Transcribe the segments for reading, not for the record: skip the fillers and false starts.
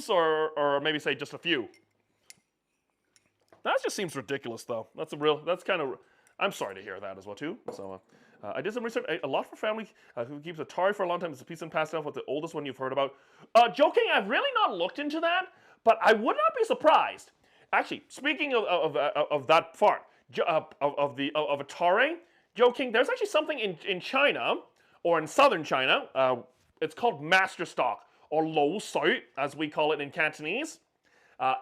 or maybe say just a few. That just seems ridiculous, though. That's kind of, I'm sorry to hear that as well, too. So, I did some research. A lot for family who keeps Atari for a long time. It's a piece and passed off with the oldest one you've heard about. Joking, I've really not looked into that, but I would not be surprised. Actually, speaking of that part, of Atari, joking, there's actually something in China, or in southern China, it's called master stock, or lou sui, as we call it in Cantonese.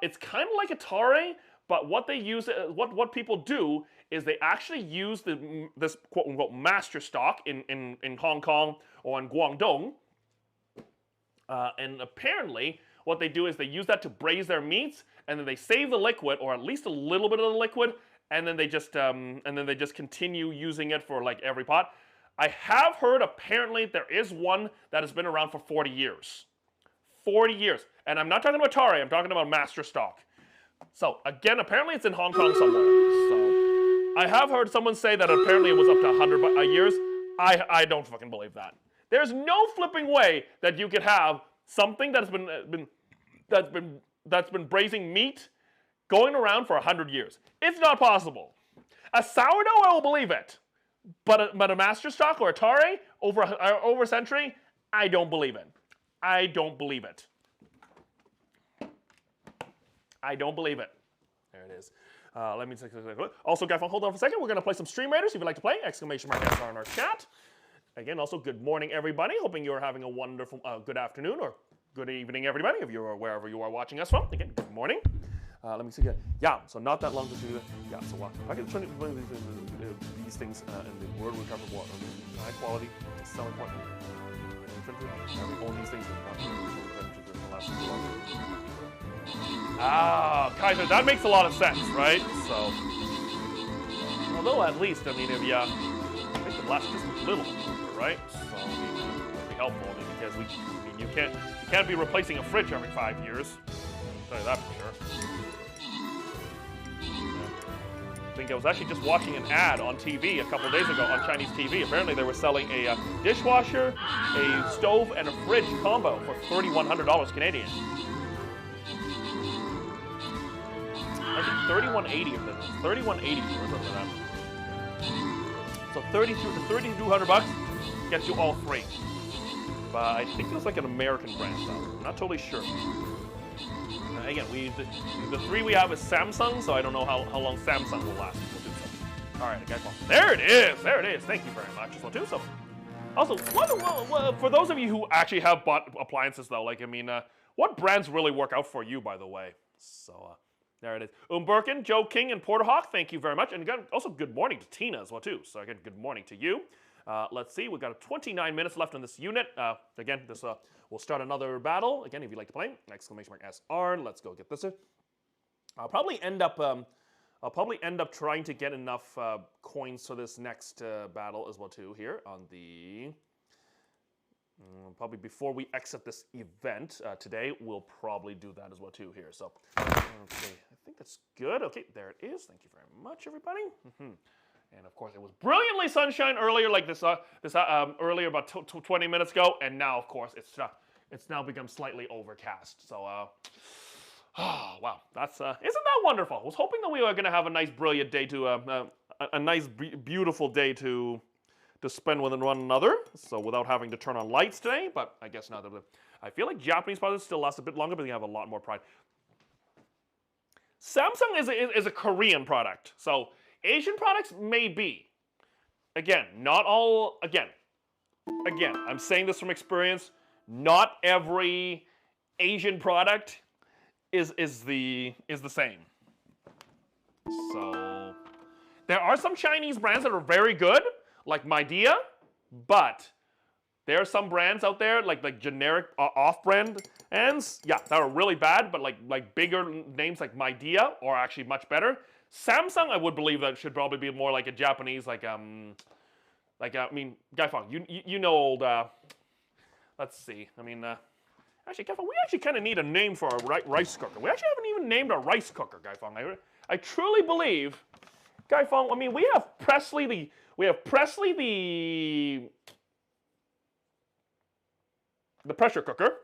It's kind of like Atari, but what they use, what people do is they actually use this quote unquote master stock in Hong Kong or in Guangdong, and apparently what they do is they use that to braise their meats, and then they save the liquid, or at least a little bit of the liquid, and then they just continue using it for like every pot. I have heard apparently there is one that has been around for 40 years. 40 years. And I'm not talking about Atari, I'm talking about master stock. So again, apparently it's in Hong Kong somewhere. So I have heard someone say that apparently it was up to 100 years. I don't fucking believe that. There's no flipping way that you could have something that's been braising meat going around for 100 years. It's not possible. A sourdough, I will believe it. But a master stock or Atari over a century, I don't believe it. I don't believe it. I don't believe it. There it is. Let me take a look. Also, guys, hold on for a second. We're going to play some Stream Raiders. If you'd like to play, exclamation mark SR in our chat. Again, also, good morning, everybody. Hoping you are having a wonderful, good afternoon or good evening, everybody, if you are wherever you are watching us from. Again, good morning. Let me see again. Yeah, so not that long to do that. Yeah, so I can turn these things in the word recoverable, high quality, selling point. All these things. Kaiser, that makes a lot of sense, right? So, although at least, I mean, if you make them last just a little bit, right? So, I mean, that'd be helpful. I mean, because you can't be replacing a fridge every 5 years. I'll tell you that for sure. I think I was actually just watching an ad on TV a couple days ago on Chinese TV. Apparently they were selling a dishwasher, a stove, and a fridge combo for $3,100 Canadian. I think $3,180 of this. $3,180 or something like that. So $3,200 gets you all three. But I think it's like an American brand though. I'm not totally sure. Again, the three we have is Samsung, so I don't know how long Samsung will last. All right, guys. There it is. There it is. Thank you very much. As well too. So, also, for those of you who actually have bought appliances, though, like I mean, what brands really work out for you, by the way? So, there it is. Birkin, Joe King, and Porter Hawk. Thank you very much, and again, also good morning to Tina as well too. So again, good morning to you. Let's see. We've got 29 minutes left on this unit. Again, this we'll start another battle. Again, if you'd like to play, exclamation mark SR. Let's go get this in. I'll probably end up trying to get enough coins for this next battle as well too. Here on the probably before we exit this event today, we'll probably do that as well too here. So okay, I think that's good. Okay, there it is. Thank you very much, everybody. And of course, it was brilliantly sunshine earlier, like this earlier about 20 minutes ago, and now, of course, it's now become slightly overcast. So, oh, wow, that's isn't that wonderful? I was hoping that we were going to have a nice, brilliant day a nice, beautiful day to spend with one another. So, without having to turn on lights today, but I guess not. I feel like Japanese products still last a bit longer, but they have a lot more pride. Samsung is a Korean product, so. Asian products may be. Again, not all, again, I'm saying this from experience, not every Asian product is the same. So, there are some Chinese brands that are very good, like Midea, but there are some brands out there, like generic off-brand brands, yeah, that are really bad, but like bigger names like Midea are actually much better. Samsung, I would believe that should probably be more like a Japanese, I mean, Guy Fong, you know old, let's see, I mean, actually, Guy Fong, we actually kind of need a name for a rice cooker. We actually haven't even named a rice cooker, Guy Fong. I truly believe, Guy Fong, I mean, we have Presley the pressure cooker.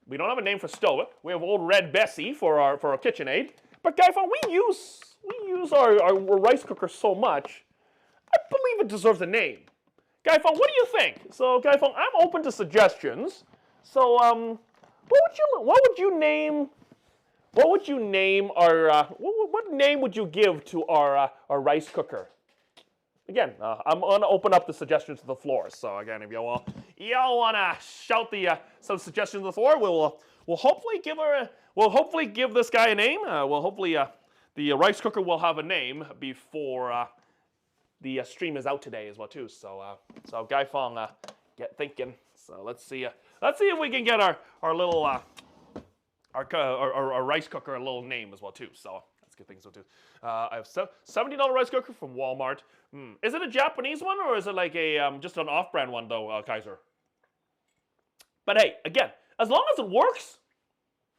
We don't have a name for stove. We have old Red Bessie for our KitchenAid. But Gaifeng, we use our rice cooker so much, I believe it deserves a name. Gaifeng, what do you think? So Gaifeng, I'm open to suggestions. So what would you name our what name would you give to our rice cooker? Again, I'm gonna open up the suggestions to the floor. So again, if y'all wanna shout some suggestions to the floor, we'll hopefully give this guy a name. The rice cooker will have a name before the stream is out today as well too. So Gaifeng, get thinking. So let's see if we can get our little our rice cooker a little name as well too. So let's get things so too. I have $70 rice cooker from Walmart. Is it a Japanese one or is it like a just an off-brand one though, Kaiser? But hey, again, as long as it works,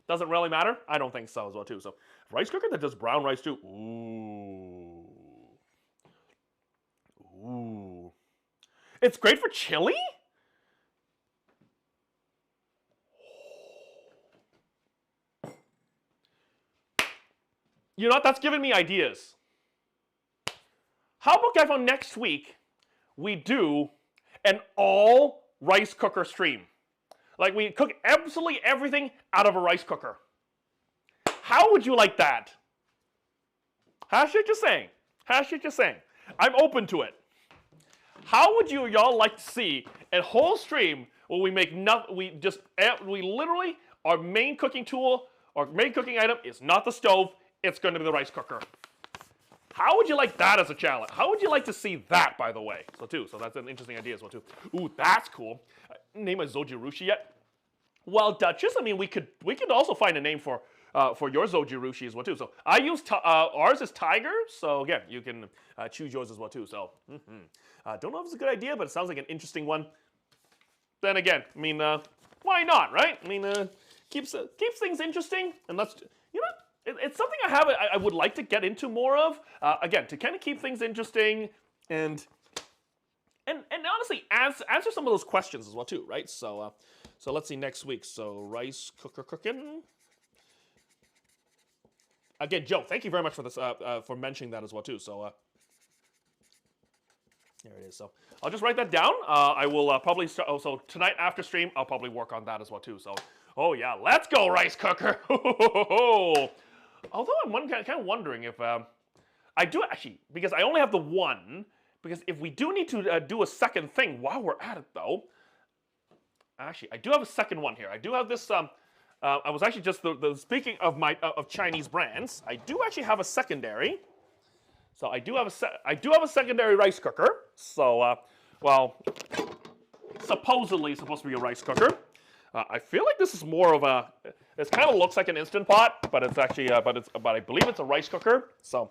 doesn't really matter. I don't think so as well too. So rice cooker that does brown rice too. Ooh. It's great for chili? You know what? That's giving me ideas. How about, guys, on next week, we do an all rice cooker stream? Like we cook absolutely everything out of a rice cooker. How would you like that? Hashtag just saying. Hashtag just saying. I'm open to it. How would y'all like to see a whole stream where we make nothing? We literally, our main cooking tool, our main cooking item is not the stove. It's going to be the rice cooker. How would you like that as a challenge? How would you like to see that, by the way? So that's an interesting idea as well too. Ooh, that's cool. Name a zojirushi yet? Well, Duchess, I mean, we could also find a name for your zojirushi as well too. So I use ours is tiger. So again, you can choose yours as well too. So don't know if it's a good idea, but it sounds like an interesting one. Then again, I mean, why not, right? I mean, keeps things interesting, and let's it's something I would like to get into more of. Again, to kind of keep things interesting and honestly answer some of those questions as well too, right? So let's see next week. So rice cooker cooking. Again, Joe, thank you very much for this for mentioning that as well too. So there it is. So I'll just write that down. I will probably start. Oh, so tonight after stream, I'll probably work on that as well too. So oh yeah, let's go rice cooker. Although I'm kind of wondering if I do actually, because I only have the one. Because if we do need to do a second thing while we're at it, though, actually I do have a second one here. I do have this. I was actually just speaking of of Chinese brands. I do actually have a secondary. So I do have a secondary rice cooker. So well, supposedly supposed to be a rice cooker. I feel like this is more of a. It kind of looks like an Instant Pot, but it's actually, but I believe it's a rice cooker. So,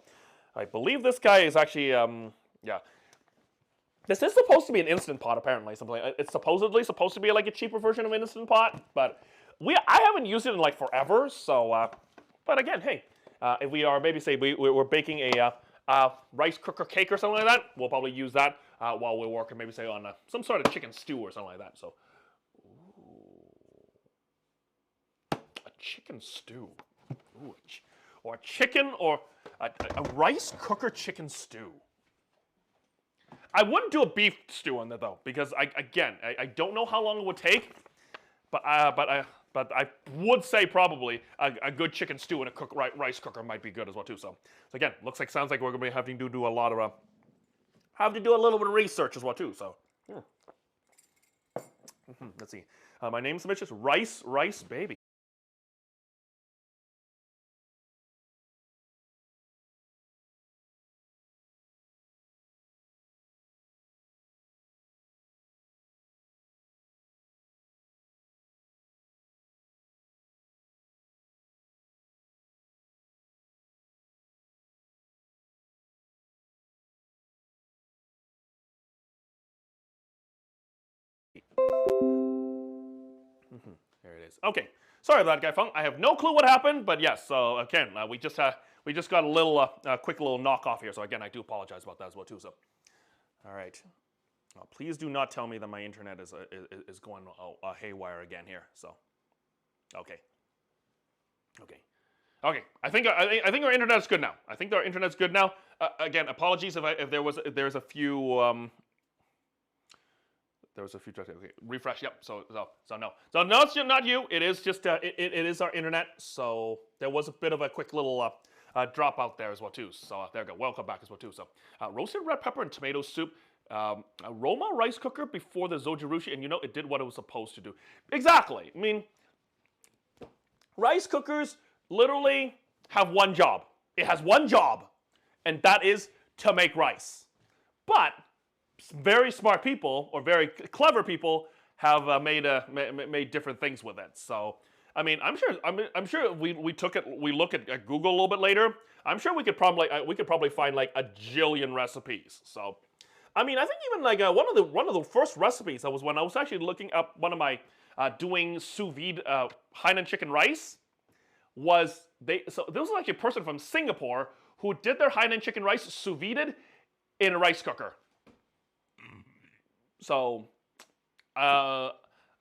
I believe this guy is actually, yeah. This is supposed to be an Instant Pot, apparently. Something. It's supposedly supposed to be like a cheaper version of an Instant Pot, but I haven't used it in like forever. So, but again, hey, if we are maybe say we're baking a rice cooker cake or something like that, we'll probably use that while we're working, maybe say on some sort of chicken stew or something like that. So. Chicken stew, ooh, or chicken, or a rice cooker chicken stew. I wouldn't do a beef stew on that though, because I don't know how long it would take, but I would say probably a good chicken stew and a rice cooker might be good as well too. So again, sounds like we're gonna be having to do a lot of have to do a little bit of research as well too. So let's see. My name's Mitch. Rice baby. There it is. Okay, sorry about that, Gaifeng. I have no clue what happened, but yes. So again, we just got a little quick little knock off here. So again, I do apologize about that as well too. So, all right. Please do not tell me that my internet is going haywire again here. So, Okay. Okay. Okay. I think our internet's good now. I think our internet's good now. Again, apologies if there's a few there was a few. Okay, refresh. Yep. So no. No, it's not you. It is just it is our internet. So there was a bit of a quick little drop out there as well too. So there we go. Welcome back as well too. So roasted red pepper and tomato soup. Roma rice cooker before the zojirushi, and it did what it was supposed to do. Exactly. I mean, rice cookers literally have one job. It has one job, and that is to make rice. But very smart people or very clever people have made different things with it. So I mean, I'm sure we look at Google a little bit later. I'm sure we could probably find like a jillion recipes. So I mean, I think even like one of the first recipes was when I was actually looking up one of my doing sous vide Hainan chicken rice. So there was like a person from Singapore who did their Hainan chicken rice sous vide in a rice cooker. So I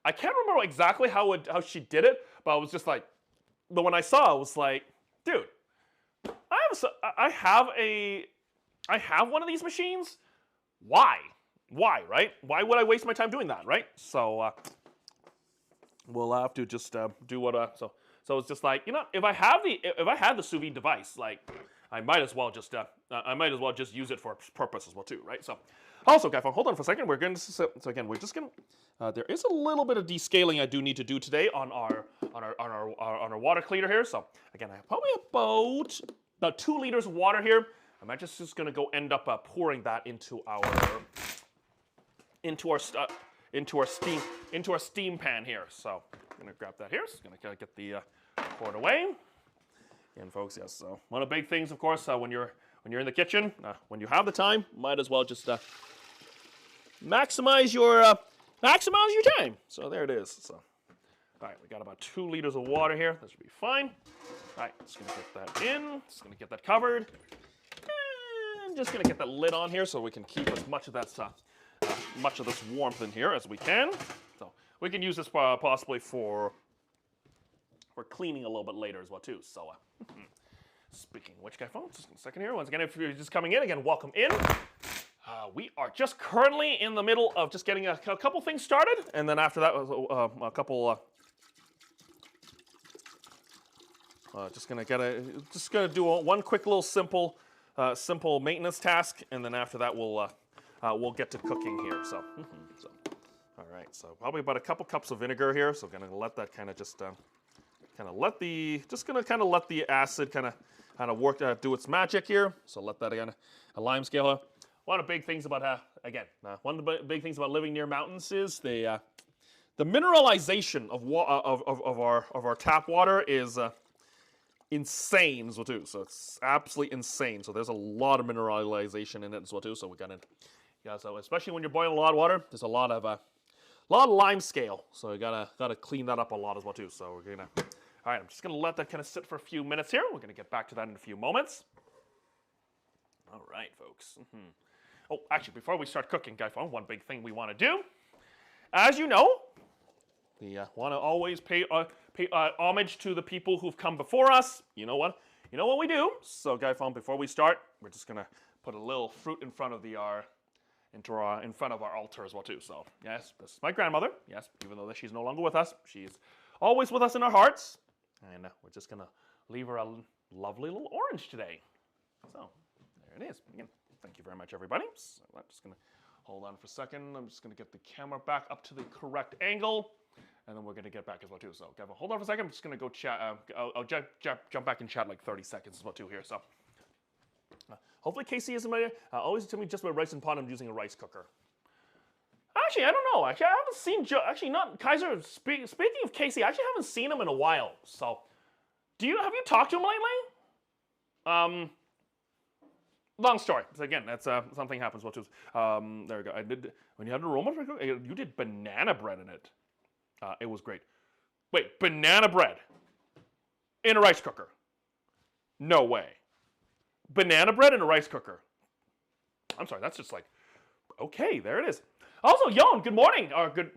can't remember exactly how she did it, but I was just like, but when I saw, I was like, dude, I have one of these machines. Why, right? Why would I waste my time doing that, right? So we'll have to just do what so it's just like, if I had the sous vide device, like I might as well just use it for its purpose as well too, right? So also, guys, hold on for a second. We're going to so again, we're just going to there is a little bit of descaling I do need to do today on our water cleaner here. So again, I have probably about 2 liters of water here. I'm just going to go end up pouring that into our steam pan here. So I'm going to grab that here. So I'm going to get the poured away. And folks, yes. So one of the big things, of course, when you're in the kitchen, when you have the time, might as well just maximize your time. So there it is. So all right, we got about 2 liters of water here. That should be fine. All right, just gonna get that in. Just gonna get that covered. And just gonna get that lid on here so we can keep as much of that much of this warmth in here as we can. So we can use this possibly for cleaning a little bit later as well too. So speaking of which, guys, just a second here. Once again, if you're just coming in, again, welcome in. We are just currently in the middle of just getting a couple things started, and then after that, a couple. Just gonna do one quick little simple maintenance task, and then after that, we'll get to cooking here. So, all right. So probably about a couple cups of vinegar here. So gonna let that kind of just let the acid kind of work do its magic here. So let that again a lime scale here. One of the big things about one of the big things about living near mountains is the mineralization of our tap water is insane as well too. So it's absolutely insane. So there's a lot of mineralization in it as well too. So we got so especially when you're boiling a lot of water, there's a lot of lime scale. So you gotta clean that up a lot as well too. So we're gonna. All right, I'm just gonna let that kind of sit for a few minutes here. We're gonna get back to that in a few moments. All right, folks. Oh, actually, before we start cooking, guys, one big thing we want to do, as you know, we want to always pay homage to the people who've come before us. You know what we do. So, guys, before we start, we're just gonna put a little fruit in front of in front of our altar as well too. So, yes, this is my grandmother. Yes, even though she's no longer with us, she's always with us in our hearts. And we're just gonna leave her a lovely little orange today. So, there it is. Again, thank you very much, everybody. So I'm just gonna hold on for a second. I'm just gonna get the camera back up to the correct angle, and then we're gonna get back as well too. So, Gavin, hold on for a second. I'm just gonna go chat. I'll jump back and chat like 30 seconds as well too here. So, hopefully Casey isn't ready. Always tell me just about rice and pot. I'm using a rice cooker. Actually, I don't know. Actually, I haven't seen Joe. Actually, not Kaiser. Speaking of Casey, I actually haven't seen him in a while. So, have you talked to him lately? Long story. So again, that's something happens. Well, too. There we go. I did when you had an aroma. You did banana bread in it. It was great. Wait, banana bread in a rice cooker? No way. Banana bread in a rice cooker. I'm sorry. That's just like okay. There it is. Also, Yon, good morning or good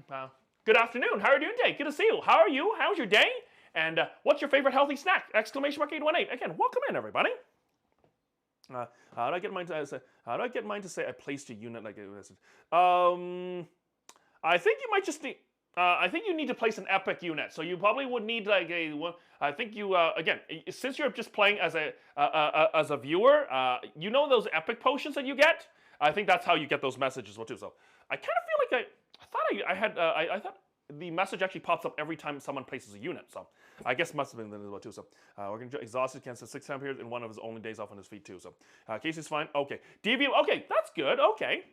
afternoon. How are you doing today? Good to see you. How are you? How's your day? And what's your favorite healthy snack? Exclamation mark 818. Again, welcome in, everybody. How do I get mine to say? How do I get mine to say I placed a unit like a message? I think you might just need. I think you need to place an epic unit. So you probably would need like a. I think you again, since you're just playing as a viewer, you know those epic potions that you get. I think that's how you get those messages as well too. So I kind of feel like I thought the message actually pops up every time someone places a unit. So I guess must have been that as well too. So we're gonna exhausted cancel 6 time periods in one of his only days off on his feet too. So Casey's fine. Okay, Devium. Okay, that's good. Okay.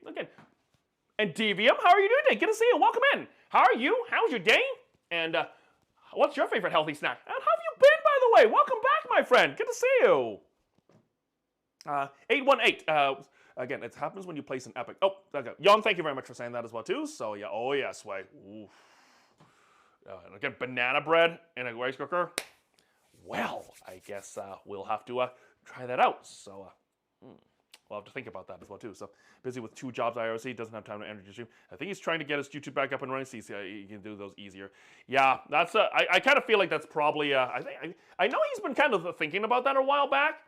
And Devium, how are you doing today? Good to see you. Welcome in. How are you? How's your day? And what's your favorite healthy snack? And how have you been, by the way? Welcome back, my friend. Good to see you. 818. Again, it happens when you place an epic. Oh, okay. Young, thank you very much for saying that as well too. So yeah, oh yeah, Sway. Oof. And again, banana bread in a rice cooker. Well, I guess we'll have to try that out. So we'll have to think about that as well too. So busy with 2 jobs, IRC doesn't have time to energy stream. I think he's trying to get his YouTube back up and running. See, he can do those easier. Yeah, that's. I kind of feel like that's probably. I know he's been kind of thinking about that a while back.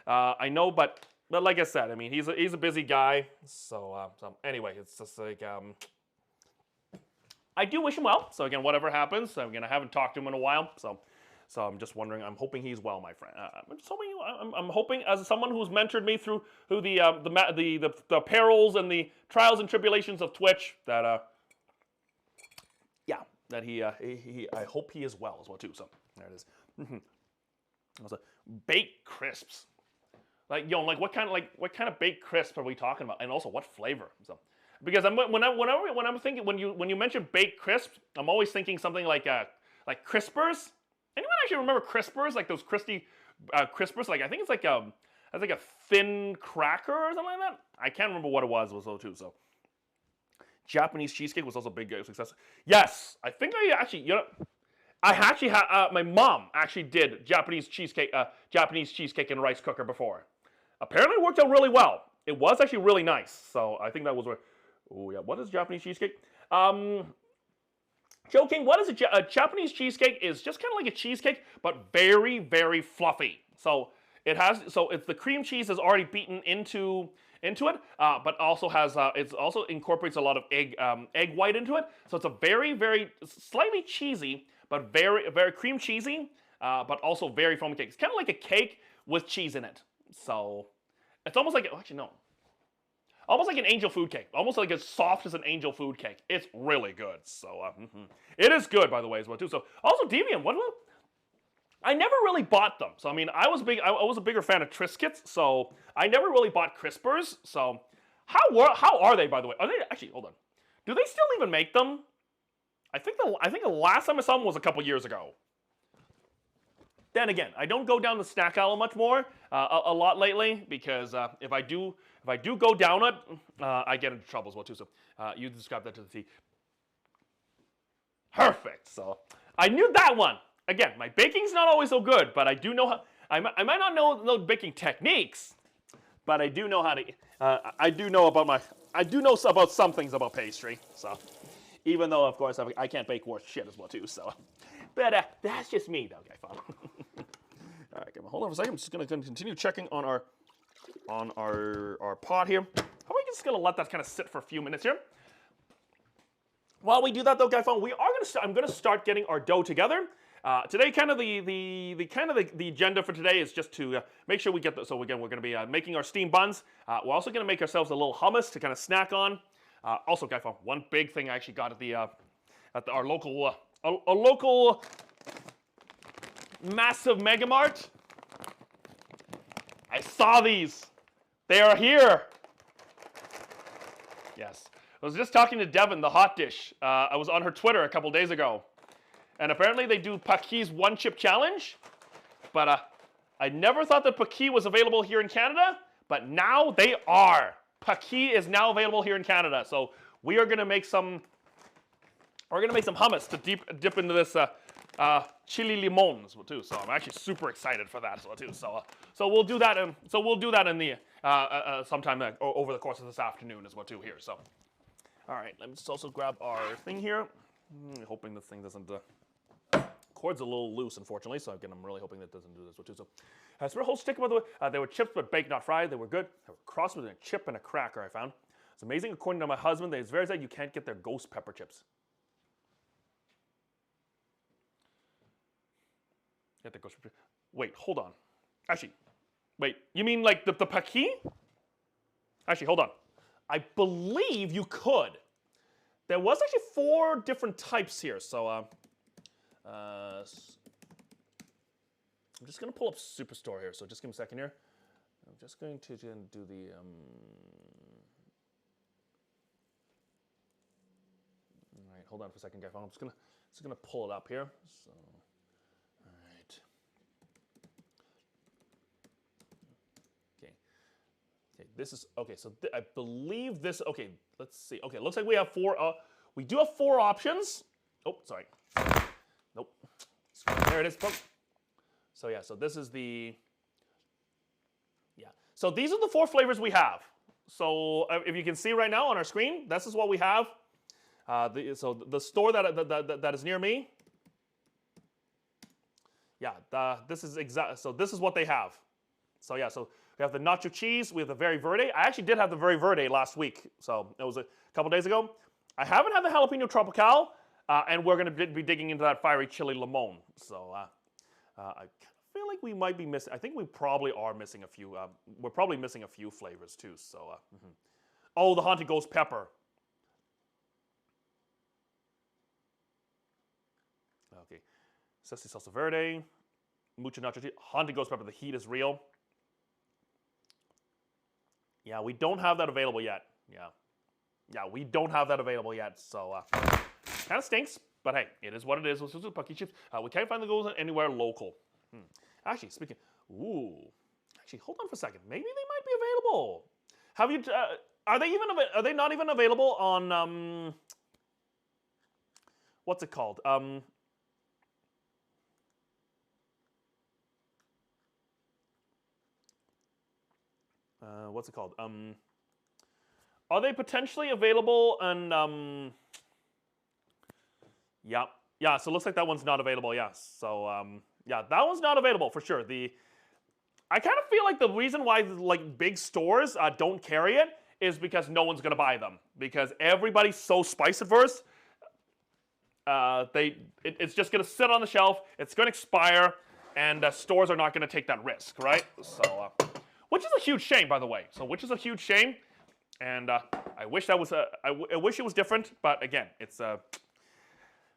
I know, but like I said, I mean, he's a busy guy. So anyway, it's just like I do wish him well. So again, whatever happens, again, I haven't talked to him in a while. So I'm just wondering. I'm hoping he's well, my friend. I'm hoping, as someone who's mentored me through the perils and the trials and tribulations of Twitch, that that he I hope he is well as well too. So there it is. Also, baked crisps. Like what kind of baked crisp are we talking about? And also, what flavor? So, because when I'm thinking when you mention baked crisps, I'm always thinking something like Crispers. Anyone actually remember Crispers? Like those crispy Crispers? Like I think it's like a thin cracker or something like that. I can't remember what it was also too. So, Japanese cheesecake was also a big success. Yes, I think I actually had my mom actually did Japanese cheesecake in a rice cooker before. Apparently it worked out really well. It was actually really nice. So I think that was where. Oh yeah, what is Japanese cheesecake? Joking, what is a Japanese cheesecake? Is just kind of like a cheesecake, but very, very fluffy. So it's the cream cheese is already beaten into it, but also has it also incorporates a lot of egg white into it. So it's a very, very slightly cheesy, but very, very cream cheesy, but also very foamy cake. It's kind of like a cake with cheese in it. So it's almost like almost like an angel food cake. Almost like as soft as an angel food cake. It's really good. So it is good, by the way, as well too. So also Deviant, I never really bought them. So I mean, I was a bigger fan of Triscuits. So I never really bought Crispers. So how are they, by the way? Are they actually? Hold on. Do they still even make them? I think the last time I saw them was a couple years ago. Then again, I don't go down the snack aisle much more, a lot lately, because if I do go down it, I get into trouble as well too. So you described that to the T. Perfect. So I knew that one. Again, my baking's not always so good, but I do know how. I might not know baking techniques, but I do know how to. I do know about some things about pastry. So even though, of course, I can't bake worth shit as well too. So, but that's just me, though. Okay, fine. All right, hold on for a second. I'm just gonna continue checking on our pot here. How are we just gonna let that kind of sit for a few minutes here? While we do that, though, guys, I'm gonna start getting our dough together. Today, kind of the agenda for today is just to make sure we get so again we're gonna be making our steamed buns. We're also gonna make ourselves a little hummus to kind of snack on. Also, guys, one big thing I actually got at our local massive Mega Mart. I saw these. They are here. Yes. I was just talking to Devin, the hot dish. I was on her Twitter a couple days ago. And apparently they do Paqui's One Chip Challenge. But I never thought that Paqui was available here in Canada. But now they are. Paqui is now available here in Canada. So we are going to make some... We're going to make some hummus to dip into this chili limon as well too. So I'm actually super excited for that as well too. So we'll do that. We'll do that in the sometime over the course of this afternoon as well too here. So all right, let me just also grab our thing here. Hoping this thing doesn't Cord's a little loose, unfortunately, so again, I'm really hoping that doesn't do this one too. So, Spirit whole stick, by the way, they were chips but baked, not fried. They were good. They were crossed with a chip and a cracker, I found. It's amazing, according to my husband, that it's very sad you can't get their ghost pepper chips. Get the ghost pepper. Wait, hold on. Actually, wait, you mean like the Paqui? Actually, hold on. I believe you could. There was actually 4 different types here, so I'm just going to pull up Superstore here, so just give me a second here. I'm just going to do the... All right, hold on for a second, guys. I'm just gonna pull it up here. So, all right. Okay, this is, okay, so I believe this, okay, let's see. Okay, looks like we have 4, we do have 4 options. Oh, sorry. Nope. There it is, folks. So yeah, so this is the, yeah. So these are the 4 flavors we have. So if you can see right now on our screen, this is what we have. So the store that is near me, yeah, this is exact. So this is what they have. So yeah, so we have the nacho cheese, we have the Very Verde. I actually did have the Very Verde last week, so it was a couple days ago. I haven't had the jalapeno tropical, and we're going to be digging into that fiery chili limon. So I feel like we might be missing. I think we probably are missing a few. We're probably missing a few flavors too. So oh, the haunted ghost pepper. Okay, Ceci salsa verde, mucho nacho cheese, haunted ghost pepper. The heat is real. Yeah, we don't have that available yet. Yeah, we don't have that available yet. So kind of stinks, but hey, it is what it is. Let's do Paqui chips. We can't find the ghosts anywhere local. Actually, speaking. Ooh, actually, hold on for a second. Maybe they might be available. Have you? Are they even? Are they not even available on? What's it called? What's it called? Are they potentially available on? Yeah. So it looks like that one's not available. Yeah. So yeah, that one's not available for sure. I kind of feel like the reason why like big stores don't carry it is because no one's gonna buy them because everybody's so spice adverse. It's just gonna sit on the shelf. It's gonna expire, and stores are not gonna take that risk, right? So. Which is a huge shame, by the way. So, which is a huge shame, and I wish that was I wish it was different, but again, it's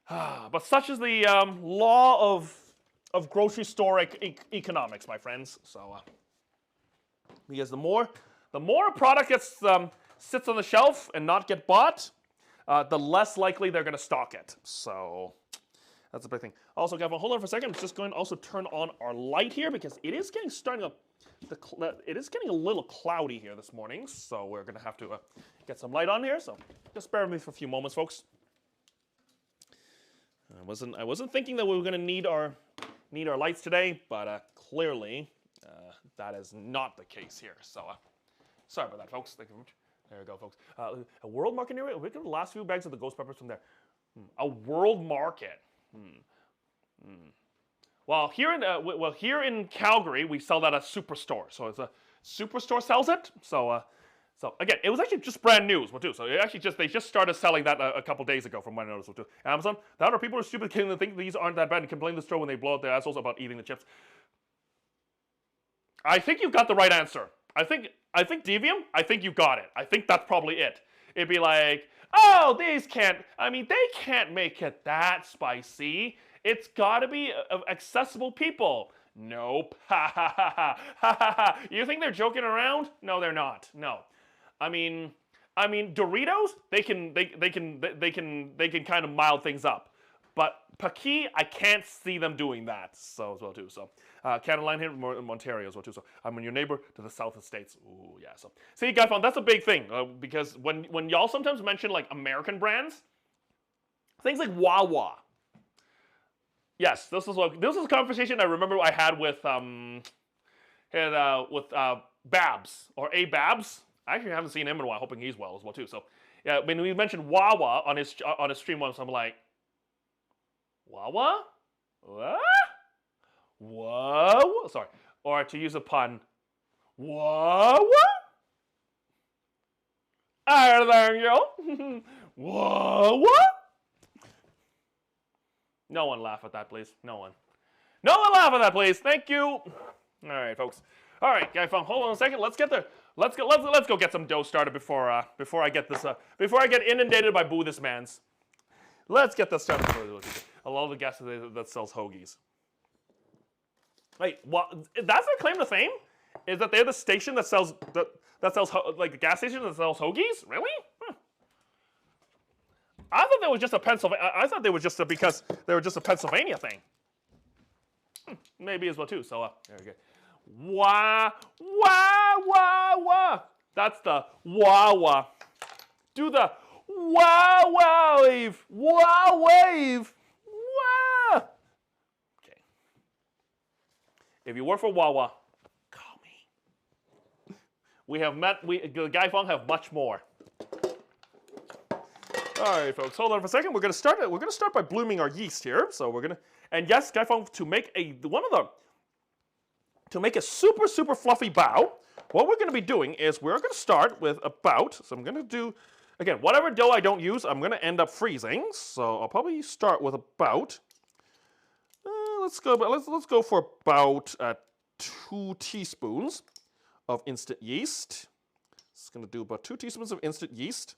but such is the law of grocery store economics, my friends. So, because the more a product gets sits on the shelf and not get bought, the less likely they're going to stock it. So. That's a big thing. Also, Gavin, hold on for a second. I'm just going to also turn on our light here because it is getting it is getting a little cloudy here this morning, so we're going to have to get some light on here. So just bear with me for a few moments, folks. I wasn't thinking that we were going to need our lights today, but clearly that is not the case here. So sorry about that, folks. Thank you very much. There we go, folks. A world market area. We got the last few bags of the ghost peppers from there. A world market. Well, here in Calgary, we sell that at Superstore. So it's a Superstore sells it. So again, it was actually just brand new too. So they just started selling that a couple days ago, from what I noticed too. Amazon. The other people are stupid kidding and think these aren't that bad and complain to the store when they blow out their assholes about eating the chips. I think you've got the right answer. I think Devium. I think you got it. I think that's probably it. It'd be like, oh, they can't make it that spicy. It's got to be accessible people. Nope. Ha ha ha ha ha ha. You think they're joking around? No, they're not. No. I mean Doritos, they can kind of mild things up. But Paqui, I can't see them doing that. So as well too. So Canada Line here in Ontario as well too. So I'm your neighbor to the south of the states. Ooh yeah. So see, guys, that's a big thing because when y'all sometimes mention like American brands, things like Wawa. Yes, this is a conversation I remember I had with Babs or A Babs. I actually haven't seen him in a while. Hoping he's well as well too. So yeah, when we mentioned Wawa on his stream once, I'm like, Wawa? What? Whoa. Sorry. Or to use a pun. Whoa. There you go. Whoa. No one laugh at that, please. No one. No one laugh at that, please. Thank you. All right, folks. All right, guy phone. Hold on a second. Let's go get some dough started before I get this before I get inundated by Boo this man's. Let's get this started. I love the gas that sells hoagies. Wait, what? That's their claim to fame? Is that they're the station that sells like the gas station that sells hoagies? Really? I thought that was just a Pennsylvania. I thought they were just because they were just a Pennsylvania thing. Maybe as well too. So there we go. Wah wah wah wah. That's the wah wah. Do the wah wah wave. Wah wave. Wah. Okay. If you work for Wawa, call me. We have met. The Guy Fong have much more. All right, folks. Hold on for a second. We're gonna start. We're gonna start by blooming our yeast here. So we're gonna. And yes, Guy Fong, to make a super fluffy bao, what we're gonna be doing is we're gonna start with about. So I'm gonna do, again, whatever dough I don't use, I'm gonna end up freezing. So I'll probably start with about. Let's go for about 2 teaspoons of instant yeast. It's gonna do about 2 teaspoons of instant yeast.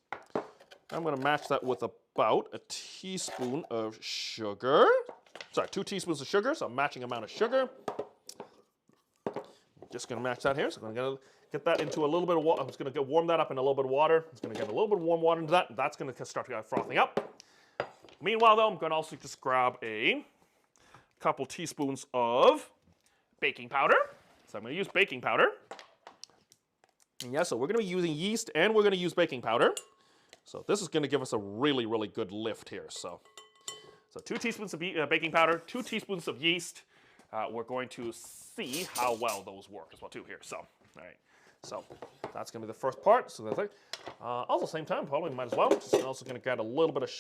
I'm going to match that with about a teaspoon of sugar. Sorry, 2 teaspoons of sugar, so I'm matching amount of sugar. Just going to match that here. So I'm going to get that into a little bit of water. I'm just going to warm that up in a little bit of water. I'm just going to get a little bit of warm water into that. And that's going to start frothing up. Meanwhile, though, I'm going to also just grab a couple teaspoons of baking powder. So I'm going to use baking powder. And yeah, so we're going to be using yeast and we're going to use baking powder. So this is going to give us a really, really good lift here. So 2 teaspoons of baking powder, 2 teaspoons of yeast. We're going to see how well those work as well too here. So, all right. So that's going to be the first part. So that's it. Also, same time, probably might as well. Just also going to get a little bit of,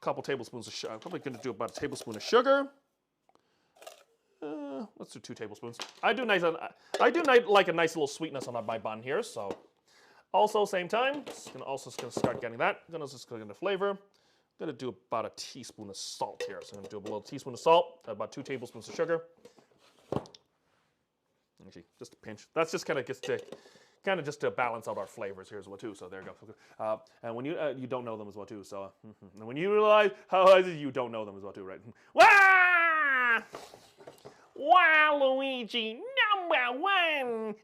couple tablespoons of sugar. I'm probably going to do about a tablespoon of sugar. Let's do 2 tablespoons. I do like a nice little sweetness on my bun here. So. Also, same time, just gonna start getting that. Just gonna get the flavor. I'm gonna do about a teaspoon of salt here. So I'm gonna do a little teaspoon of salt, about 2 tablespoons of sugar. Actually, just a pinch. That's just kind of just to balance out our flavors here as well too. So there you go. And when you don't know them as well too. So and when you realize how you don't know them as well too, right? Wah! Wow, Luigi, #1.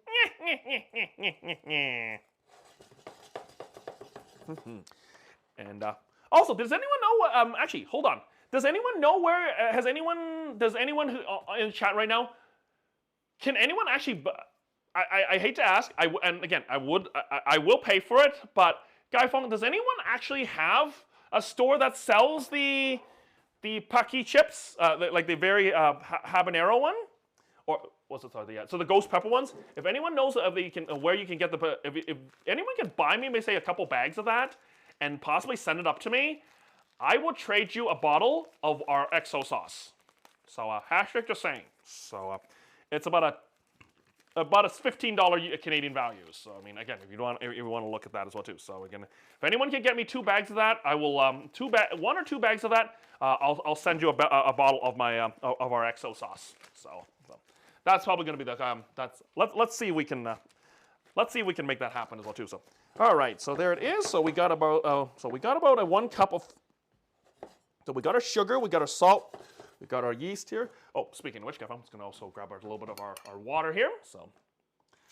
And also, does anyone know? Actually, hold on. Does anyone know where? Does anyone who in the chat right now? Can anyone actually? I hate to ask. And again, I will pay for it. But Guy Fong, does anyone actually have a store that sells the Paki chips, like the very habanero one, or what's it called? So the ghost pepper ones. If anyone knows where you can get if anyone can buy me, say a couple bags of that, and possibly send it up to me, I will trade you a bottle of our XO sauce. So hashtag just saying. So it's about a $15 Canadian value. So I mean, again, if you want to look at that as well too. So again, if anyone can get me 2 bags of that, I will 1 or 2 bags of that. I'll send you a bottle of my of our XO sauce. So that's probably going to be the let's see if we can make that happen as well too. So all right, so there it is. So we got about a 1 cup of. So we got our sugar, we got our salt, we got our yeast here. Oh, speaking of which, I'm just going to also grab a little bit of our water here. So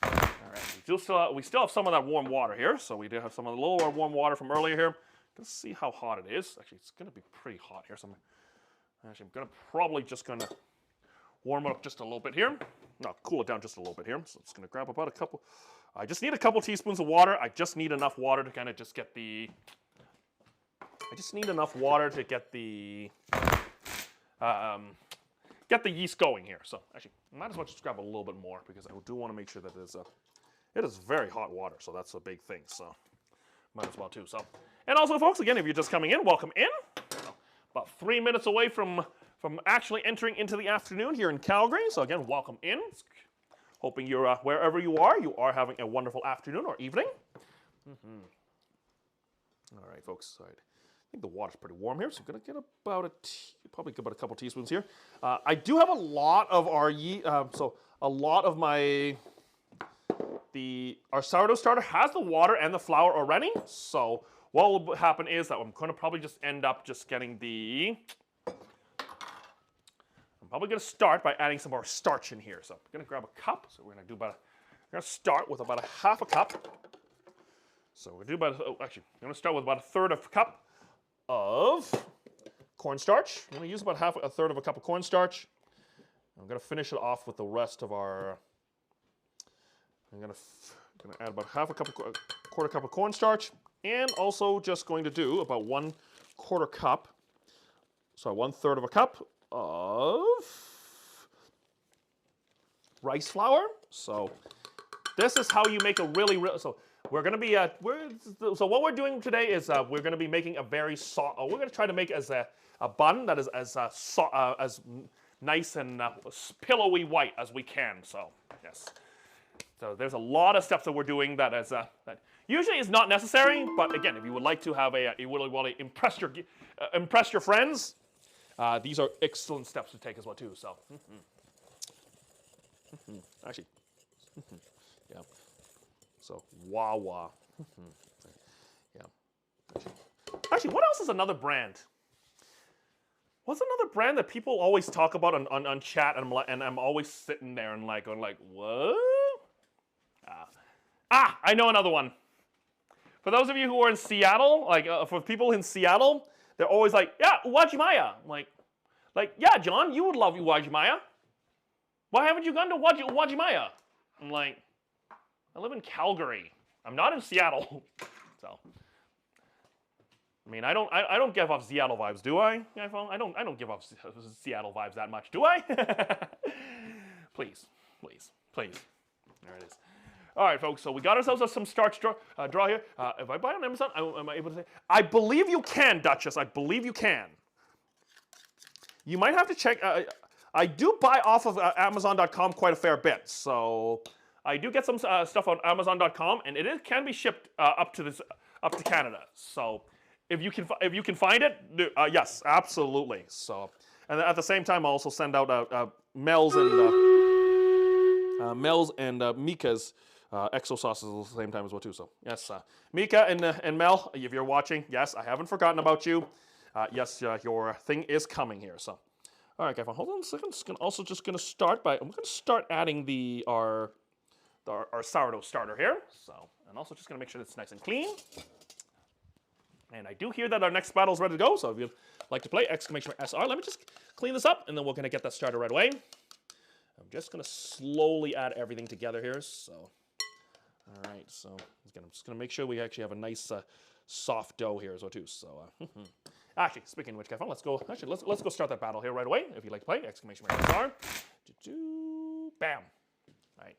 all right, we still have some of that warm water here. So we do have some of the little warm water from earlier here. Let's see how hot it is. Actually, it's going to be pretty hot here. So I'm probably just going to warm it up just a little bit here. No, cool it down just a little bit here. So I'm just going to grab about a couple. I just need a couple teaspoons of water. I just need enough water to kind of just get the. I just need enough water to get the yeast going here. So actually, I might as well just grab a little bit more because I do want to make sure that it is very hot water. So that's a big thing. So might as well too. So and also, folks, again, if you're just coming in, welcome in. About 3 minutes away from from actually entering into the afternoon here in Calgary. So again, welcome in. Hoping you're wherever you are having a wonderful afternoon or evening. All right, folks. All right. I think the water's pretty warm here, so I'm gonna get about probably about a couple teaspoons here. I do have a lot of our our sourdough starter has the water and the flour already. So what will happen is that I'm gonna probably just end up just getting I'm probably gonna start by adding some more starch in here. So I'm gonna grab a cup. So we're gonna start with about a half a cup. So we're gonna do I'm gonna start with about a third of a cup of cornstarch. I'm going to use about a third of a cup of cornstarch. I'm going to finish it off with the rest of our. I'm going to add about quarter cup of cornstarch, and also just going to do about 1/4 cup. Sorry, 1/3 of a cup of rice flour. So this is how you make a really. So we're going to be so what we're doing today is we're going to be making a very soft. We're going to try to make as a bun that is as nice and pillowy white as we can. So yes. So there's a lot of steps that we're doing that usually is not necessary. But again, if you would like to have you really want to impress your friends, these are excellent steps to take as well too. So actually, yeah. So Wawa. Yeah. Actually, what else is another brand? What's another brand that people always talk about on chat, and I'm always sitting there and going what? I know another one. For those of you who are in Seattle, for people in Seattle, they're always like, yeah, Uwajimaya. Like, yeah, John, you would love Uwajimaya. Why haven't you gone to Uwajimaya? I'm like, I live in Calgary. I'm not in Seattle. So, I mean, I don't give off Seattle vibes, do I? I don't give off Seattle vibes that much, do I? Please. There it is. All right, folks. So we got ourselves some starch draw here. If I buy it on Amazon, am I able to say? I believe you can, Duchess. I believe you can. You might have to check. I do buy off of Amazon.com quite a fair bit, so I do get some stuff on Amazon.com, and it can be shipped up to Canada. So if you can find it, yes, absolutely. So, and at the same time, I also send out Mel's and Mika's exo sauces at the same time as well too. So yes, Mika and Mel, if you're watching, yes, I haven't forgotten about you. Yes, your thing is coming here. So, all right, guys, hold on a second. I'm just gonna start adding our sourdough starter here. So, and also just gonna make sure it's nice and clean. And I do hear that our next battle is ready to go. So if you'd like to play, exclamation SR. Let me just clean this up, and then we're gonna get that started right away. I'm just gonna slowly add everything together here. So, all right. So I'm just gonna make sure we actually have a nice soft dough here as well too. So, actually, speaking of which, Kevin, let's go. Actually, let's go start that battle here right away. If you'd like to play, exclamation SR. Bam. All right.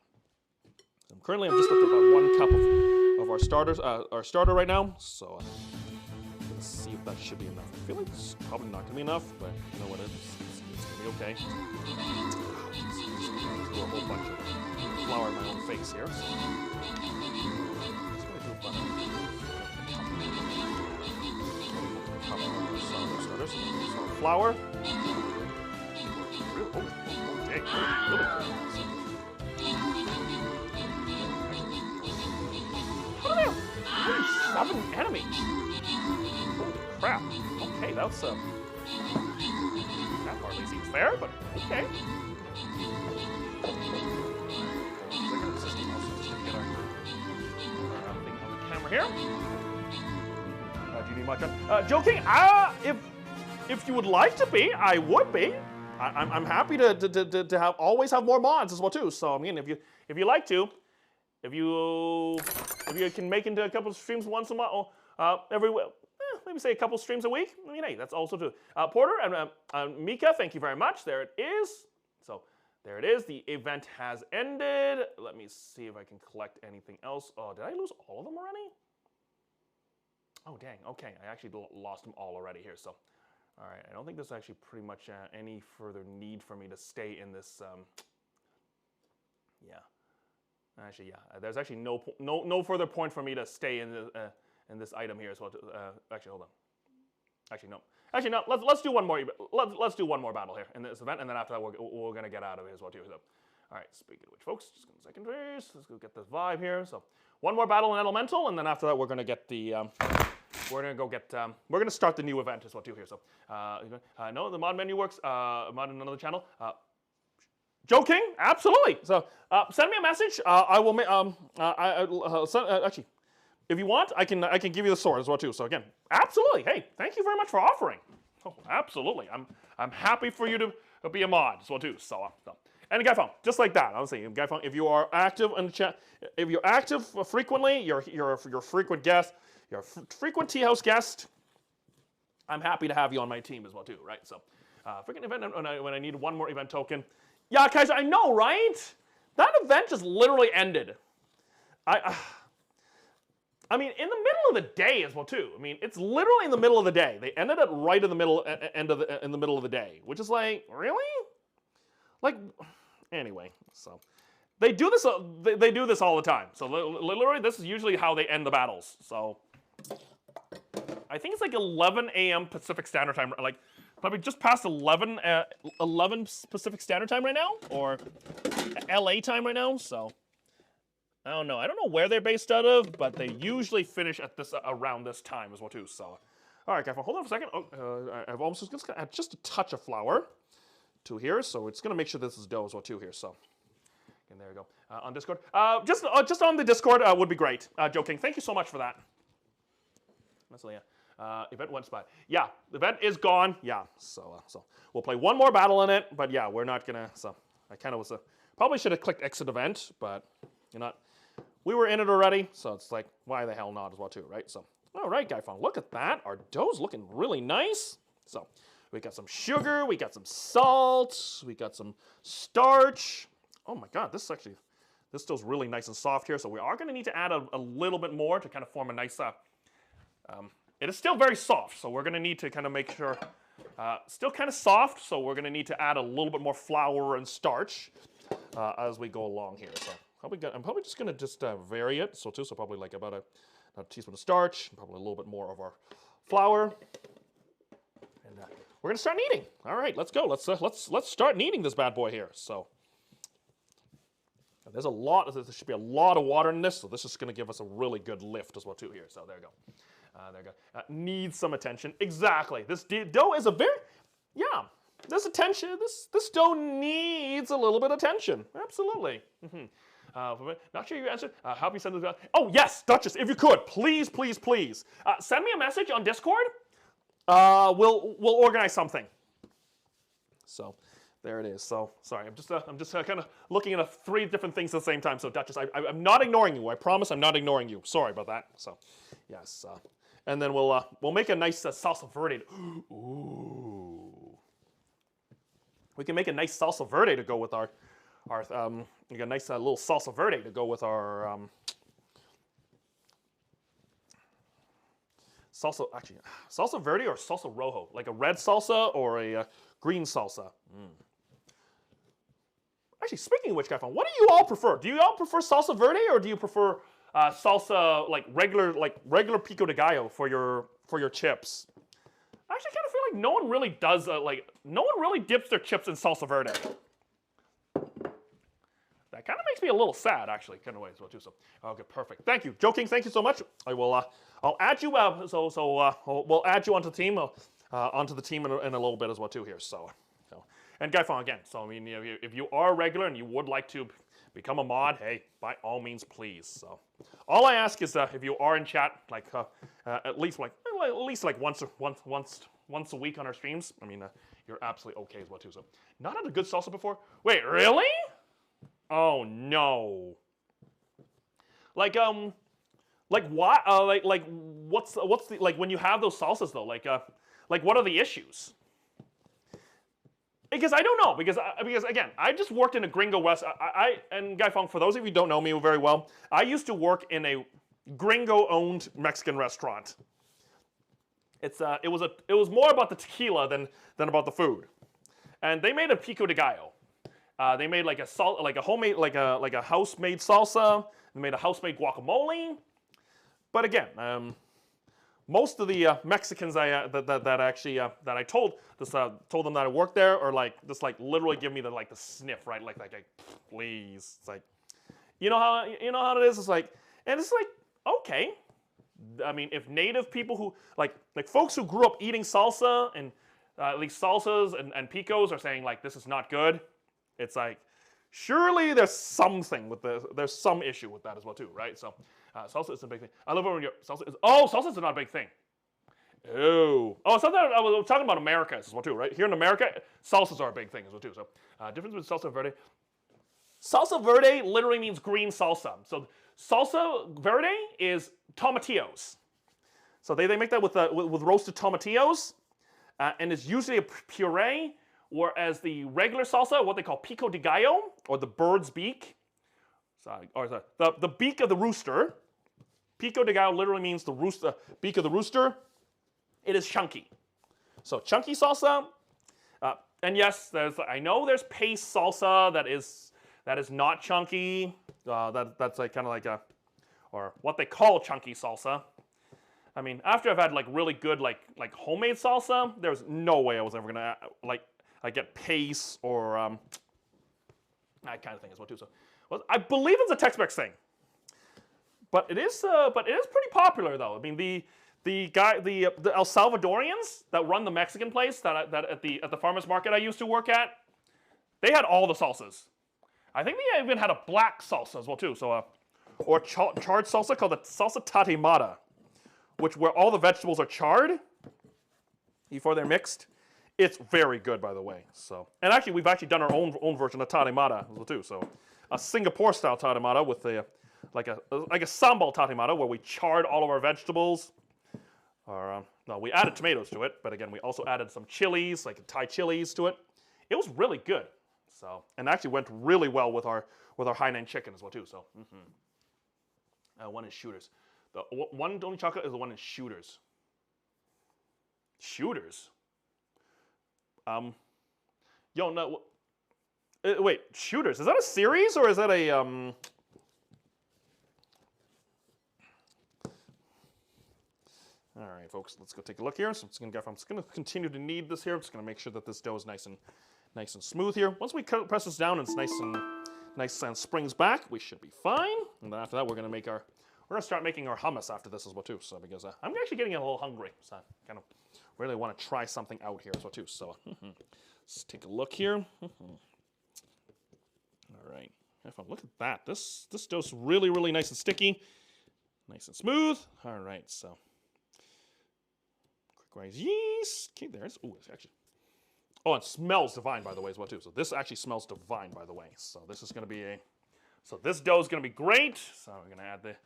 So I'm just up to about 1 cup of our starter right now. So let's see if that should be enough. I feel like it's probably not gonna be enough, but you know what? It's gonna be okay. Let's do a whole bunch of flour in my own face here. So just gonna do about a cup of starters. So flour. Okay. Really good. What are there? 7 enemies. Holy crap. Okay, that's that hardly seems fair, but okay. Get our thing on the camera here. Do you need much? Joking. If you would like to be, I would be. I'm happy to always have more mods as well too. So I mean, if you like to. If you can make into a couple of streams once a month, maybe say a couple of streams a week. I mean, hey, that's also true. Porter and Mika, thank you very much. There it is. So there it is. The event has ended. Let me see if I can collect anything else. Oh, did I lose all of them already? Oh, dang. Okay, I actually lost them all already here. So, All right, I don't think there's actually pretty much any further need for me to stay in this. Yeah, actually, yeah. There's actually no further point for me to stay in this item here as well. Actually, hold on. Actually, no. Actually, no. Let's do one more. Let's do one more battle here in this event, and then after that, we're gonna get out of it as well too. So, all right. Speaking of which, folks, just a second, please. Let's go get this vibe here. So, one more battle in Elemental, and then after that, we're gonna get the. We're gonna go get. We're gonna start the new event as well too here. So, no, the mod menu works. Mod in another channel. Joking? Absolutely. So, send me a message. I will. Actually, if you want, I can give you the sword as well too. So again, absolutely. Hey, thank you very much for offering. Oh, absolutely. I'm happy for you to be a mod as well too. So, and Guy Fong, just like that. Honestly, Guy Fong, if you are active in the chat, if you're active frequently, you're a frequent guest. You're a frequent tea house guest. I'm happy to have you on my team as well too, right? So, freaking event when I need one more event token. Yeah, Kaiser, I know, right? That event just literally ended. I mean, in the middle of the day as well too. I mean, it's literally in the middle of the day. They ended it right in the middle, in the middle of the day, which is like, really? Like, anyway. So, they do this. They do this all the time. So literally, this is usually how they end the battles. So, I think it's like 11 a.m. Pacific Standard Time, like probably just past 11 Pacific Standard Time right now, or LA time right now. So. I don't know. I don't know where they're based out of, but they usually finish at this around this time as well too. So, all right, hold on for a second. Oh, I've almost just gonna add just a touch of flour to here, so it's gonna make sure this is dough as well too here. So, and there you go. On Discord, just on the Discord would be great. Joking. Thank you so much for that. Honestly, yeah. Event went by. Yeah, the event is gone. Yeah. So we'll play one more battle in it, but yeah, we're not gonna. So I kind of was probably should have clicked exit event, but you're not. We were in it already, so it's like, why the hell not as well too, right? So, all right, Guy Fong, look at that. Our dough's looking really nice. So, we got some sugar, we got some salt, we got some starch. Oh my God, this dough's really nice and soft here. So we are gonna need to add a little bit more to kind of form a nice, it is still very soft, so we're gonna need to kind of make sure, still kind of soft, so we're gonna need to add a little bit more flour and starch as we go along here, so. I'm probably just gonna vary it, so probably like about a teaspoon of starch, probably a little bit more of our flour, and we're gonna start kneading. All right, let's go. Let's start kneading this bad boy here. So there should be a lot of water in this, so this is gonna give us a really good lift as well too here. So there you go. There you go. Needs some attention. Exactly. This dough is this attention. This dough needs a little bit of attention. Absolutely. Mm-hmm. Not sure you answered. Help you send this out. Oh yes, Duchess, if you could, please, send me a message on Discord. We'll organize something. So there it is. So sorry, I'm just kind of looking at 3 different things at the same time. So Duchess, I'm not ignoring you. I promise I'm not ignoring you. Sorry about that. So yes, and then we'll make a nice salsa verde. Ooh, we can make a nice salsa verde to go with our we got a nice little salsa verde to go with our salsa verde or salsa rojo, like a red salsa or a green salsa. Actually, speaking of which, Guy Fong, what do you all prefer? Do you all prefer salsa verde or do you prefer salsa like regular pico de gallo for your chips? I actually kind of feel like no one really does no one really dips their chips in salsa verde. That kind of makes me a little sad, actually, kind of way as well too. So, okay, perfect. Thank you, Joking. Thank you so much. I will. I'll add you. We'll add you onto the team. Onto the team in a little bit as well too here. So, and Guy Fong again. So I mean, if you are a regular and you would like to become a mod, hey, by all means, please. So, all I ask is if you are in chat, like at least once a week on our streams. I mean, you're absolutely okay as well too. So, not had a good salsa before. Wait, really? Oh no! Like why? What's the when you have those salsas though? Like what are the issues? Because I don't know. Because again, I just worked in a Gringo West. And Guy Fong, for those of you who don't know me very well, I used to work in a Gringo-owned Mexican restaurant. it was more about the tequila than about the food. And they made a pico de gallo. They made like a homemade like a house-made salsa. They made a house-made guacamole. But again, most of the Mexicans that I told them that I worked there, or like just like literally give me the sniff, right? Like please. It's like, you know how it is. It's like, and it's like, okay. I mean, if native people who like folks who grew up eating salsa and at least salsas and picos are saying like this is not good, it's like surely there's something with there's some issue with that as well too, right? So salsa is a big thing. I love it when salsa is not a big thing. Something I was talking about America as well too, right? Here in America, salsas are a big thing as well too. So difference with salsa verde. Salsa verde literally means green salsa. So salsa verde is tomatillos. So they make that with roasted tomatillos, and it's usually a puree. Whereas the regular salsa, what they call pico de gallo, or the bird's beak, the beak of the rooster. Pico de gallo literally means the beak of the rooster. It is chunky. So chunky salsa, and yes, I know there's paste salsa that is not chunky. That's like kind of like or what they call chunky salsa. I mean, after I've had like really good like homemade salsa, there's no way I was ever gonna I get paste or that kind of thing as well too. So, I believe it's a Tex-Mex thing, but it is pretty popular though. I mean, the El Salvadorians that run the Mexican place that at the farmers market I used to work at, they had all the salsas. I think they even had a black salsa as well too. So, or charred salsa called the salsa tatemada, where all the vegetables are charred before they're mixed. It's very good, by the way. So, and actually, we've actually done our own version of tatemada as well too. So, a Singapore style tatemada with like a sambal tatemada where we charred all of our vegetables. Or no, we added tomatoes to it, but again, we also added some chilies, like Thai chilies, to it. It was really good. So, and actually went really well with our Hainan chicken as well too. So, one is Shooters. The one only chocolate is the one in Shooters. Shooters. No. Wait, Shooters. Is that a series or is that a All right, folks. Let's go take a look here. So I'm just gonna continue to knead this here. I'm just gonna make sure that this dough is nice and smooth here. Once we press this down and it's nice and springs back, we should be fine. And then after that, we're gonna start making our hummus after this as well too. So because I'm actually getting a little hungry, so I kind of really want to try something out here as well too. So let's take a look here. All right, look at that. This dough's really nice and sticky, nice and smooth. All right, so quick rise yeast. Okay, there's it's actually. Oh, it smells divine, by the way, as well too. So this actually smells divine, by the way. So this is going to be this dough is going to be great. So we're going to add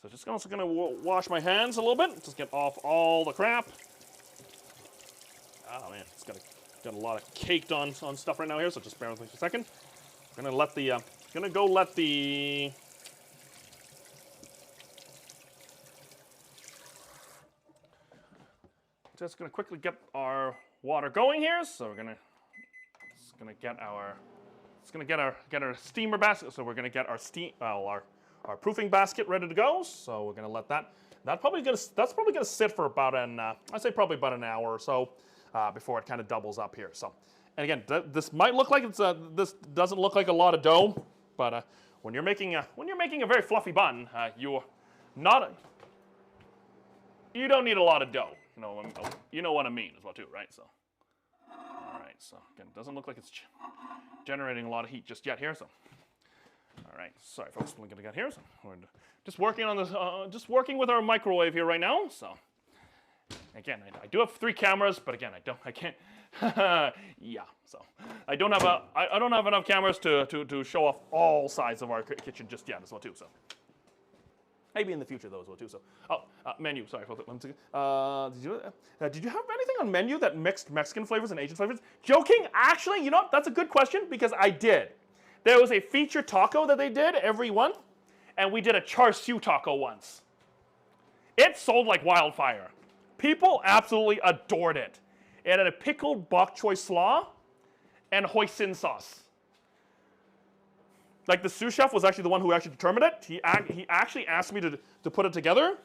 So also going to wash my hands a little bit. Just get off all the crap. Oh man, it's got a lot of caked on stuff right now here. So just bear with me for a second. I'm going to let the just going to quickly get our water going here. So we're gonna get our steamer basket. So we're gonna get our proofing basket ready to go. So we're gonna let that's probably gonna sit for about I'd say probably about an hour or so before it kind of doubles up here. So, and again, this might look like this doesn't look like a lot of dough, but when you're making a very fluffy bun, you don't need a lot of dough. You know what I mean as well too, right? So, all right. So again, it doesn't look like it's generating a lot of heat just yet here. So, all right. Sorry, folks. We're gonna get here. So we're just working on this. Just working with our microwave here right now. So, again, I do have 3 cameras, but again, I can't. Yeah. So I don't have enough cameras to show off all sides of our kitchen just yet as well too. So. Maybe in the future, though, as well, too. So, menu. Sorry, hold on. Did you have anything on menu that mixed Mexican flavors and Asian flavors? Joking. Actually, you know, that's a good question because I did. There was a feature taco that they did every one, and we did a char siu taco once. It sold like wildfire. People absolutely adored it. It had a pickled bok choy slaw and hoisin sauce. Like the sous chef was actually the one who actually determined it. He actually asked me to put it together,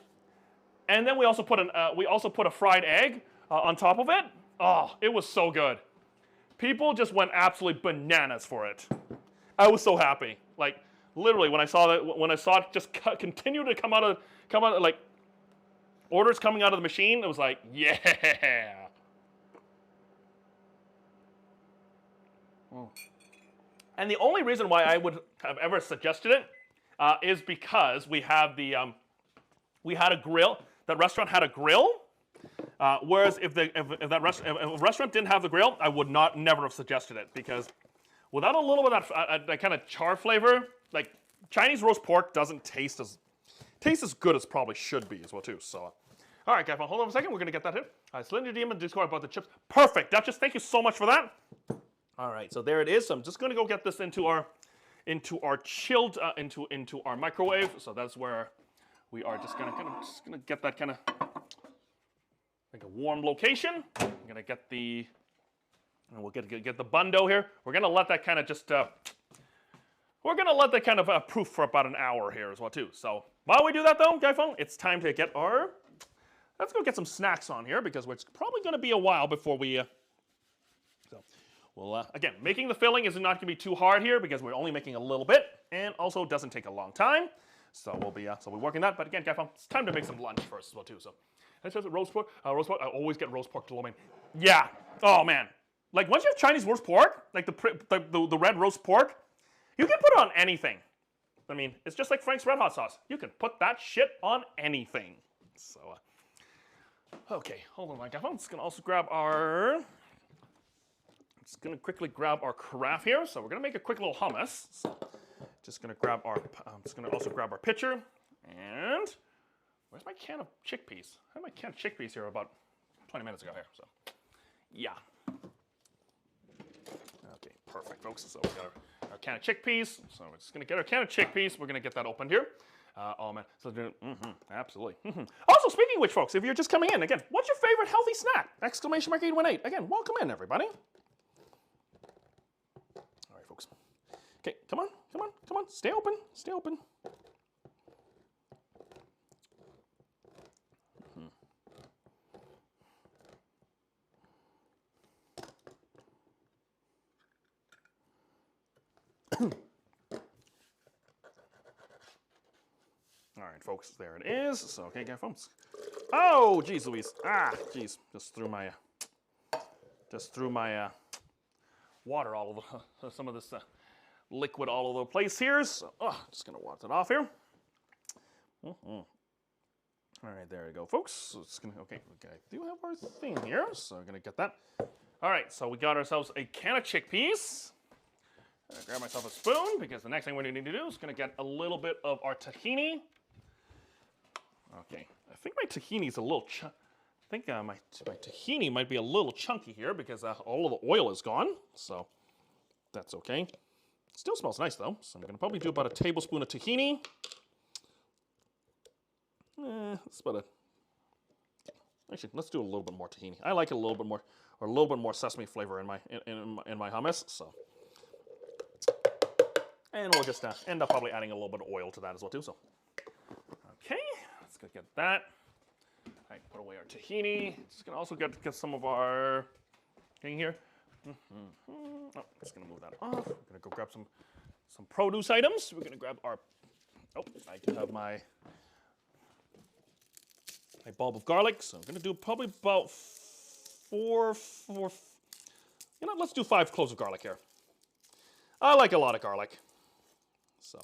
and then we also put a fried egg on top of it. Oh, it was so good. People just went absolutely bananas for it. I was so happy. Like literally when I saw it just continue to come out like orders coming out of the machine, it was like, yeah. And the only reason why I would have ever suggested it is because we had a grill. That restaurant had a grill. Whereas if a restaurant didn't have the grill, I would never have suggested it, because without a little bit of that kind of char flavor, like Chinese roast pork doesn't taste as good as probably should be as well too. So, all right, guys, hold on a second. We're gonna get that in. Cylinder Demon Discord about the chips. Perfect, Duchess. Thank you so much for that. All right, so there it is. So I'm just gonna go get this into our chilled into our microwave. So that's where we are just gonna get that kind of like a warm location. I'm gonna get the, and we'll get the bundo here. We're gonna let that kind of just proof for about an hour here as well too. So while we do that though, Guyphone, it's time to get our. Let's go get some snacks on here, because it's probably gonna be a while before we. Well, again, making the filling is not going to be too hard here, because we're only making a little bit, and also doesn't take a long time. So we'll be working that. But again, Guyphone, it's time to make some lunch first as well too. So let's have roast pork. Roast pork. I always get roast pork to lo mein. Yeah. Oh man. Like once you have Chinese roast pork, like the red roast pork, you can put it on anything. I mean, it's just like Frank's Red Hot sauce. You can put that shit on anything. So, okay, hold on, Guyphone. I'm just gonna also grab our. Just gonna quickly grab our carafe here. So we're gonna make a quick little hummus. So just gonna grab our. I'm just gonna also grab our pitcher. And where's my can of chickpeas? I had my can of chickpeas here about 20 minutes ago here. So yeah. Okay, perfect, folks. So we got our can of chickpeas. So we're just gonna get our can of chickpeas. We're gonna get that opened here. Oh man. So absolutely. Also, speaking of which, folks, if you're just coming in again, what's your favorite healthy snack? Exclamation mark 818. Again, welcome in, everybody. Folks. Okay, come on. Stay open. All right, folks, there it is. So, okay, guys, folks. Oh, geez, Louise. Geez, just threw my water all over some of this liquid all over the place here. So, just gonna wash it off here. All right, there we go, folks. So it's gonna, okay, I do have our thing here, so we're gonna get that. All right, so we got ourselves a can of chickpeas. I'm gonna grab myself a spoon, because the next thing we're gonna need to do is gonna get a little bit of our tahini. Okay, I think my tahini's a little I think my tahini might be a little chunky here, because all of the oil is gone, so that's okay. Still smells nice though, so I'm gonna probably do about a tablespoon of tahini. It's about actually, let's do a little bit more tahini. I like it a little bit more, or a little bit more sesame flavor in my hummus. So, and we'll just end up probably adding a little bit of oil to that as well too. So, okay, let's go get that. All right, put away our tahini. Just gonna also get some of our thing here. Just gonna move that off. We're gonna go grab some produce items. We're gonna grab our. Oh, I do have my bulb of garlic. So I'm gonna do probably about four. You know, let's do 5 cloves of garlic here. I like a lot of garlic. So.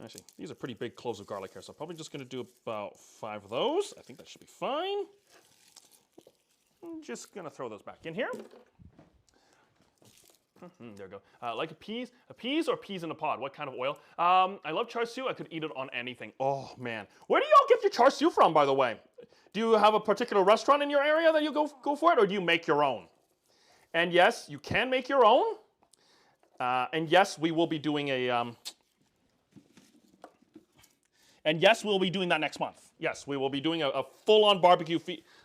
Actually, these are pretty big cloves of garlic here, so I'm probably just going to do about 5 of those. I think that should be fine. I'm just going to throw those back in here. There we go. Like a peas or peas in a pod? What kind of oil? I love char siu. I could eat it on anything. Oh, man. Where do y'all get your char siu from, by the way? Do you have a particular restaurant in your area that you go for it, or do you make your own? And yes, you can make your own. And yes, we will be doing a... And yes, we'll be doing that next month. Yes, we will be doing a full-on barbecue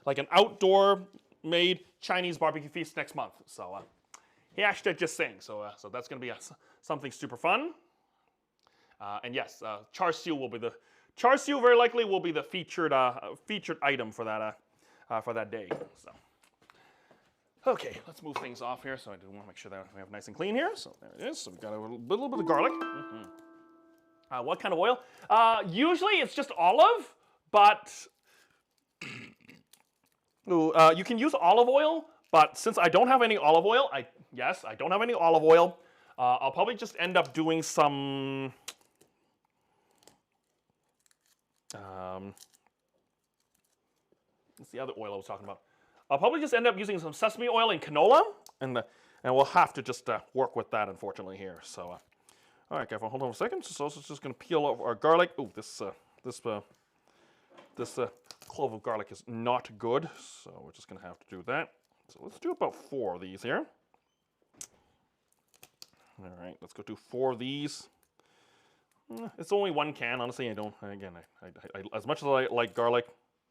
like an outdoor-made Chinese barbecue feast next month. So he actually just saying. So that's going to be something super fun. And yes, char siu very likely will be the featured item for that day. So. Okay, let's move things off here. So I do want to make sure that we have nice and clean here. So there it is. So we've got a little bit of garlic. What kind of oil? Usually it's just olive, but you can use olive oil. But since I don't have any olive oil, I don't have any olive oil. I'll probably just end up doing some. What's the other oil I was talking about? I'll probably just end up using some sesame oil and canola, and we'll have to just work with that, unfortunately, here. So, all right, guys, hold on a second. So it's just going to peel off our garlic. Ooh, this clove of garlic is not good, so we're just going to have to do that. So let's do about 4 of these here. All right, let's go do 4 of these. It's only 1 can, honestly. I as much as I like garlic,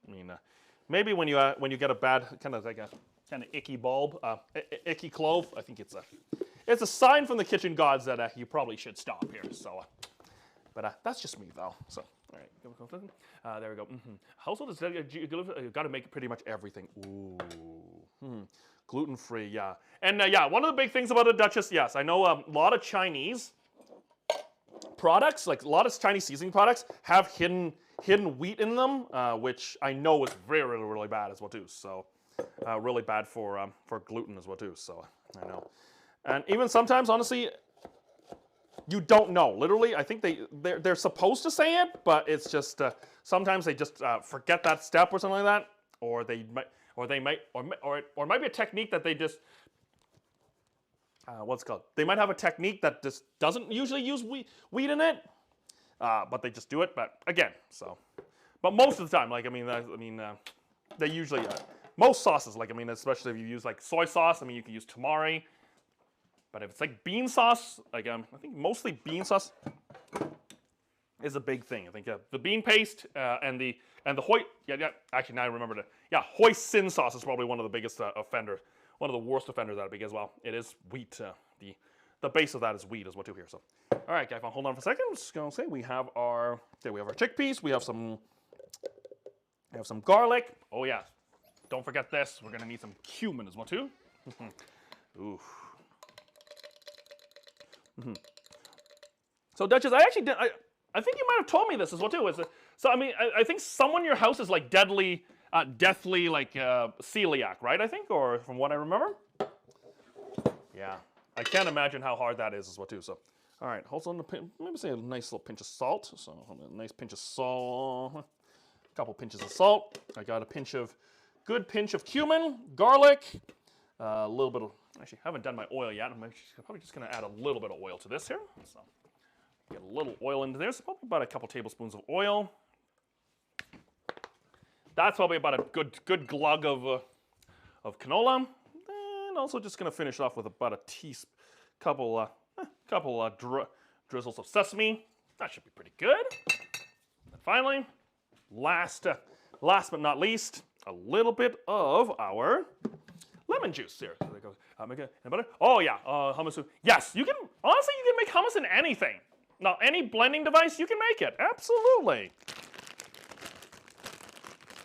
I mean. Maybe when you get a bad kind of icky bulb, icky clove, I think it's a sign from the kitchen gods that you probably should stop here. So, but that's just me though. So, all right, there we go. Household is you got to make pretty much everything. Ooh, gluten free, yeah. And one of the big things about the Duchess, yes, I know a lot of Chinese products, like a lot of Chinese seasoning products, have hidden wheat in them, which I know is really bad as well too. So really bad for gluten as well too. So I know, and even sometimes, honestly, you don't know. Literally, I think they're supposed to say it, but it's just sometimes they just forget that step or something like that, or it might be a technique that they just. What's it called? They might have a technique that just doesn't usually use wheat in it, but they just do it. But again, but most of the time, they usually most sauces, especially if you use like soy sauce. I mean, you can use tamari, but if it's like bean sauce, I think mostly bean sauce is a big thing. I think the bean paste and the hoi. Yeah. Actually, now I remembered it. Yeah, hoisin sauce is probably one of the biggest offenders. One of the worst offenders out of big as well. It is wheat. The base of that is wheat as well too here. So, all right, guys, hold on for a second. I'm just gonna say we have our chickpeas. We have some garlic. Oh yeah, don't forget this. We're gonna need some cumin as well too. Ooh. So Duchess, I think you might have told me this as well too. So I mean, I think someone in your house is like deathly like celiac, right? I think, or from what I remember. Yeah, I can't imagine how hard that is as well too. So, all right, hold on. Maybe say a nice little pinch of salt. So a nice pinch of salt, a couple pinches of salt. I got a good pinch of cumin, garlic, a little bit of. Actually, I haven't done my oil yet. I'm probably just gonna add a little bit of oil to this here. So get a little oil into there. So probably about a couple tablespoons of oil. That's probably about a good glug of canola, and also just gonna finish off with about a couple drizzles of sesame. That should be pretty good. And finally, last but not least, a little bit of our lemon juice here. So there goes. And butter. Oh yeah, hummus. Yes, you can make hummus in anything. Now, any blending device, you can make it. Absolutely.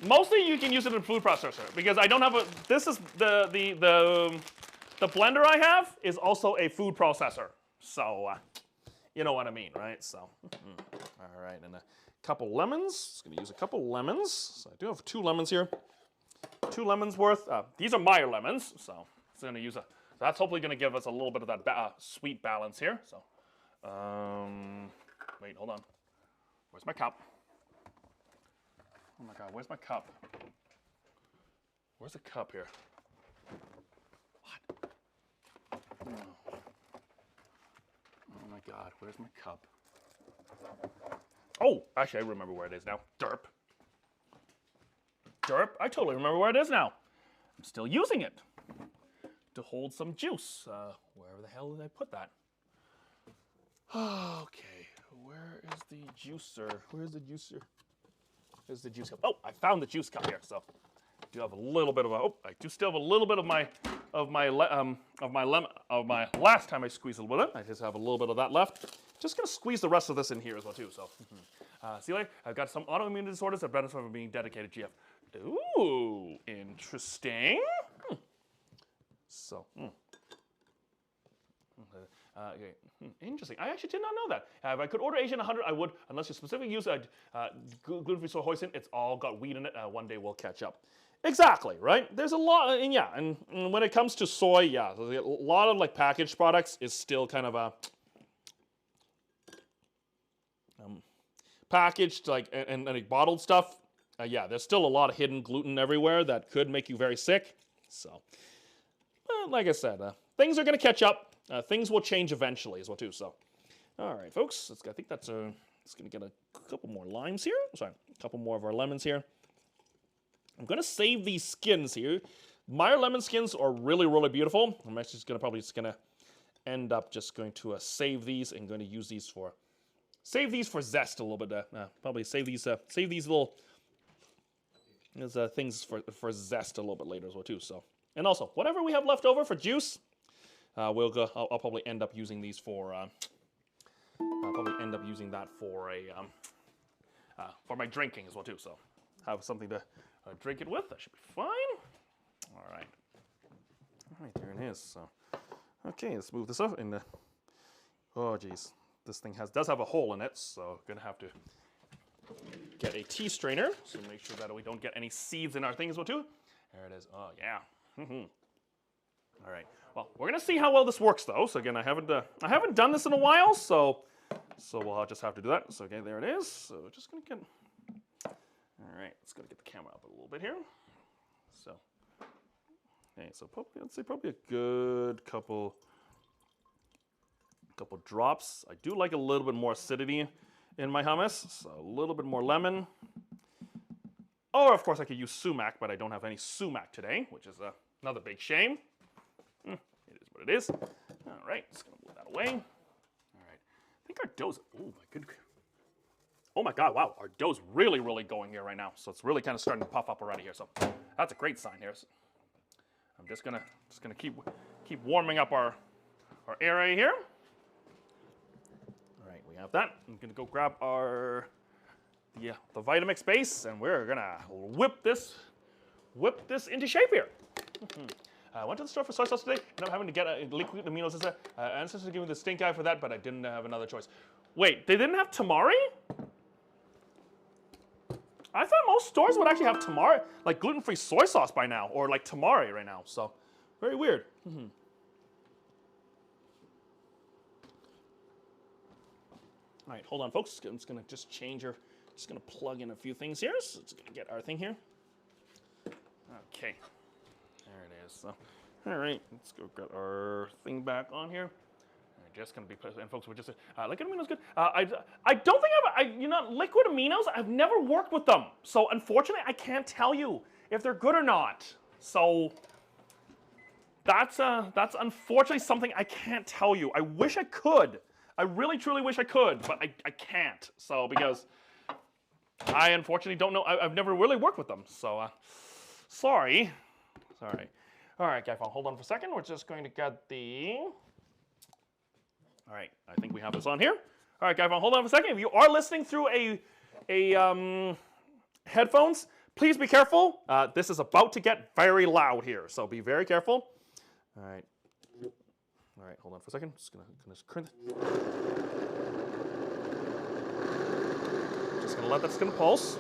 Mostly you can use it in a food processor because I don't have this is the blender I have is also a food processor. So, you know what I mean, right? So, all right, and a couple lemons. Just gonna use a couple lemons. So I do have 2 lemons here. 2 lemons worth. These are Meyer lemons, so it's gonna use that's hopefully gonna give us a little bit of that sweet balance here. So, wait, hold on. Where's my cup? Oh my God, where's my cup? Where's the cup here? What? Oh my God, where's my cup? Oh, actually, I remember where it is now. Derp. I totally remember where it is now. I'm still using it to hold some juice. Wherever the hell did I put that? Okay, where is the juicer? Where's the juicer? Here's the juice cup. Oh, I found the juice cup here. So, do have a little bit of a. Oh, I do still have a little bit of my last time I squeezed it with it. I just have a little bit of that left. Just gonna squeeze the rest of this in here as well too. So, see you later. I've got some autoimmune disorders that benefit from being dedicated GF. Ooh, interesting. So, okay. Interesting. I actually did not know that. If I could order Asian 100, I would, unless you specifically use gluten-free soy hoisin. It's all got wheat in it. One day we'll catch up. Exactly, right? There's a lot, and yeah, and when it comes to soy, yeah, a lot of like packaged products is still kind of a packaged like and like bottled stuff. Yeah, there's still a lot of hidden gluten everywhere that could make you very sick. So, like I said, things are going to catch up. Things will change eventually as well too. So, all right, folks. I think that's it's going to get a couple more limes here. Sorry, a couple more of our lemons here. I'm going to save these skins here. Meyer lemon skins are really, really beautiful. I'm actually probably just going to end up just going to save these and going to use these for zest a little bit. Probably save these little things for zest a little bit later as well too. So, and also whatever we have left over for juice, we'll go. I'll probably end up using these for. I'll probably end up using that for my drinking as well too. So, have something to drink it with. That should be fine. All right, there it is. So, okay, let's move this up. And oh geez, this thing does have a hole in it, so gonna have to get a tea strainer, so make sure that we don't get any seeds in our thing as well too. There it is. Oh yeah. All right. Well, we're gonna see how well this works though. So again, I haven't done this in a while, so we'll just have to do that. So okay, there it is. So just gonna get. All right, let's go get the camera up a little bit here. So, okay, so probably, let's say probably a good couple drops. I do like a little bit more acidity in my hummus, so a little bit more lemon. Or of course I could use sumac, but I don't have any sumac today, which is another big shame. It is what it is. All right, just gonna move that away. All right, I think our dough's, oh my goodness. Oh my God, wow, our dough's really, really going here right now. So it's really kind of starting to puff up already here. So that's a great sign here. So I'm just gonna keep warming up our area here. All right, we have that. I'm gonna go grab the Vitamix base, and we're gonna whip this into shape here. I went to the store for soy sauce today, and I'm having to get a liquid aminos. Ancestors gave me the stink eye for that, but I didn't have another choice. Wait, they didn't have tamari? I thought most stores would actually have tamari, like gluten-free soy sauce by now, or like tamari right now. So, very weird. All right, hold on, folks. I'm just gonna just gonna plug in a few things here. So it's gonna get our thing here. Okay, there it is. So, all right, let's go get our thing back on here. Just gonna be, and folks, we're just liquid aminos good. I don't think liquid aminos. I've never worked with them, so unfortunately, I can't tell you if they're good or not. So that's unfortunately something I can't tell you. I wish I could. I really truly wish I could, but I can't. So because I unfortunately don't know. I've never really worked with them. So sorry. All right, guys, hold on for a second. We're just going to get the. All right, I think we have this on here. All right, guys, hold on for a second. If you are listening through a headphones, please be careful. This is about to get very loud here, so be very careful. All right, hold on for a second. Just gonna let that pulse.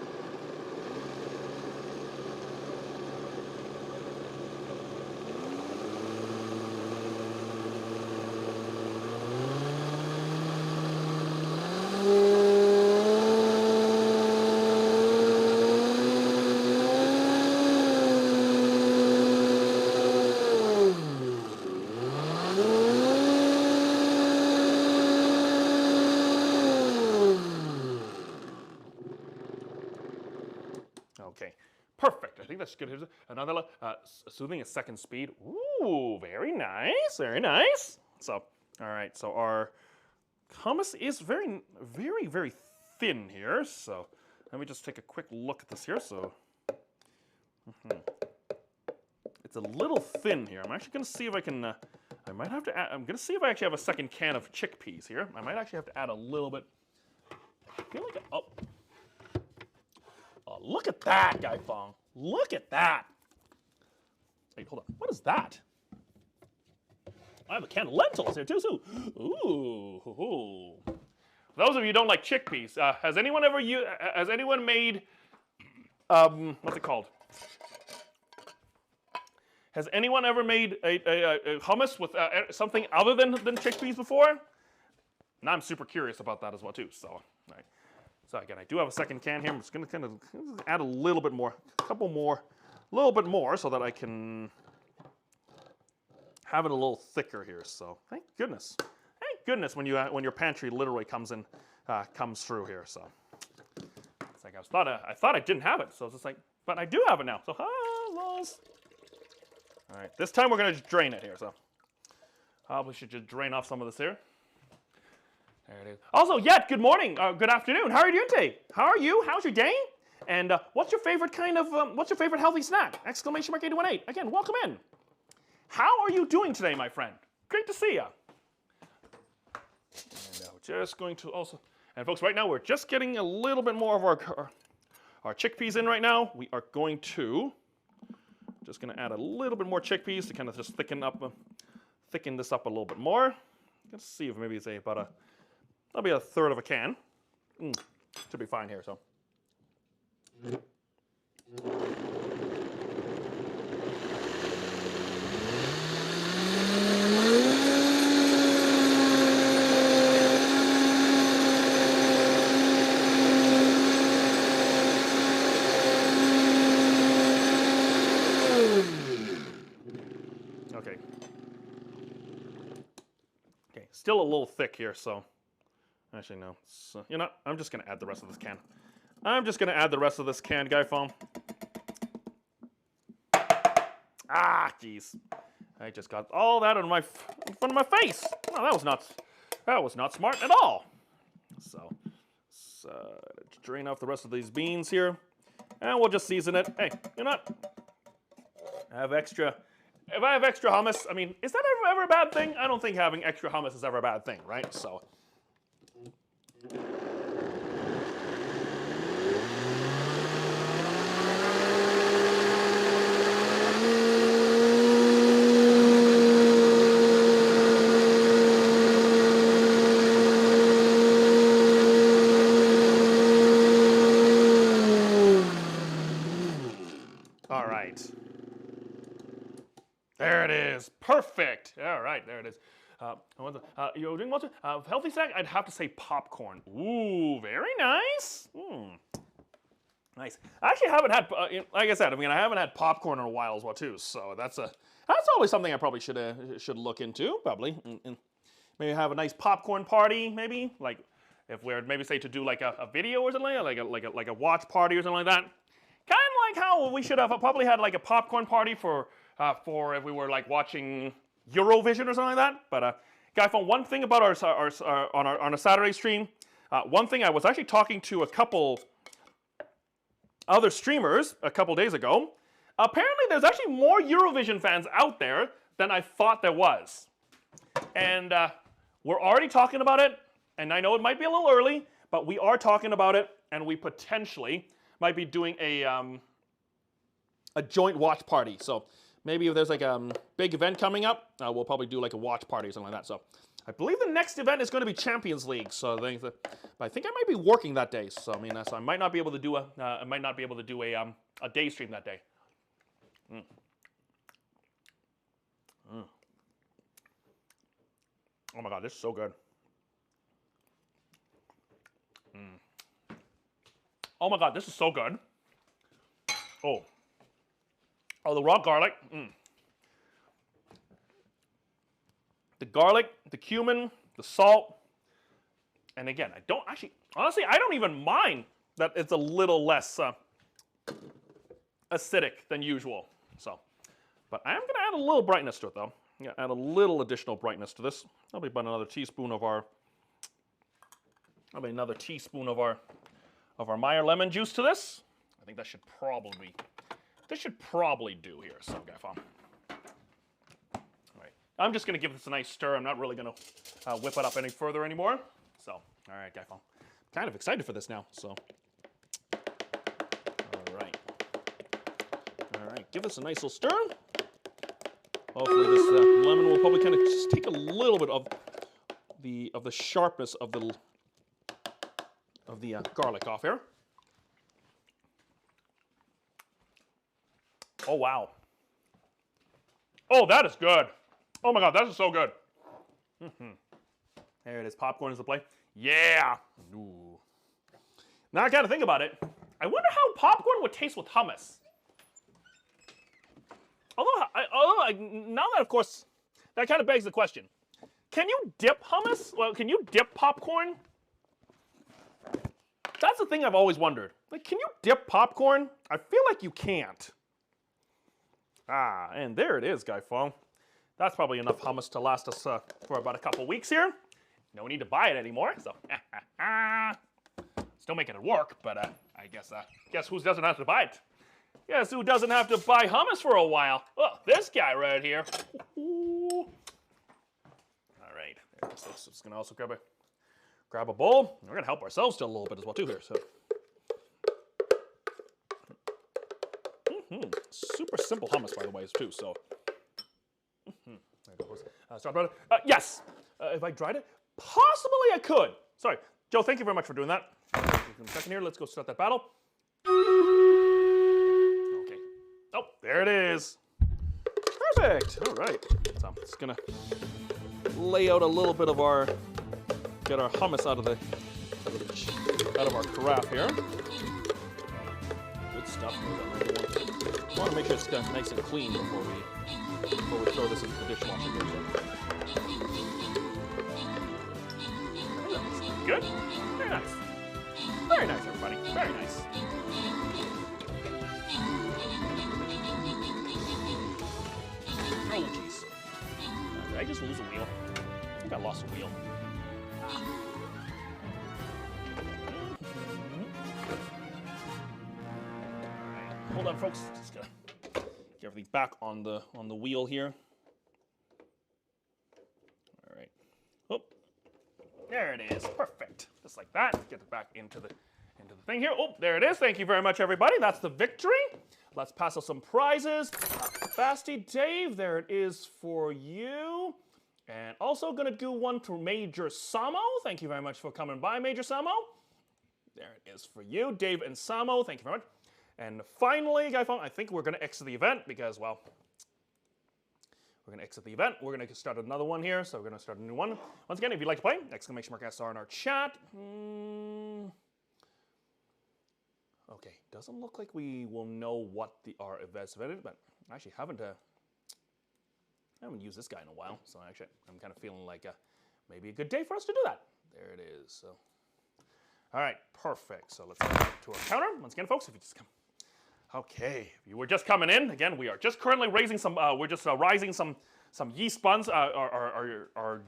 Okay, perfect. I think that's good. Here's another soothing a second speed. Ooh, very nice, very nice. So, all right, so our hummus is very, very, very thin here. So let me just take a quick look at this here. So, a little thin here. I'm actually going to see if I can, I might have to add, I'm going to see if I actually have a second can of chickpeas here. I might actually have to add a little bit. I feel like, oh, look at that, Guy Fong. Look at that. Wait, hold on. What is that? I have a can of lentils here too. So, ooh. For those of you who don't like chickpeas, has anyone made, what's it called? Has anyone ever made a hummus with something other than chickpeas before? Now I'm super curious about that as well too. So, all right. So again, I do have a second can here. I'm just going to kind of add a little bit more, a little bit more, so that I can have it a little thicker here. So thank goodness when your pantry literally comes through here. So it's like I thought I didn't have it. So it's just like, but I do have it now. So lost. All right, this time we're gonna just drain it here. So probably should just drain off some of this here. There it is. Also, Yet, good morning, good afternoon. How are you doing today? How are you? How's your day? And what's your favorite what's your favorite healthy snack? Exclamation mark 818. Again, welcome in. How are you doing today, my friend? Great to see you. And we're just going to also, and folks, right now we're just getting a little bit more of our chickpeas in right now. We are going to, just going to add a little bit more chickpeas to kind of just thicken this up a little bit more. Let's see if maybe it's that'll be a third of a can. Should be fine here, so. Okay, still a little thick here, so. Actually, no. So, you know, I'm just going to add the rest of this can. Guy Foam. Ah, jeez. I just got all that in front of my face. Oh, that was not smart at all. So drain off the rest of these beans here. And we'll just season it. Hey, you know what? If I have extra hummus, I mean, is that ever a bad thing? I don't think having extra hummus is ever a bad thing, right? So. All right. There it is. Perfect. All right, there it is. You're doing water? Healthy snack? I'd have to say popcorn. Ooh, very nice. Nice. I actually haven't had, like I said, I mean, I haven't had popcorn in a while as well too. So that's always something I probably should look into. Probably, maybe have a nice popcorn party. Maybe like if we're maybe say to do like a video or something, like a watch party or something like that. Kind of like how we should have probably had like a popcorn party for if we were like watching Eurovision or something like that. But Guy, found one thing about on a Saturday stream. One thing I was actually talking to a couple other streamers a couple days ago. Apparently, there's actually more Eurovision fans out there than I thought there was, and we're already talking about it. And I know it might be a little early, but we are talking about it, and we potentially might be doing a joint watch party. So maybe if there's like a big event coming up, we'll probably do like a watch party or something like that. So I believe the next event is going to be Champions League. So I think I might be working that day. So I mean, so I might not be able to do a day stream that day. Oh my God, this is so good. Oh my God, this is so good. Oh, the raw garlic. The garlic, the cumin, the salt. And again, honestly, I don't even mind that it's a little less acidic than usual. So, but I am going to add a little brightness to it though. I'm going to add a little additional brightness to this. Probably about another teaspoon of our Meyer lemon juice to this. I think that should probably do here. So, I'm just gonna give this a nice stir. I'm not really gonna whip it up any further anymore. So, all right, guy phone. Kind of excited for this now. So, all right, give this a nice little stir. Hopefully, this lemon will probably kind of just take a little bit of the sharpness of the garlic off here. Oh wow! Oh, that is good. Oh my God, that is so good. There it is. Popcorn is the play. Yeah. Ooh. Now I gotta think about it. I wonder how popcorn would taste with hummus. Now that of course, that kind of begs the question. Can you dip hummus? Well, can you dip popcorn? That's the thing I've always wondered. Like, can you dip popcorn? I feel like you can't. Ah, and there it is, Guy Fong. That's probably enough hummus to last us for about a couple weeks here. No need to buy it anymore, so still making it work, but I guess who doesn't have to buy it? Guess who doesn't have to buy hummus for a while? Oh, this guy right here. All right, so just gonna also grab a bowl. We're gonna help ourselves still a little bit as well too here. So, super simple hummus by the way too. So, start butter. Yes, if I dried it, possibly I could. Sorry, Joe. Thank you very much for doing that. In a second here, let's go start that battle. Okay. Oh, there it is. Perfect. All right. So I'm just gonna lay out a little bit of get our hummus out of our carafe here. Good stuff. I want to make sure it's nice and clean before we throw this into the dishwasher here. Good. Very nice. Very nice, everybody. Very nice. Oh, jeez. Did I just lose a wheel? I think I lost a wheel. Hold on, folks. Just gotta get everything back on the wheel here. All right. Oh, there it is. Perfect. Just like that. Get it back into the thing here. Oh, there it is. Thank you very much, everybody. That's the victory. Let's pass out some prizes. Fasty Dave, there it is for you. And also gonna do one to Major Samo. Thank you very much for coming by, Major Samo. There it is for you, Dave and Samo. Thank you very much. And finally, Guy Fong, I think we're gonna exit the event because, well, we're gonna exit the event. We're gonna start another one here, so we're gonna start a new one. Once again, if you'd like to play, exclamation mark SR in our chat. Okay, doesn't look like we will know what our event is, but I actually haven't used this guy in a while, so actually I'm kind of feeling like maybe a good day for us to do that. There it is. So, all right, perfect. So let's go to our counter once again, folks. If you just come. Okay, if you were just coming in, again, we are just currently raising some. We're just rising some yeast buns, our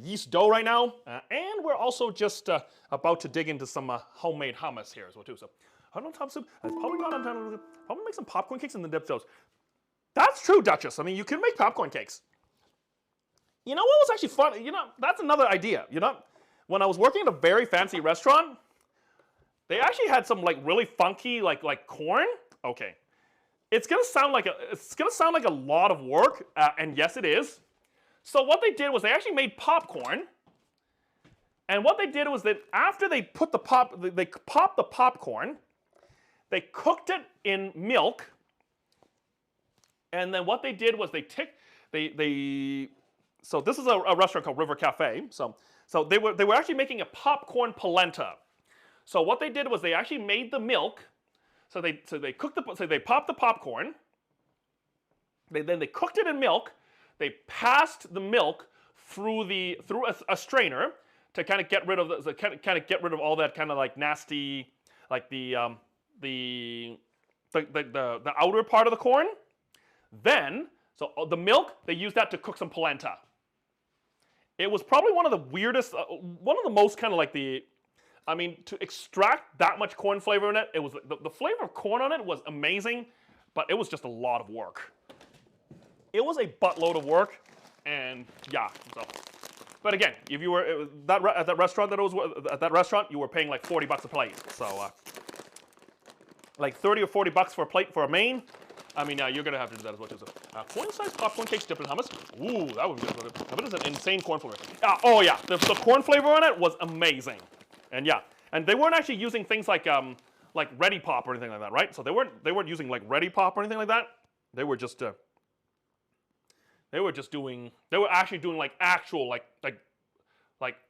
yeast dough right now, and we're also just about to dig into some homemade hummus here as well too. So, I don't know, top soup. It's probably not on time. Probably make some popcorn cakes and then dip those. That's true, Duchess. I mean, you can make popcorn cakes. You know what was actually fun? You know, that's another idea. You know, when I was working at a very fancy restaurant, they actually had some like really funky like corn. Okay, it's gonna sound like a lot of work, and yes, it is. So what they did was they actually made popcorn, and what they did was that after they put they popped the popcorn, they cooked it in milk, and then what they did was so this is a restaurant called River Cafe. So they were actually making a popcorn polenta. So what they did was they actually made the milk. So they popped the popcorn. Then they cooked it in milk. They passed the milk through a strainer to kind of get rid of all that kind of like nasty, like the outer part of the corn. Then so the milk, they used that to cook some polenta. It was probably one of the weirdest, one of the most kind of like to extract that much corn flavor in it, it was the flavor of corn on it was amazing, but it was just a lot of work. it was a buttload of work, and yeah. So, but again, if you were at that restaurant you were paying like $40 a plate. So, like 30 or 40 bucks for a plate for a main. I mean, you're gonna have to do that as well too. So, corn-sized popcorn cakes dipped in hummus. Ooh, that would be good. That is an insane corn flavor. Oh yeah, the corn flavor on it was amazing, and yeah, and they weren't actually using things like Ready Pop or anything like that, right? So they weren't using like Ready Pop or anything like that. They were actually doing like actual like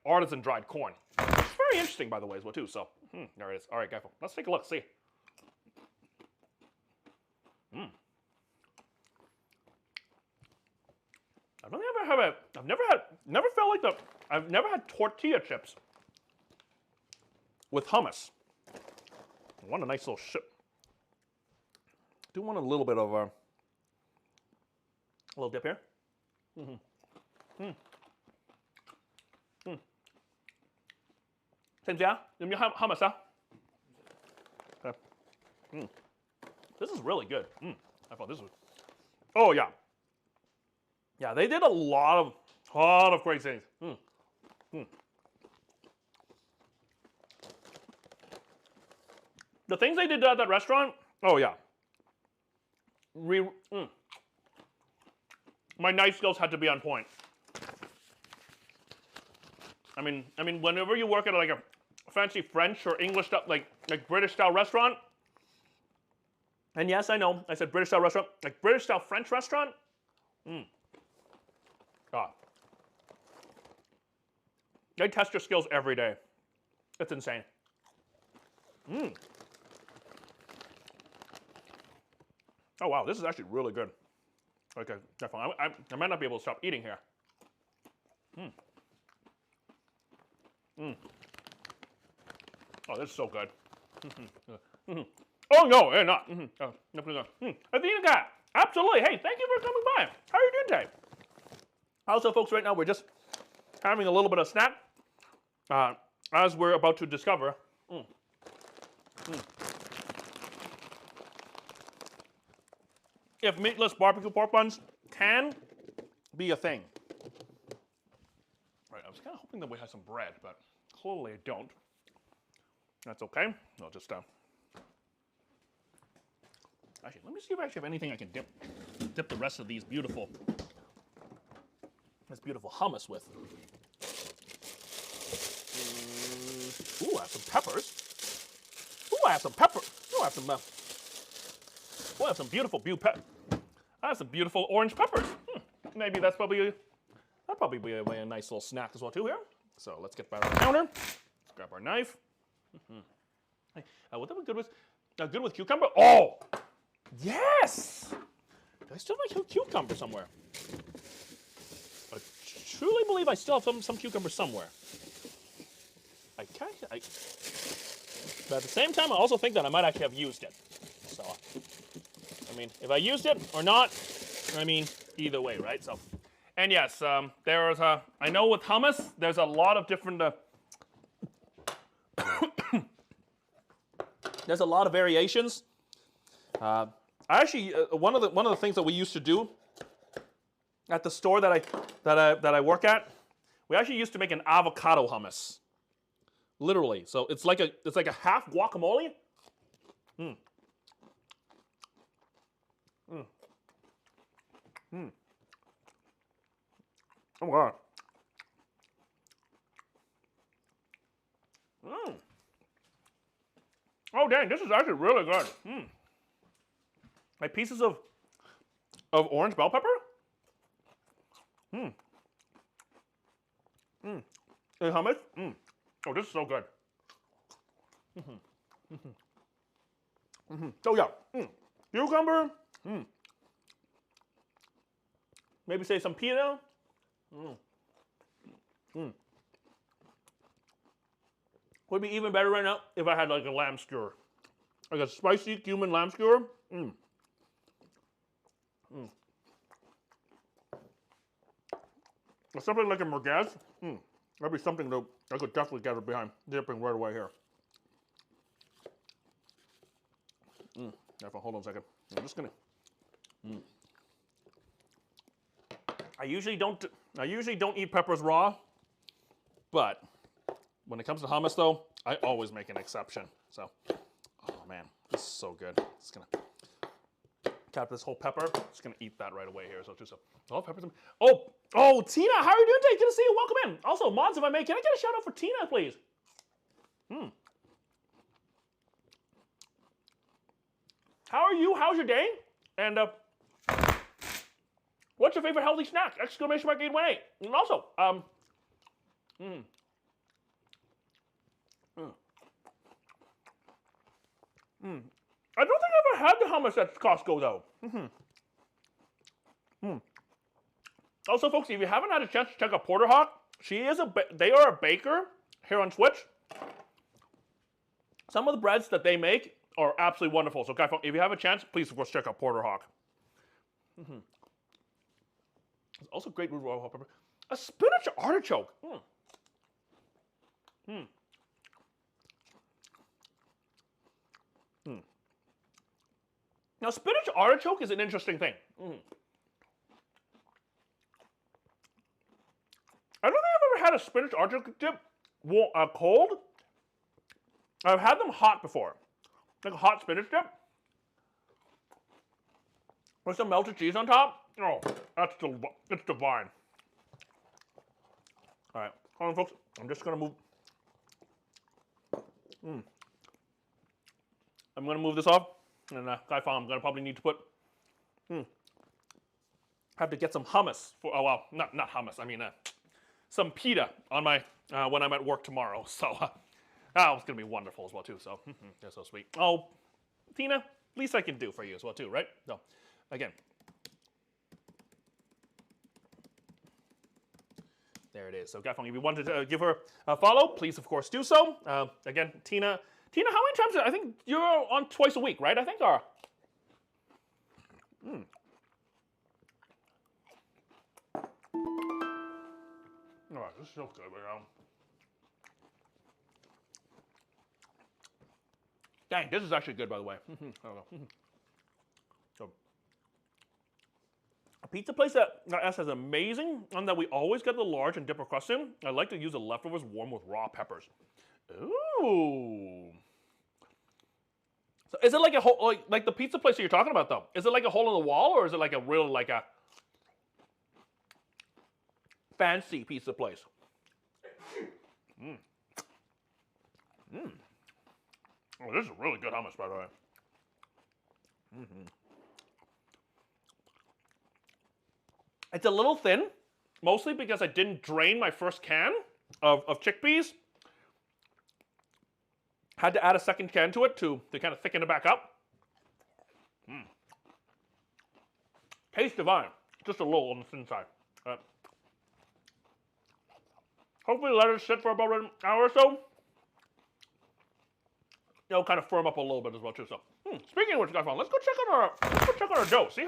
artisan dried corn. It's very interesting, by the way, as well too. So there it is. All right, guys, let's take a look. See. I've never had tortilla chips with hummus. I want a nice little ship. Do want a little bit of a little dip here. Xin chào, give me hummus, huh? Okay. This is really good. I thought this was. Oh yeah. Yeah, they did a lot of great things. The things they did at that restaurant. Oh yeah. My knife skills had to be on point. I mean, whenever you work at like a fancy French or English like British style restaurant, and yes, I know I said British style restaurant, like British style French restaurant. God, they test your skills every day. It's insane. Oh wow, this is actually really good. Okay, definitely. I might not be able to stop eating here. Oh, this is so good. Oh no, they're not. Athena, absolutely. Hey, thank you for coming by. How are you doing today? Also, folks, right now we're just having a little bit of snack as we're about to discover. If meatless barbecue pork buns can be a thing. Right, I was kind of hoping that we had some bread, but clearly I don't. That's okay. I'll just actually, let me see if I actually have anything I can dip the rest of these beautiful hummus with. Ooh, I have some peppers. Ooh, I have some pepper. Ooh, I have some. I have some beautiful I have some beautiful orange peppers. Maybe that'd probably be a nice little snack as well too here. So let's get back on the counter. Let's grab our knife. Would that be good with cucumber? Oh, yes. Do I still have my cucumber somewhere? I truly believe I still have some cucumber somewhere. But at the same time, I also think that I might actually have used it. So, I mean, if I used it or not, I mean, either way, right? So, and yes, there's I know with hummus, there's a lot of different. There's a lot of variations. Actually, one of the things that we used to do at the store that I work at, we actually used to make an avocado hummus. Literally, so it's like a half guacamole. Oh my god. Oh dang, this is actually really good. Like pieces of orange bell pepper. And hummus. Oh, this is so good. So yeah, cucumber. Maybe say some pita. Would be even better right now if I had like a lamb skewer, like a spicy cumin lamb skewer. Or something like a merguez. That'd be something that I could definitely get behind dipping right away here. Hold on a second. I'm just gonna. I usually don't eat peppers raw, but when it comes to hummus, though, I always make an exception. So, oh man, this is so good. Just gonna cap this whole pepper. Just gonna eat that right away here. So just oh peppers. Oh Tina, how are you doing today? Good to see you. Welcome in. Also, mods, if I may, can I get a shout out for Tina, please? How are you? How's your day? And what's your favorite healthy snack? Exclamation mark 818. And also, I don't think I've ever had the hummus at Costco though. Also, folks, if you haven't had a chance to check out Porter Hawk, they are a baker here on Twitch. Some of the breads that they make are absolutely wonderful. So, guys, if you have a chance, please, of course, check out Porter Hawk. It's also great with royal pepper. A spinach artichoke. Now, spinach artichoke is an interesting thing. I don't think I've ever had a spinach artichoke dip cold. I've had them hot before. Like a hot spinach dip. With some melted cheese on top. Oh, it's divine. All right, hold on, folks. I'm just gonna move. I'm gonna move this off, and I'm gonna probably need to put. Have to get some hummus for. Oh well, not hummus. I mean, some pita on my when I'm at work tomorrow. So it's gonna be wonderful as well too. So that's so sweet. Oh, Tina, least I can do for you as well too, right? So again. There it is. So definitely, if you wanted to give her a follow, please, of course, do so. Again, Tina, how many times? I think you're on twice a week, right? I think are. Oh, this is so good right now. Dang, this is actually good, by the way. I don't know. So, a pizza place that S is amazing, and that we always get the large and dip our crust in. I like to use the leftovers warm with raw peppers. Ooh. So is it like a hole, like the pizza place that you're talking about though? Is it like a hole in the wall, or is it like a real like a fancy pizza place? Oh, this is really good hummus, by the way. It's a little thin, mostly because I didn't drain my first can of chickpeas. Had to add a second can to it to kind of thicken it back up. Tastes divine, just a little on the thin side. Hopefully let it sit for about an hour or so. It'll kind of firm up a little bit as well too. So, speaking of which, guys, let's go check out our dough. See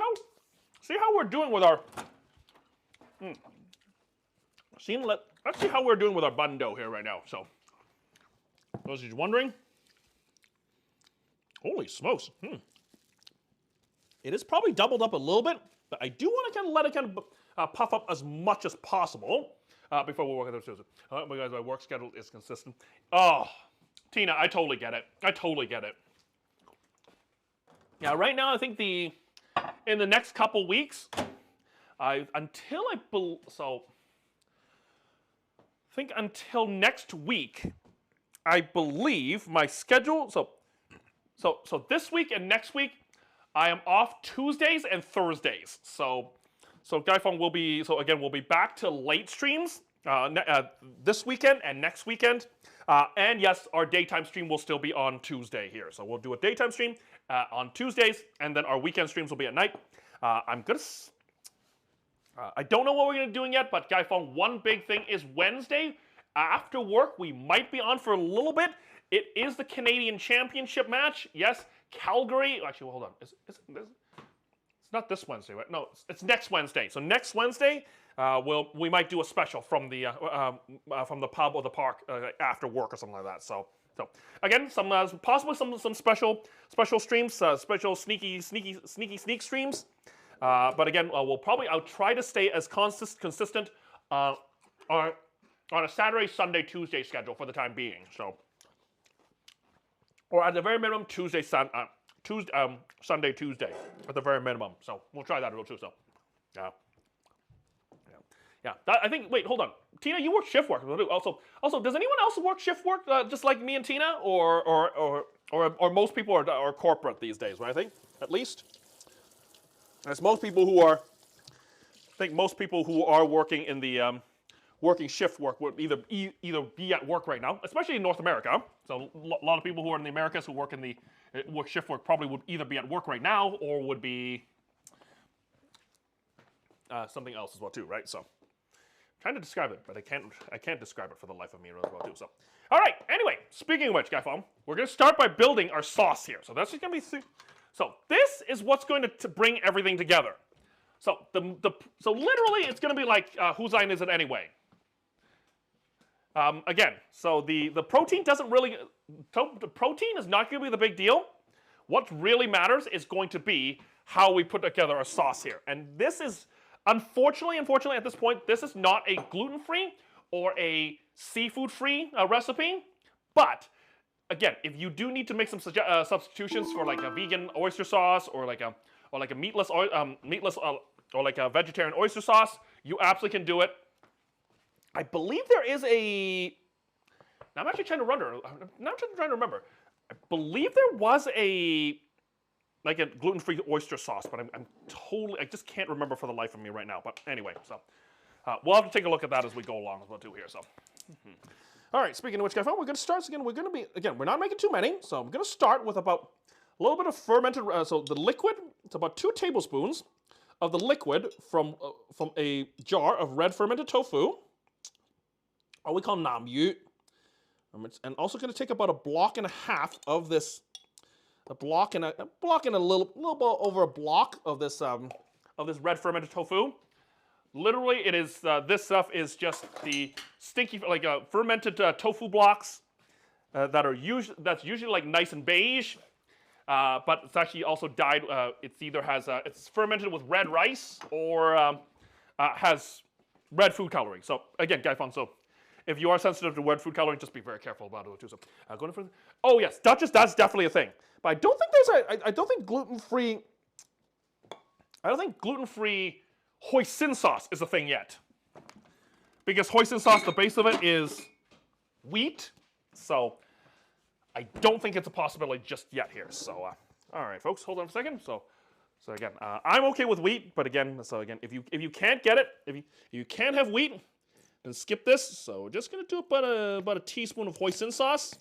how we're doing with our. Let's see how we're doing with our bun dough here right now. So, those of you wondering, holy smokes, it is probably doubled up a little bit, but I do want to kind of let it kind of puff up as much as possible before we work at the but guys, my work schedule is consistent. Oh, Tina, I totally get it. I totally get it. Yeah, right now I think in the next couple weeks, until next week, I believe my schedule. So this week and next week, I am off Tuesdays and Thursdays. So Guyfong will be we'll be back to late streams this weekend and next weekend. And yes, our daytime stream will still be on Tuesday here. So we'll do a daytime stream on Tuesdays, and then our weekend streams will be at night. I don't know what we're going to be doing yet, but Guyfong, one big thing is Wednesday after work, we might be on for a little bit. It is the Canadian Championship match. Yes, Calgary. Actually, hold on. It's not this Wednesday, right? No, it's next Wednesday. So next Wednesday, we might do a special from the pub or the park after work or something like that. So again, possibly some special streams, special sneak streams. But again, I'll try to stay as consistent on a Saturday, Sunday, Tuesday schedule for the time being. So, or at the very minimum, Sunday, Tuesday at the very minimum. So we'll try that as well too. So, yeah. I think. Wait, hold on, Tina, you work shift work. Also, does anyone else work shift work just like me and Tina, or most people are corporate these days? Right? I think at least. There's most people who are. I think most people who are working in the working shift work would either be at work right now, especially in North America. So a lot of people who are in the Americas who work in the work shift work probably would either be at work right now or would be something else as well too, right? So trying to describe it, but I can't describe it for the life of me as well too. So all right. Anyway, speaking of which, Guy Foam, we're going to start by building our sauce here. So that's just going to be so this is what's going to bring everything together. So so literally it's going to be like whose line is it anyway? Again, so the protein doesn't really, the protein is not going to be the big deal. What really matters is going to be how we put together our sauce here. And this is, unfortunately at this point, this is not a gluten-free or a seafood-free recipe. But again, if you do need to make some substitutions for like a vegan oyster sauce or like a meatless or like a vegetarian oyster sauce, you absolutely can do it. I believe there is a. Now I'm actually trying to remember. I believe there was like a gluten-free oyster sauce, but I just can't remember for the life of me right now. But anyway, so we'll have to take a look at that as we go along as well too here. So, all right. Speaking of which, guys, we're going to start again. We're not making too many, so I'm going to start with about a little bit of fermented. So the liquid, it's about 2 tablespoons of the liquid from a jar of red fermented tofu. Or we call nam yu. And also going to take about 1.5 blocks of this, a little bit over a block of this red fermented tofu. Literally, it is this stuff is just the stinky fermented tofu blocks that's usually like nice and beige, but it's actually also dyed. It's fermented with red rice or has red food coloring. So again, Guy Fun, so if you are sensitive to red food coloring, just be very careful about it too. So going for yes, Duchess, that's definitely a thing. But I don't think I don't think gluten-free hoisin sauce is a thing yet. Because hoisin sauce, the base of it is wheat. So I don't think it's a possibility just yet here. So all right, folks, hold on a second. So again, I'm okay with wheat, but again, if you can't get it, if you can't have wheat, then skip this. So we're just gonna do about a teaspoon of hoisin sauce.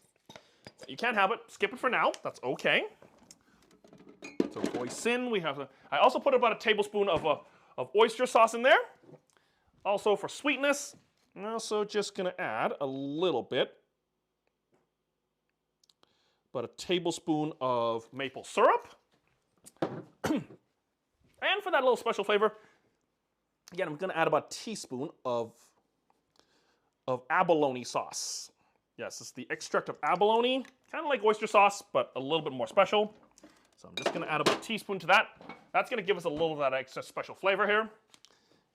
You can't have it. Skip it for now. That's okay. So hoisin, I also put about a tablespoon of oyster sauce in there. Also for sweetness, I'm also just gonna add a little bit, about a tablespoon of maple syrup. And for that little special flavor, again, I'm gonna add about a teaspoon of abalone sauce. Yes, it's the extract of abalone, kind of like oyster sauce, but a little bit more special. So I'm just going to add about a teaspoon to that. That's going to give us a little of that extra special flavor here.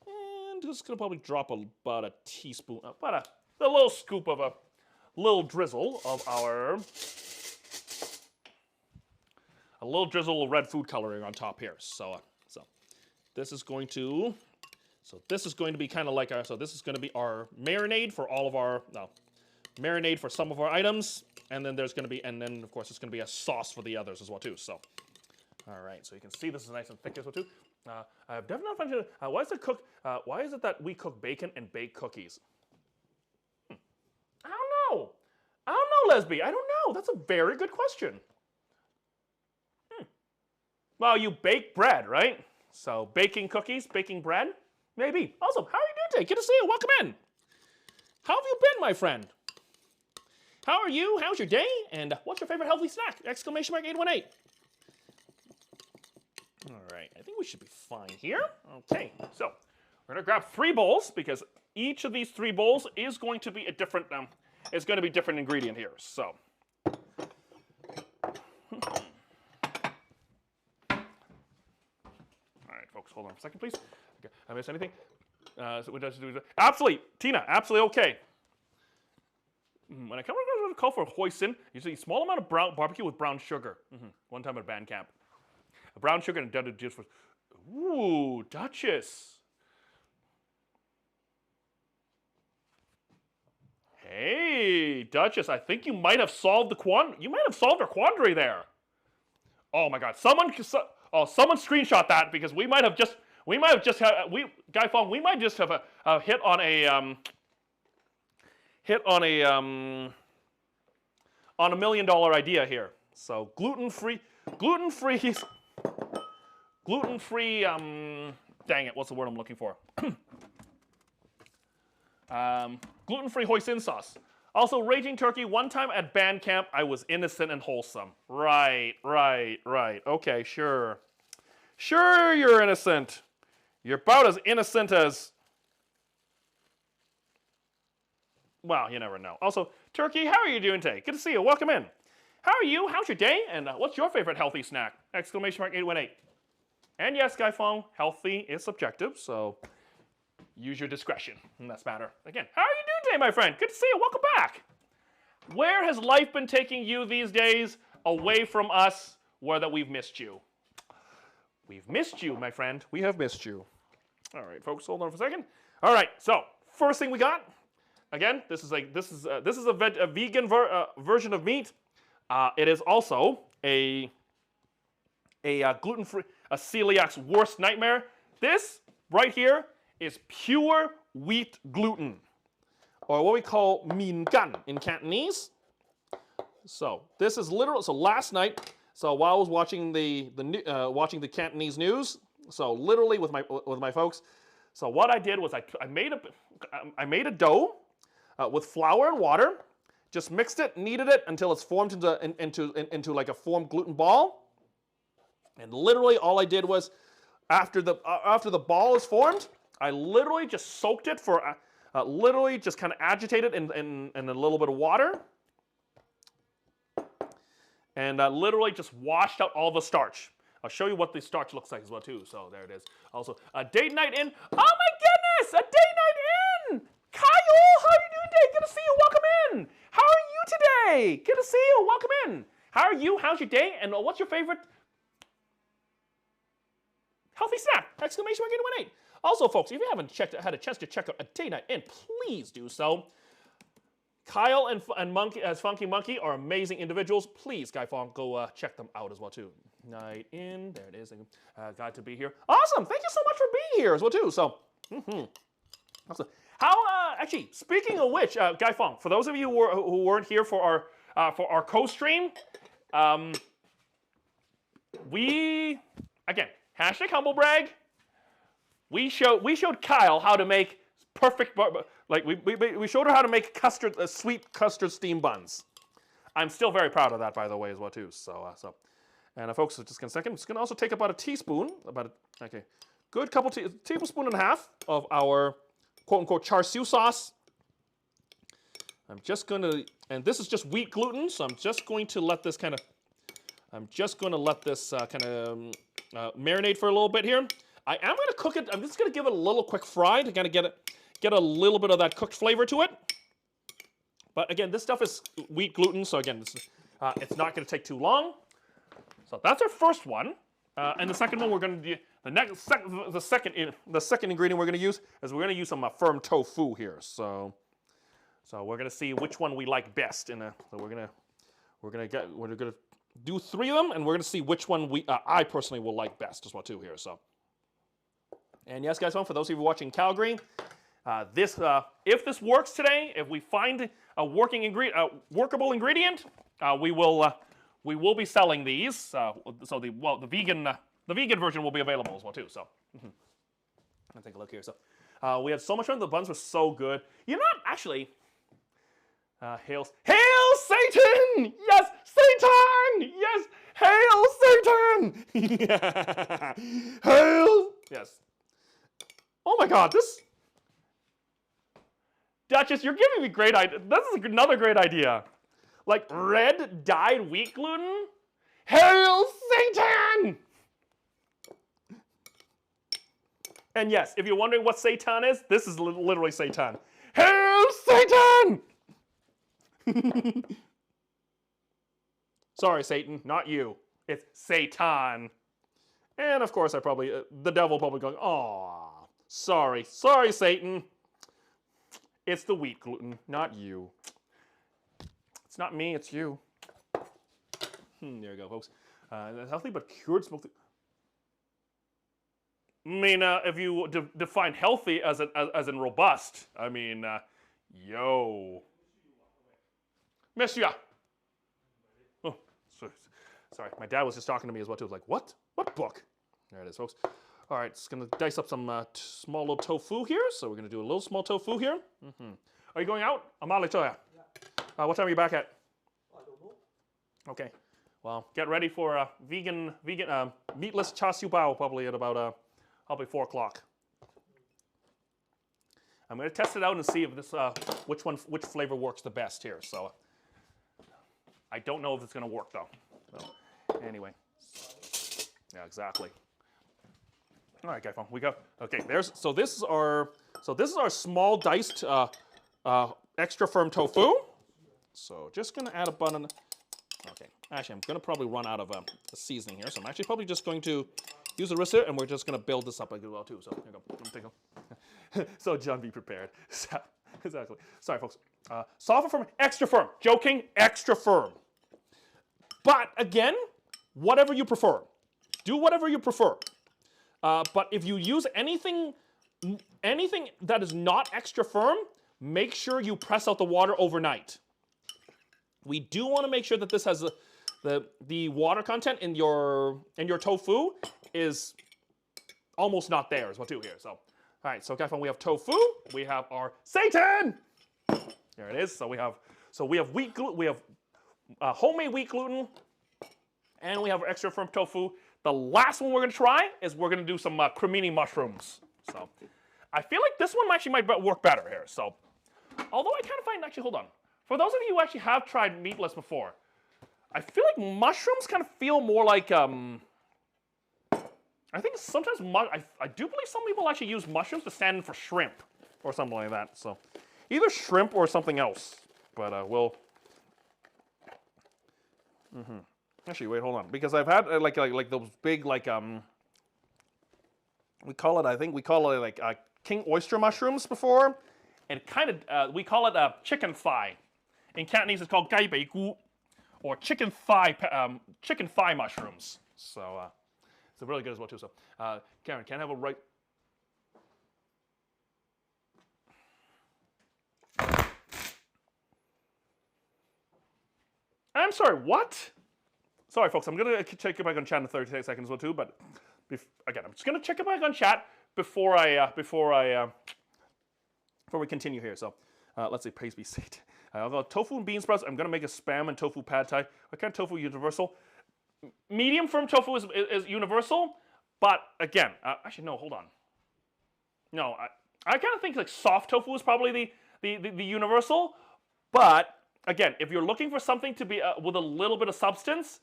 And just going to probably drop about a teaspoon, a little scoop of a little drizzle of a little drizzle of red food coloring on top here. So this is going to be kind of like this is going to be our marinade for all of our, marinade for some of our items, and then of course it's going to be a sauce for the others as well too. So, all right, so you can see this is nice and thick as well too. I've definitely not found why is it that we cook bacon and bake cookies? I don't know, Lesby. I don't know. That's a very good question. Well, you bake bread, right? So baking cookies, baking bread, maybe. Also, how are you doing today? Good to see you. Welcome in. How have you been, my friend? How are you? How's your day? And what's your favorite healthy snack? Exclamation mark 818. All right, I think we should be fine here. Okay, so we're gonna grab 3 bowls because each of these 3 bowls is going to be a different different ingredient here. So. All right, folks. hold on a second, please. Okay. I missed anything? Absolutely, Tina, absolutely okay. When I come across a call for hoisin, usually a small amount of brown barbecue with brown sugar. One time at band camp. Brown sugar and dented juice for. Ooh, Duchess. Hey, Duchess, I think you might have solved the You might have solved our quandary there. Oh my God! Someone screenshot that because we might have just Guy Fong, we might just have hit on a $1 million idea here. So gluten-free. Dang it, what's the word I'm looking for? Gluten-free hoisin sauce. Also, Raging Turkey, one time at band camp, I was innocent and wholesome. Right. Okay, sure. Sure, you're innocent. You're about as innocent as... Well, you never know. Also, Turkey, how are you doing today? Good to see you. Welcome in. How are you? How's your day? And what's your favorite healthy snack? Exclamation mark 818. And yes, Guy Fong, healthy is subjective, so use your discretion in this matter. Again, how are you doing today, my friend? Good to see you. Welcome back. Where has life been taking you these days away from us where that we've missed you? We've missed you, my friend. We have missed you. All right, folks, hold on for a second. All right, so first thing we got. Again, this is a vegan version of meat. It is also a gluten-free, a celiac's worst nightmare. This right here is pure wheat gluten, or what we call min gan in Cantonese. So this is literal. So last night, while I was watching watching the Cantonese news, so literally with my folks. So what I did was I made a dough with flour and water, just mixed it, kneaded it until it's formed into like a formed gluten ball. And literally all I did was, after the ball is formed, I literally just soaked it for, literally just kind of agitated in a little bit of water. And literally just washed out all the starch. I'll show you what the starch looks like as well too. So there it is. Also, a date night in. Oh my goodness, a date night in! Kyle, how are you doing today? Good to see you, welcome in. How are you today? Good to see you, welcome in. How are you, how's your day? And what's your favorite healthy snack! Exclamation mark 818. Also, folks, if you haven't had a chance to check out a day night in, please do so. Kyle and Monkey as Funky Monkey are amazing individuals. Please, Guy Fong, go check them out as well too. Night in, there it is. Glad to be here. Awesome! Thank you so much for being here as well too. So, awesome. How actually? Speaking of which, Guy Fong, for those of you who weren't here for our co-stream, we again. Hashtag humble brag. We showed Kyle how to make perfect, like we showed her how to make sweet custard steam buns. I'm still very proud of that, by the way, as well too. So and folks, just in a second, I'm just gonna also take about a teaspoon, good couple tablespoon and a half of our quote unquote char siu sauce. I'm just gonna, and this is just wheat gluten, so I'm just going to let this kind of, marinate for a little bit here. I am going to cook it. I'm just going to give it a little quick fry to kind of get a little bit of that cooked flavor to it. But again, this stuff is wheat gluten, so again, it's not going to take too long. So that's our first one. And the second one we're going to do, the second ingredient we're going to use is we're going to use some firm tofu here. So we're going to see which one we like best. So we're going to do 3 of them, and we're going to see which one I personally will like best as well too here. So, and yes, guys, for those of you watching Calgary, if this works today, if we find a workable ingredient, we will be selling these. So the vegan version will be available as well too. So, I'll take a look here. So, we had so much fun. The buns were so good. You know what? Actually. Hail Satan! Yes, Satan! Yes, hail Satan! Hail! Yes. Oh my God, this Duchess, you're giving me great idea. This is another great idea. Like red dyed wheat gluten. Hail Satan! And yes, if you're wondering what seitan is, this is literally seitan. Hail Satan! Sorry, Satan, not you. It's Satan. And of course, the devil probably going, "Aw, sorry, Satan. It's the wheat gluten, not you. It's not me, it's you." There you go, folks. Healthy but cured smoked. I mean, if you define healthy as in robust, I mean, yo. Monsieur. Oh, sorry. My dad was just talking to me as well, too. Like, what? What book? There it is, folks. All right, just going to dice up some small little tofu here. So we're going to do a little small tofu here. Are you going out? Amali Toya. Yeah. What time are you back at? I don't know. Okay. Well, get ready for vegan meatless char siu bao probably at about 4 o'clock. I'm going to test it out and see if this which flavor works the best here. So I don't know if it's going to work though. So, anyway, yeah, exactly. All right, guys, we go. Okay, so this is our small diced extra firm tofu. So just going to add a bun. Okay, actually, I'm going to probably run out of the seasoning here, so I'm actually probably just going to use a wrist and we're just going to build this up as well too. So here you go. So John, be prepared. So, exactly. Sorry, folks. Soft or firm, extra firm. Joking, extra firm. But again, whatever you prefer. Do whatever you prefer. But if you use anything that is not extra firm, make sure you press out the water overnight. We do want to make sure that this has the water content in your tofu is almost not there as well too here. So, all right, so guys, when we have tofu, we have our seitan. There it is. So we have wheat gluten, we have homemade wheat gluten, and we have our extra firm tofu. The last one we're going to try is we're going to do some cremini mushrooms. So I feel like this one actually might work better here. So although I kind of find, actually, hold on. For those of you who actually have tried meatless before, I feel like mushrooms kind of feel more like, I think sometimes, I do believe some people actually use mushrooms to stand in for shrimp or something like that. So either shrimp or something else. But we'll, actually, wait, hold on. Because I've had like those big, like, we call it like king oyster mushrooms before. And kind of, we call it chicken thigh. In Cantonese, it's called gai bei gu, or chicken thigh mushrooms. So it's really good as well too. So Karen, can I have a right? I'm sorry, what? Sorry, folks. I'm gonna check it back on chat in 30 seconds or two. But again, I'm just gonna check it back on chat before we continue here. So let's see, praise be Satan. I've got tofu and bean sprouts. I'm going to make a spam and tofu pad thai. What kind of tofu universal? Medium firm tofu is universal, but again, actually no, hold on. No, I kind of think like soft tofu is probably the universal, but again, if you're looking for something to be with a little bit of substance,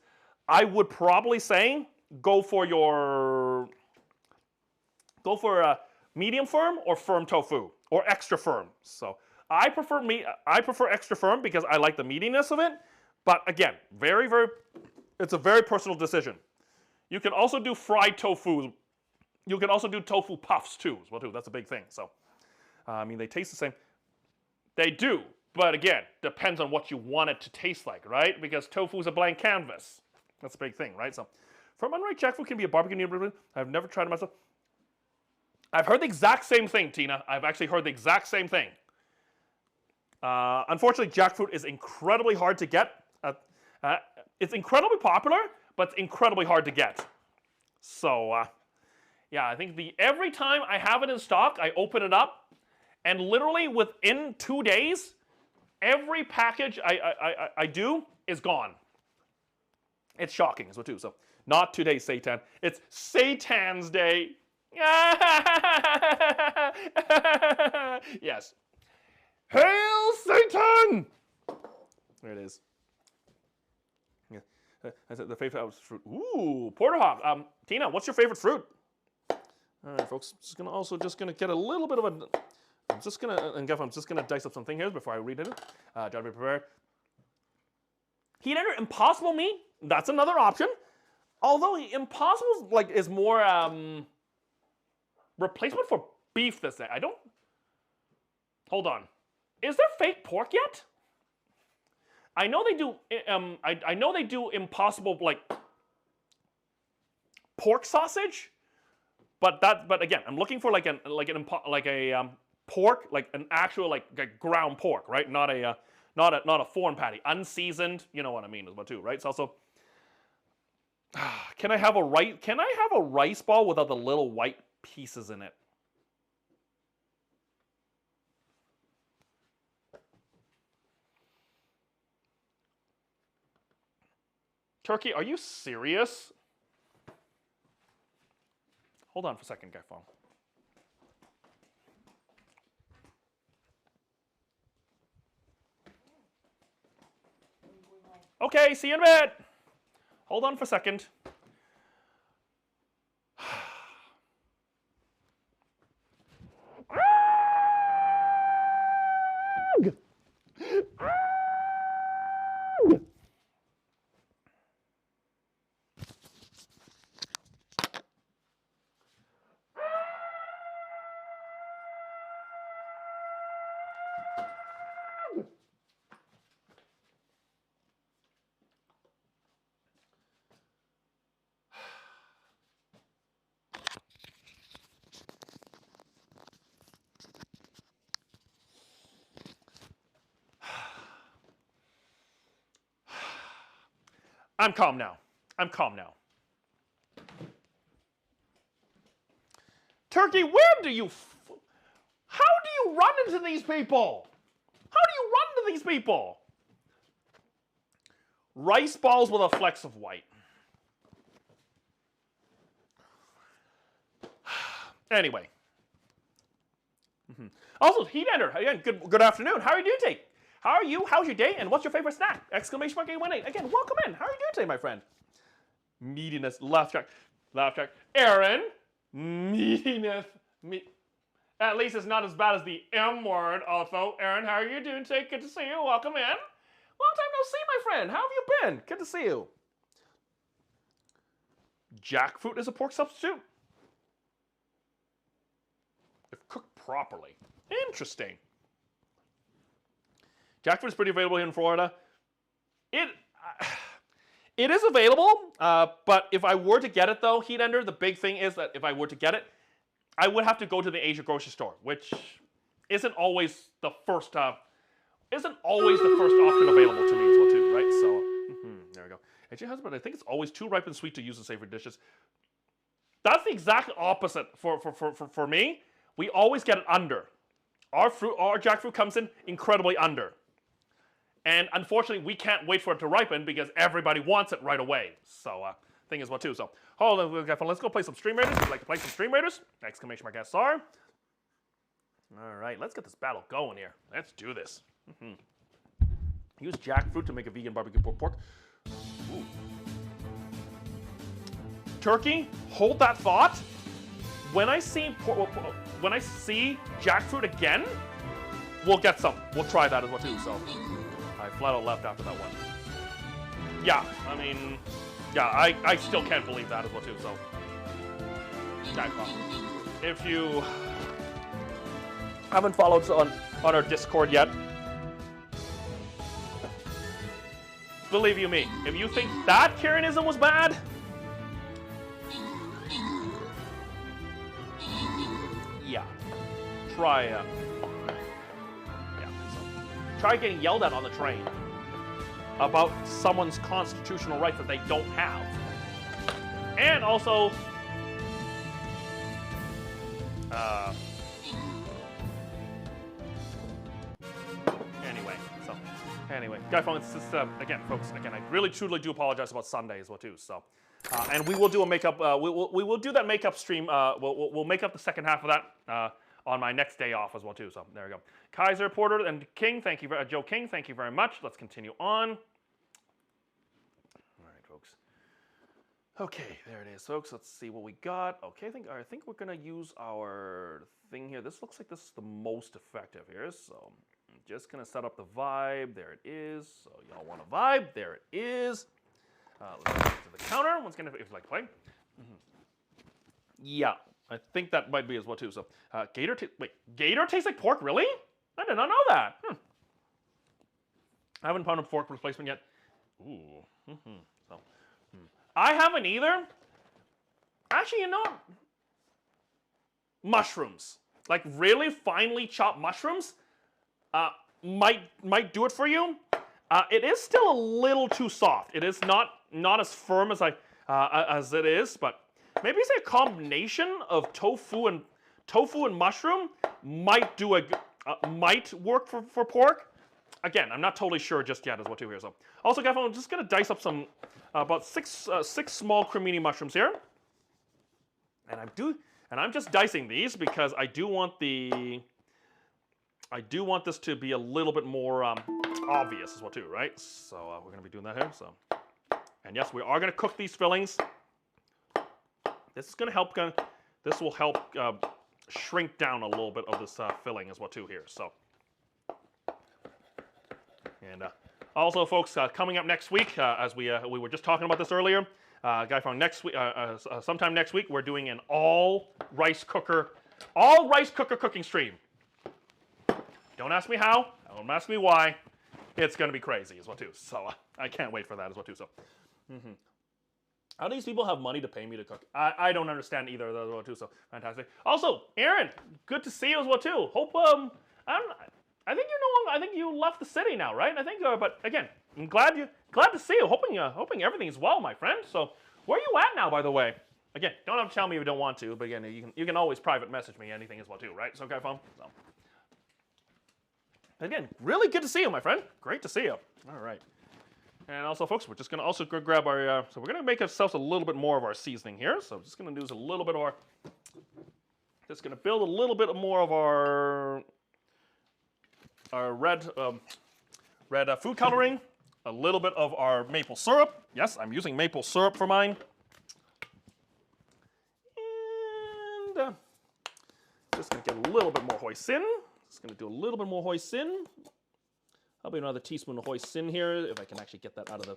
I would probably say go for medium firm or firm tofu or extra firm. So I prefer extra firm because I like the meatiness of it. But again, it's a very personal decision. You can also do fried tofu. You can also do tofu puffs too. Well, too, that's a big thing. So, I mean, they taste the same. They do, but again, depends on what you want it to taste like, right? Because tofu is a blank canvas. That's a big thing, right? So, from unripe jackfruit can be a barbecue neighborhood. I've never tried it myself. I've heard the exact same thing, Tina. I've actually heard the exact same thing. Unfortunately, jackfruit is incredibly hard to get. It's incredibly popular, but it's incredibly hard to get. So, yeah, I think every time I have it in stock, I open it up, and literally within 2 days, every package I do is gone. It's shocking as well too. So, not today's Satan. It's Satan's Day. Yes. Hail Satan! There it is. Yeah. I said the favorite fruit. Ooh, porterhouse. Tina, what's your favorite fruit? All right, folks. Just gonna get a little bit of a. I'm just gonna dice up something here before I read it. Try to be prepared. Heat ender, impossible meat. That's another option. Although impossible is more replacement for beef this day. I don't. Hold on. Is there fake pork yet? I know they do. I know they do impossible pork sausage, but again, I'm looking for an pork, like an actual like ground pork, right? Not a foreign patty, unseasoned. You know what I mean as well too, right? It's also. Can I have a rice ball without the little white pieces in it? Turkey, are you serious? Hold on for a second, guy phone. Okay, see you in a bit. Hold on for a second. I'm calm now. I'm calm now. Turkey, how do you run into these people? How do you run into these people? Rice balls with a flecks of white. Anyway. Also, Heat Ender, again, good afternoon. How are you doing today? How are you? How's your day? And what's your favorite snack? Exclamation mark 818. Again, welcome in. How are you doing today, my friend? Meatiness. Laugh track. Laugh track. Aaron. Meatiness. At least it's not as bad as the M word, also. Aaron, how are you doing today? Good to see you. Welcome in. Long time no see, my friend. How have you been? Good to see you. Jackfruit is a pork substitute? If cooked properly. Interesting. Jackfruit is pretty available here in Florida. It is available, but if I were to get it though, Heat Ender, the big thing is that if I were to get it, I would have to go to the Asia grocery store, which isn't always the first option available to me as well too, right? So there we go. Actually, husband, I think it's always too ripe and sweet to use in savory dishes. That's the exact opposite for me. We always get it under. Our jackfruit comes in incredibly under. And unfortunately, we can't wait for it to ripen because everybody wants it right away. So, thing is what too. So, hold on, let's go play some Stream Raiders. Would you like to play some Stream Raiders? Exclamation mark SR. All right, let's get this battle going here. Let's do this. Use jackfruit to make a vegan barbecue pork. Ooh. Turkey, hold that thought. When I see jackfruit again, we'll get some. We'll try that as well too. So. I flat out left after that one. Yeah, I mean, yeah, I still can't believe that as well too, so. If you haven't followed on our Discord yet, believe you me, if you think that Karenism was bad, yeah, try getting yelled at on the train about someone's constitutional rights that they don't have. And also, anyway, guy phone, it's just, again, folks, I really truly do apologize about Sunday as well too, so. And we will do a makeup, we will do that makeup stream, we'll make up the second half of that, on my next day off as well too. So there we go. Kaiser, Porter, and King, thank you. Joe King, thank you very much. Let's continue on. All right, folks. Okay, there it is, folks. Let's see what we got. Okay, I think we're gonna use our thing here. This looks like this is the most effective here. So I'm just gonna set up the vibe. There it is. So y'all want a vibe? There it is. Let's go to the counter. Once again, if you like playing. Yeah, I think that might be as well too. So gator tastes like pork? Really? I did not know that. I haven't found a pork replacement yet. Ooh. So. I haven't either. Actually, you know what? Mushrooms. Like really finely chopped mushrooms might do it for you. It is still a little too soft. It is not as firm as as it is, but maybe say a combination of tofu and mushroom might do might work for pork. Again, I'm not totally sure just yet as what to here. So also, guys, I'm just gonna dice up some about six small cremini mushrooms here, and I'm just dicing these because I do want this to be a little bit more obvious as well too, right? So we're gonna be doing that here. So, and yes, we are gonna cook these fillings. This is gonna help. This will help shrink down a little bit of this filling as well too here. So. And also, folks, coming up next week, as we were just talking about this earlier, Guy found next week, sometime next week, we're doing an all rice cooker cooking stream. Don't ask me how. Don't ask me why. It's going to be crazy as well too. So I can't wait for that as well too. So, how do these people have money to pay me to cook? I don't understand either of those as well too. So fantastic. Also, Aaron, good to see you as well too. Hope I think I think you left the city now, right? I think, but again, I'm glad to see you. Hoping everything is well, my friend. So, where are you at now, by the way? Again, don't have to tell me if you don't want to, but again, you can always private message me anything as well too, right? So, okay, phone. So, again, really good to see you, my friend. Great to see you. All right. And also, folks, we're just gonna also grab our. So we're gonna make ourselves a little bit more of our seasoning here. So I'm just gonna use a little bit of our. Just gonna build a little bit more of our red food coloring, a little bit of our maple syrup. Yes, I'm using maple syrup for mine. And just going to get a little bit more hoisin. Just going to do a little bit more hoisin. Probably another teaspoon of hoisin here, if I can actually get that out of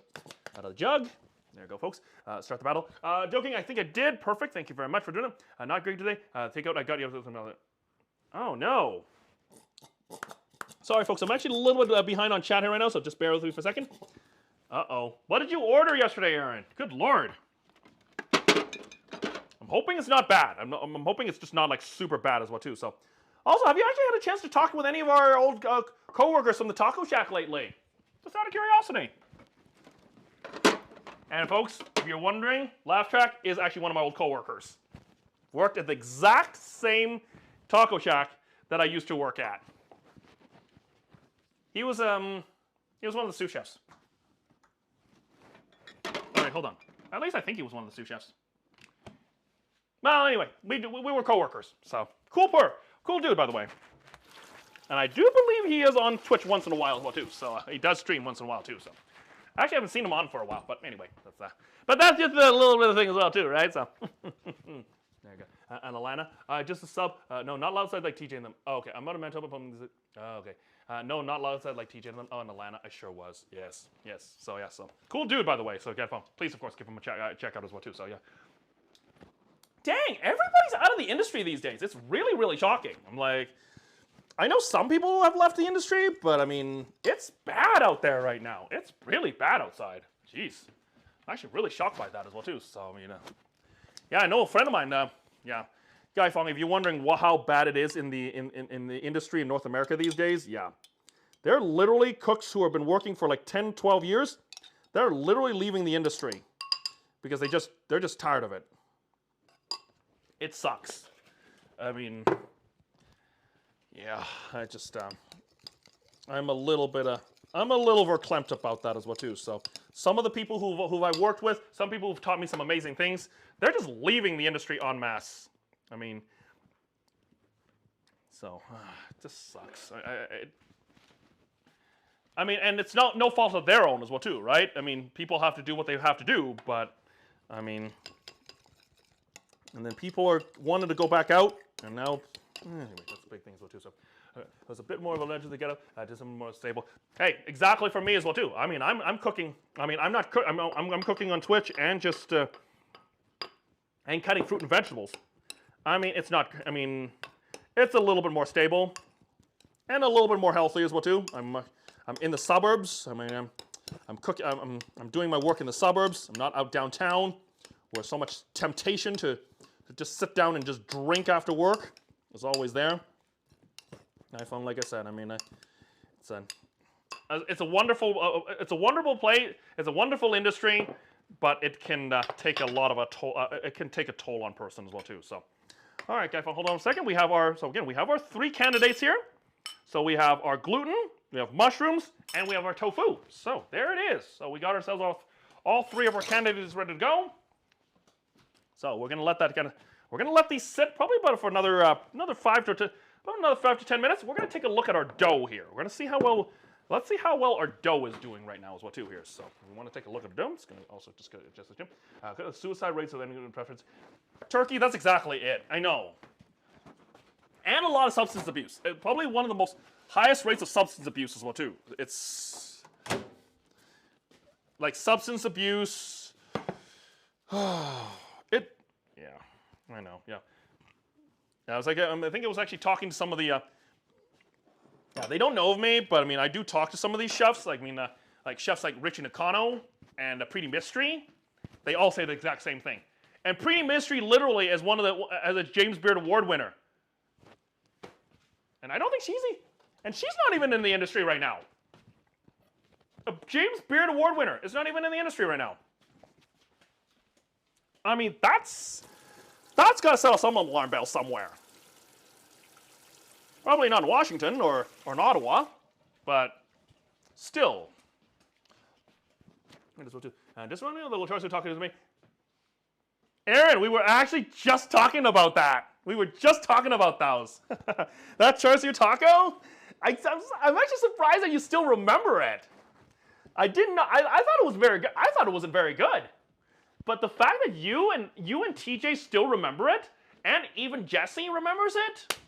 the jug. There you go, folks. Start the battle. Joking, I think I did. Perfect. Thank you very much for doing it. Not great today. Take out, I got you. Oh, no. Sorry, folks. I'm actually a little bit behind on chat here right now, so just bear with me for a second. Uh-oh. What did you order yesterday, Aaron? Good Lord. I'm hoping it's not bad. I'm hoping it's just not, like, super bad as well, too. So, also, have you actually had a chance to talk with any of our old co-workers from the Taco Shack lately? Just out of curiosity. And, folks, if you're wondering, Laugh Track is actually one of my old co-workers. Worked at the exact same Taco Shack that I used to work at. He was one of the sous chefs. All right, hold on. At least I think he was one of the sous chefs. Well, anyway, we were co-workers. So cool dude, by the way. And I do believe he is on Twitch once in a while as well too. So he does stream once in a while too. So I actually haven't seen him on for a while, but anyway, that's just a little bit of thing as well too, right? So there you go. And Alana, just a sub. No, not outside like TJ and them. Oh, okay, I'm not a mental from. Oh, okay. No, not outside like TJ and them. Oh, and Alana, I sure was. Yes. So yeah, so cool dude, by the way. So get phone. Please, of course, give him a check out as well too. So yeah. Dang, everybody's out of the industry these days. It's really, really shocking. I'm like, I know some people have left the industry, but I mean, it's bad out there right now. It's really bad outside. Jeez. I'm actually really shocked by that as well too. So I mean, yeah, I know a friend of mine. Yeah, Guy Fong, if you're wondering how bad it is in the industry in North America these days, yeah, they're literally cooks who have been working for like 10, 12 years. They're literally leaving the industry because they're just tired of it. It sucks. I mean, yeah, I'm a little verklempt about that as well too. So some of the people who I've worked with, some people who've taught me some amazing things, they're just leaving the industry en masse. I mean, so it just sucks. I mean, and it's no fault of their own as well too, right? I mean, people have to do what they have to do, but I mean, and then people are wanted to go back out, and now, anyway, that's a big thing as well too. So there's a bit more of a legend to get up, just some more stable. Hey, exactly for me as well too. I mean, I'm cooking. I mean, I'm not cook. I'm cooking on Twitch and just and cutting fruit and vegetables. I mean, it's not. I mean, it's a little bit more stable, and a little bit more healthy as well too. I'm in the suburbs. I mean, I'm cooking. I'm doing my work in the suburbs. I'm not out downtown, where so much temptation to just sit down and just drink after work is always there. iPhone, like I said, I mean, it's a wonderful play. It's a wonderful industry, but it can take a lot of a toll. It can take a toll on person as well too. So, all right, guys, hold on a second. We have our 3 candidates here. So we have our gluten, we have mushrooms, and we have our tofu. So there it is. So we got ourselves all 3 of our candidates ready to go. So we're gonna let these sit probably about for another 5 to 10 minutes. We're gonna take a look at our dough here. We're gonna see how well. Let's see how well our dough is doing right now as well too here. So we want to take a look at the dough. It's gonna also just adjust the gym. Suicide rates of any preference. Turkey. That's exactly it. I know. And a lot of substance abuse. Probably one of the most highest rates of substance abuse as well too. It's like substance abuse. Yeah, I know. Yeah. I was like, I think I was actually talking to some of the. Yeah, they don't know of me, but I mean, I do talk to some of these chefs. Like, I mean, like chefs like Richie Nakano and Preeti Mystery. They all say the exact same thing. And Preeti Mystery literally is as a James Beard Award winner. And I don't think and she's not even in the industry right now. A James Beard Award winner is not even in the industry right now. I mean, that's got to set off some alarm bells somewhere. Probably not in Washington or in Ottawa, but still. Just one little choice of talking to me. Aaron, we were actually just talking about that. We were just talking about those. That char siu taco? I'm actually surprised that you still remember it. I didn't know. I thought it was very good. I thought it wasn't very good. But the fact that you and TJ still remember it, and even Jesse remembers it,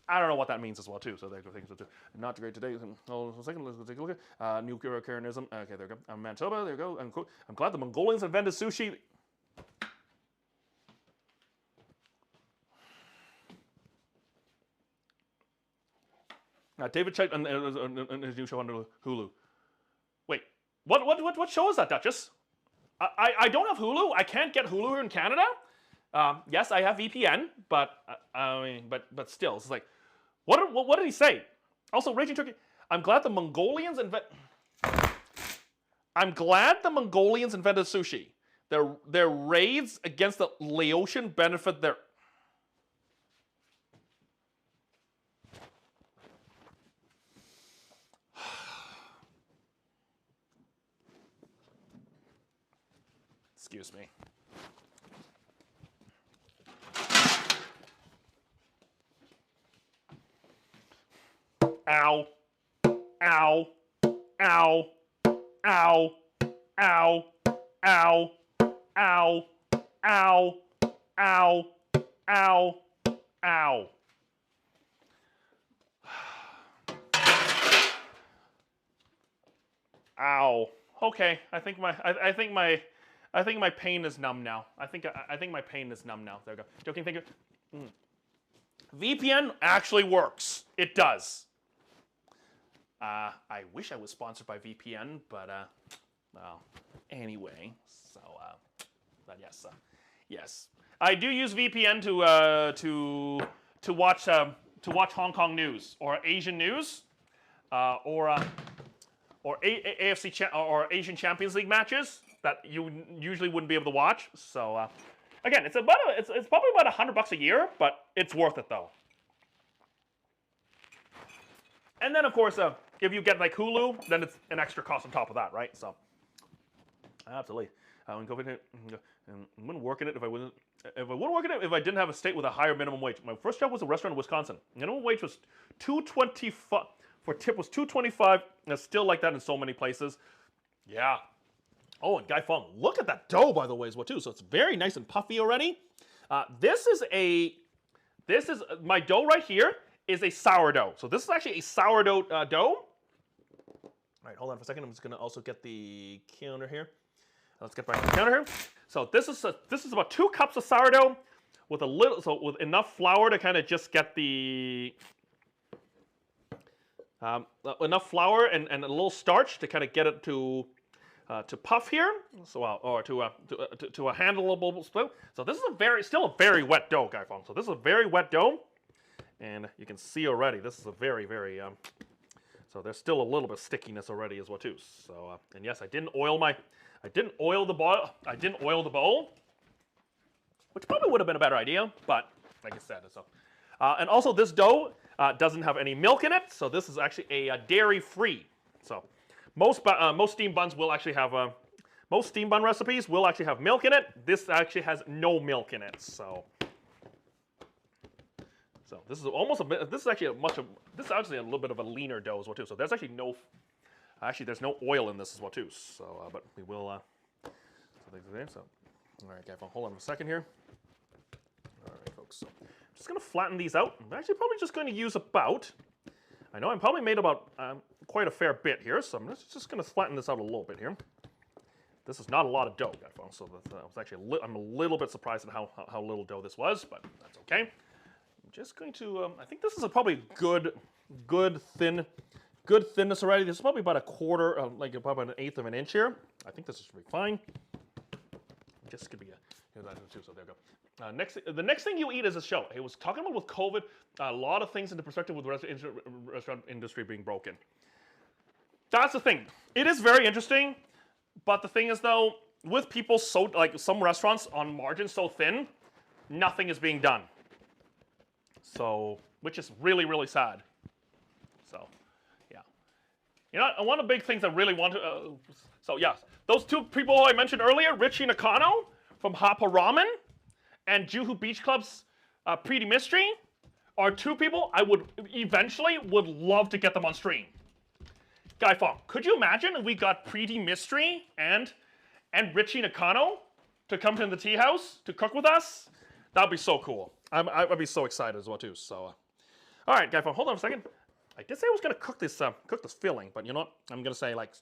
I don't know what that means as well too. So there's things too. Not great today. Hold on a second. Let's take a look at nuclear Karenism. Okay, there we go. Manitoba. There we go. I'm glad the Mongolians invented sushi. David checked on his new show on Hulu. Wait, what show is that, Duchess? I don't have Hulu. I can't get Hulu here in Canada. Yes, I have VPN, but but still, it's like, what did he say? Also, Raging Turkey. I'm glad the Mongolians invented sushi. Their raids against the Laotian benefit their. Excuse me. Ow. Ow. Ow. Ow. Ow. Ow. Ow. Ow. Ow. Ow. Ow. Ow. Okay, I think my pain is numb now. I think my pain is numb now. There we go. Joking finger. VPN actually works. It does. I wish I was sponsored by VPN, but well, anyway. So, but yes, yes, I do use VPN to watch Hong Kong news or Asian news, or AFC or Asian Champions League matches that you usually wouldn't be able to watch. So again, it's probably about $100 a year, but it's worth it though. And then of course, if you get like Hulu, then it's an extra cost on top of that, right? So absolutely, I wouldn't work in it if I wouldn't. If I wouldn't work in it if I didn't have a state with a higher minimum wage. My first job was a restaurant in Wisconsin. Minimum wage was $2.25 for tip was $2.25. And it's still like that in so many places. Yeah. Oh, and Guy Fong, look at that dough, by the way, as well too. So it's very nice and puffy already. This is my dough right here is a sourdough. So this is actually a sourdough dough. All right, hold on for a second. I'm just gonna also get the counter here. Let's get back to the counter here. So this is about 2 cups of sourdough with with enough flour to kind of just get the enough flour and a little starch to kind of get it to puff here, so or to a handleable split. So this is still a very wet dough, Guy Fong. So this is a very wet dough, and you can see already this is a very so there's still a little bit of stickiness already as well too. So and yes, I didn't oil the bowl, which probably would have been a better idea, but like I said, so. And also this dough doesn't have any milk in it, so this is actually a dairy-free. So most steam buns will actually have most steam bun recipes will actually have milk in it. This actually has no milk in it, so this is almost a bit. This is actually a little bit of a leaner dough as well too. So there's actually there's no oil in this as well too. So but we will. So all right, guys, hold on a second here. All right, folks. So I'm just gonna flatten these out. I'm actually probably just going to use about. I know I'm probably made about quite a fair bit here, so I'm just going to flatten this out a little bit here. This is not a lot of dough, guys, so I'm a little bit surprised at how little dough this was, but that's okay. I'm just going to. I think this is probably good thinness already. This is probably about a quarter, like about an eighth of an inch here. I think this should be fine. Just gonna be so there we go. The next thing you eat is a show. It was talking about with COVID, a lot of things into perspective with the restaurant industry being broken. That's the thing. It is very interesting, but the thing is though, with people so like some restaurants on margins so thin, nothing is being done. So, which is really sad. So, yeah. You know, one of the big things I really want to. So yes, those 2 people I mentioned earlier, Richie Nakano from Hapa Ramen and Juhu Beach Club's Pretty Mystery, are 2 people I would love to get them on stream. Guy Fong, could you imagine if we got Pretty Mystery and Richie Nakano to come to the tea house to cook with us? That'd be so cool. I'd be so excited as well too. So, all right, Guy Fong, hold on a second. I did say I was gonna cook this filling, but you know what? I'm gonna say like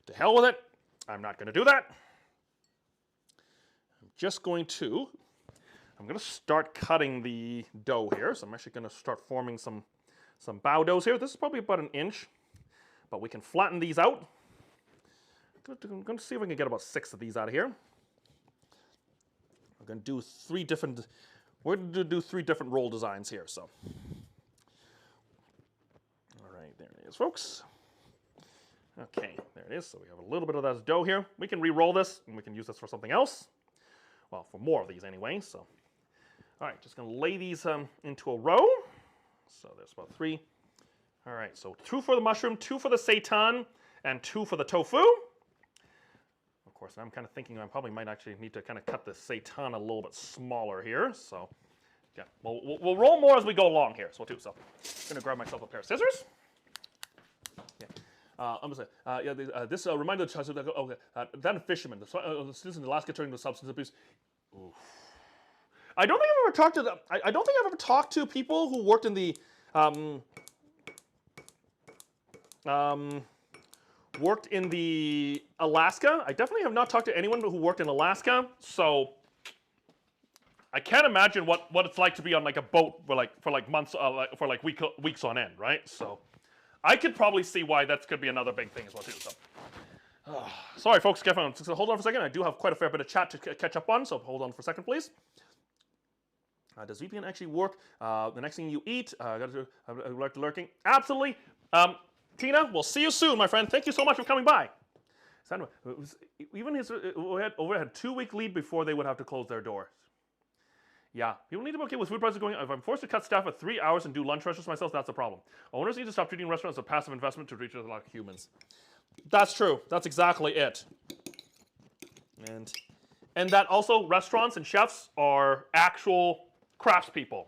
to hell with it. I'm not gonna do that. I'm gonna start cutting the dough here. So I'm actually gonna start forming some bao doughs here. This is probably about an inch, but we can flatten these out. I'm gonna see if I can get about 6 of these out of here. We're gonna do 3 different roll designs here. So, all right, there it is, folks. Okay, there it is. So we have a little bit of that dough here. We can re-roll this, and we can use this for something else. Well, for more of these anyway. So, all right, just gonna lay these into a row. So there's about 3. All right, so 2 for the mushroom, 2 for the seitan, and 2 for the tofu. Of course, I'm kind of thinking I probably might actually need to kind of cut the seitan a little bit smaller here. So, yeah, we'll roll more as we go along here. So, I'm gonna grab myself a pair of scissors. I'm gonna say, this reminder of then a fisherman, the citizen in Alaska turning to substance abuse. Oof. I don't think I've ever talked to I don't think I've ever talked to people who worked in the Alaska. I definitely have not talked to anyone who worked in Alaska. So I can't imagine what it's like to be on like a boat for months, for weeks on end, right? So I could probably see why that could be another big thing as well too. So, sorry, folks. So hold on for a second. I do have quite a fair bit of chat to catch up on. So hold on for a second, please. Does VPN actually work? The next thing you eat, I would like to lurking. Absolutely. Tina, we'll see you soon, my friend. Thank you so much for coming by. Even his overhead 2-week lead before they would have to close their doors. Yeah, people need to be okay with food prices going up. If I'm forced to cut staff at 3 hours and do lunch rushes myself, that's a problem. Owners need to stop treating restaurants as a passive investment to reach a lot of humans. That's true. That's exactly it. And that also restaurants and chefs are actual craftspeople.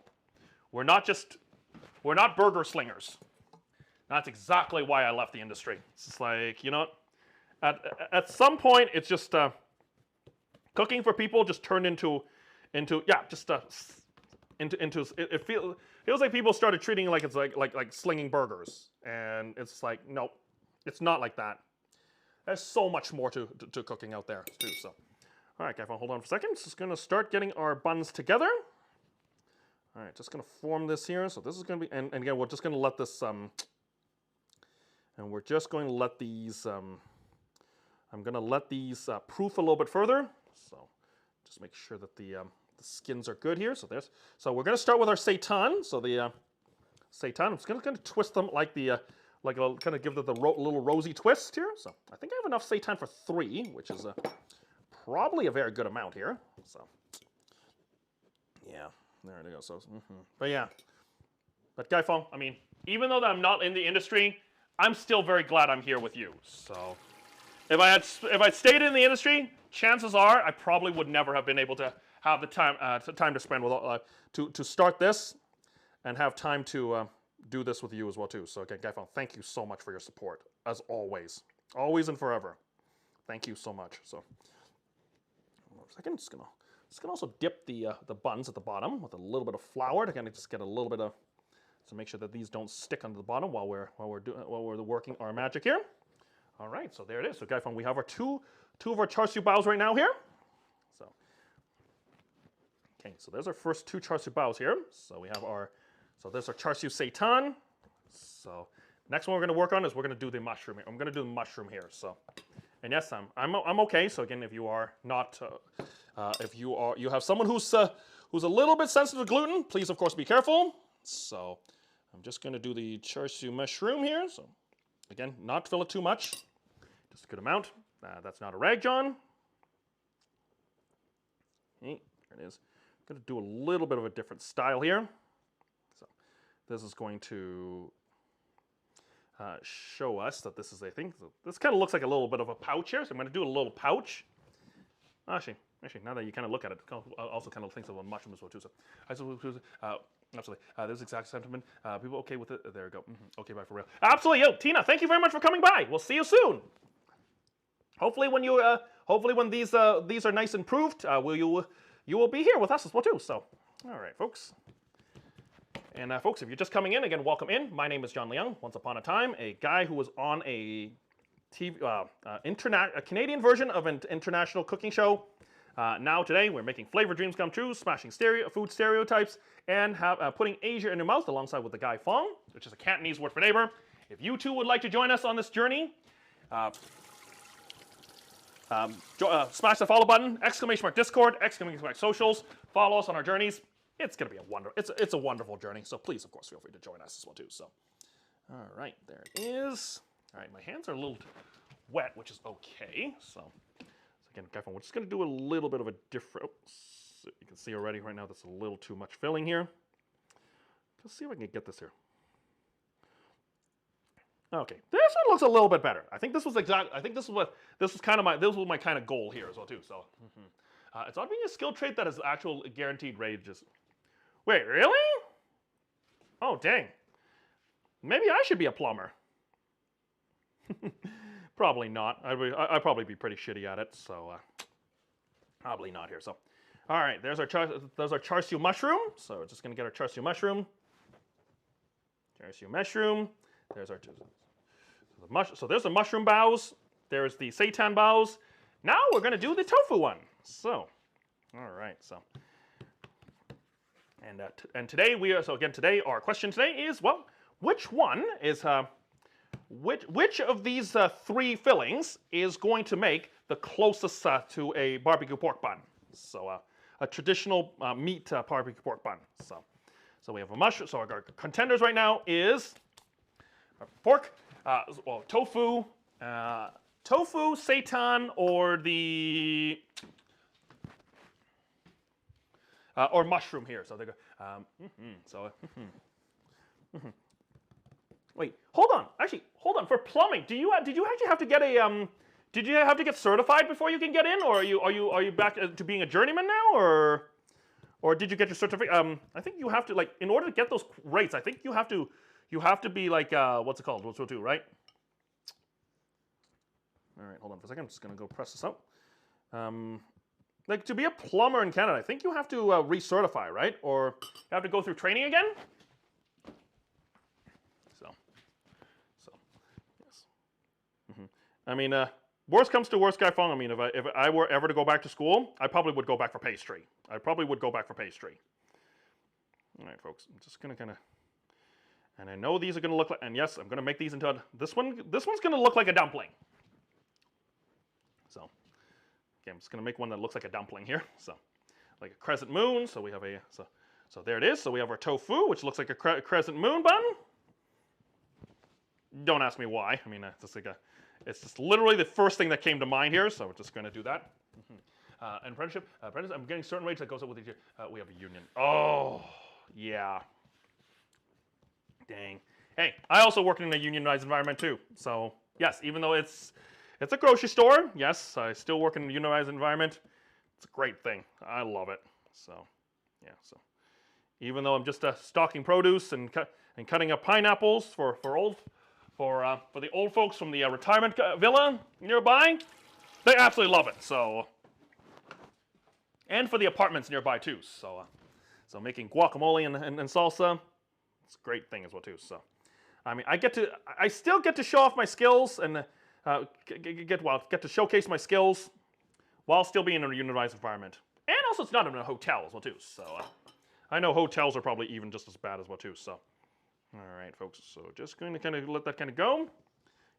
We're not burger slingers. That's exactly why I left the industry. It's just like, you know what? at some point, it's just cooking for people just turned into yeah, just into it feels like people started treating it like it's like slinging burgers, and it's like nope, it's not like that. There's so much more to cooking out there too. So, all right, guys, hold on for a second. Just gonna start getting our buns together. All right, just gonna form this here. So this is gonna be, and again, we're just gonna let this and we're just going to let these. I'm gonna let these proof a little bit further. So just make sure that the skins are good here. So we're gonna start with our seitan. So the seitan, I'm just gonna twist them like the like I'll kind of give it the little rosy twist here. So I think I have enough seitan for 3, which is probably a very good amount here. So yeah, there it goes. So, but yeah, but Guy Fong, I mean, even though I'm not in the industry, I'm still very glad I'm here with you. So if I stayed in the industry, chances are I probably would never have been able to have the time to spend with to start this and have time to do this with you as well too. So again, Guy Fong, thank you so much for your support as always and forever. Thank you so much. So, one second, just gonna also dip the buns at the bottom with a little bit of flour to kind of just get a little bit of, to make sure that these don't stick onto the bottom while we're working our magic here. All right, so there it is. So Guy Fong, we have our two of our char siu baos right now here. So okay, so there's our first 2 char siu baos here. So we have our, so there's our char siu seitan. So next one we're going to work on is we're going to do the mushroom here. I'm going to do the mushroom here. So, and yes, I'm okay. So again, if you are not, if you have someone who's a little bit sensitive to gluten, please of course be careful. So I'm just going to do the char siu mushroom here. So again, not fill it too much, just a good amount. That's not a rag john. Okay, there it is. I'm going to do a little bit of a different style here. So this is going to show us that this is a thing. So this kind of looks like a little bit of a pouch here. So I'm going to do a little pouch. Actually, now that you kind of look at it, also kind of thinks of a mushroom as well too. So, absolutely, there's exact sentiment. People okay with it? There we go. Okay, bye for real. Absolutely, yo, Tina, thank you very much for coming by. We'll see you soon. Hopefully, when these are nice and proved, you will be here with us as well too. So, all right, folks. And folks, if you're just coming in, again, welcome in. My name is John Leung. Once upon a time, a guy who was on a Canadian version of an international cooking show. Now today, we're making flavor dreams come true, smashing food stereotypes, and putting Asia in your mouth alongside with the Guy Fong, which is a Cantonese word for neighbor. If you too would like to join us on this journey, smash the follow button, !Discord, !socials. Follow us on our journeys. It's gonna be it's a wonderful journey. So please, of course, feel free to join us as well too. So, all right, there it is. All right, my hands are a little wet, which is okay. So again, we're just gonna do a little bit of a different. Oops, you can see already right now that's a little too much filling here. Let's see if I can get this here. Okay, this one looks a little bit better. I think this was my kind of goal here as well too. So it's not being a skill trait that is actual guaranteed wages. Wait, really? Oh dang. Maybe I should be a plumber. Probably not. I'd probably be pretty shitty at it. So probably not here. So all right, there's our char siu mushroom. So we're just gonna get our char siu mushroom. Char siu mushroom. There's our so there's the mushroom baos. There's the seitan baos. Now we're gonna do the tofu one. So, all right. So, and today today our question today is, well, which one is which of these 3 fillings is going to make the closest to a barbecue pork bun? So a traditional meat barbecue pork bun. So we have a mushroom. So our contenders right now is pork, tofu, seitan, or the or mushroom here. So they go. Wait, hold on. Actually, hold on. For plumbing, did you actually have to get a Did you have to get certified before you can get in, or are you back to being a journeyman now, or did you get your certificate? I think you have to, like, in order to get those rates, I think you have to be like what's it called? World War II, right? All right, hold on for a second. I'm just gonna go press this out. Like to be a plumber in Canada, I think you have to recertify, right? Or you have to go through training again. So yes. I mean, worst comes to worst, Guy Fong. I mean, if I were ever to go back to school, I probably would go back for pastry. I probably would go back for pastry. All right, folks. I'm just gonna kind of, and I know these are gonna look like, and yes, I'm gonna make these into this one. This one's gonna look like a dumpling. So. Okay, I'm just going to make one that looks like a dumpling here. So, like a crescent moon. So we have a, so there it is. So we have our tofu, which looks like a crescent moon bun. Don't ask me why. I mean, it's just literally the first thing that came to mind here. So we're just going to do that. And apprenticeship, I'm getting certain rates that goes up with each year. We have a union. Oh, yeah. Dang. Hey, I also work in a unionized environment too. So yes, even though it's a grocery store. Yes, I still work in a unionized environment. It's a great thing. I love it. So, yeah. So, even though I'm just stocking produce and cutting up pineapples for the old folks from the retirement villa nearby, they absolutely love it. So, and for the apartments nearby too. So, so making guacamole and salsa, it's a great thing as well too. So, I mean, I still get to show off my skills and. Get to showcase my skills while still being in a unionized environment. And also it's not in a hotel as well too. So I know hotels are probably even just as bad as well too. So all right, folks. So just going to kind of let that kind of go.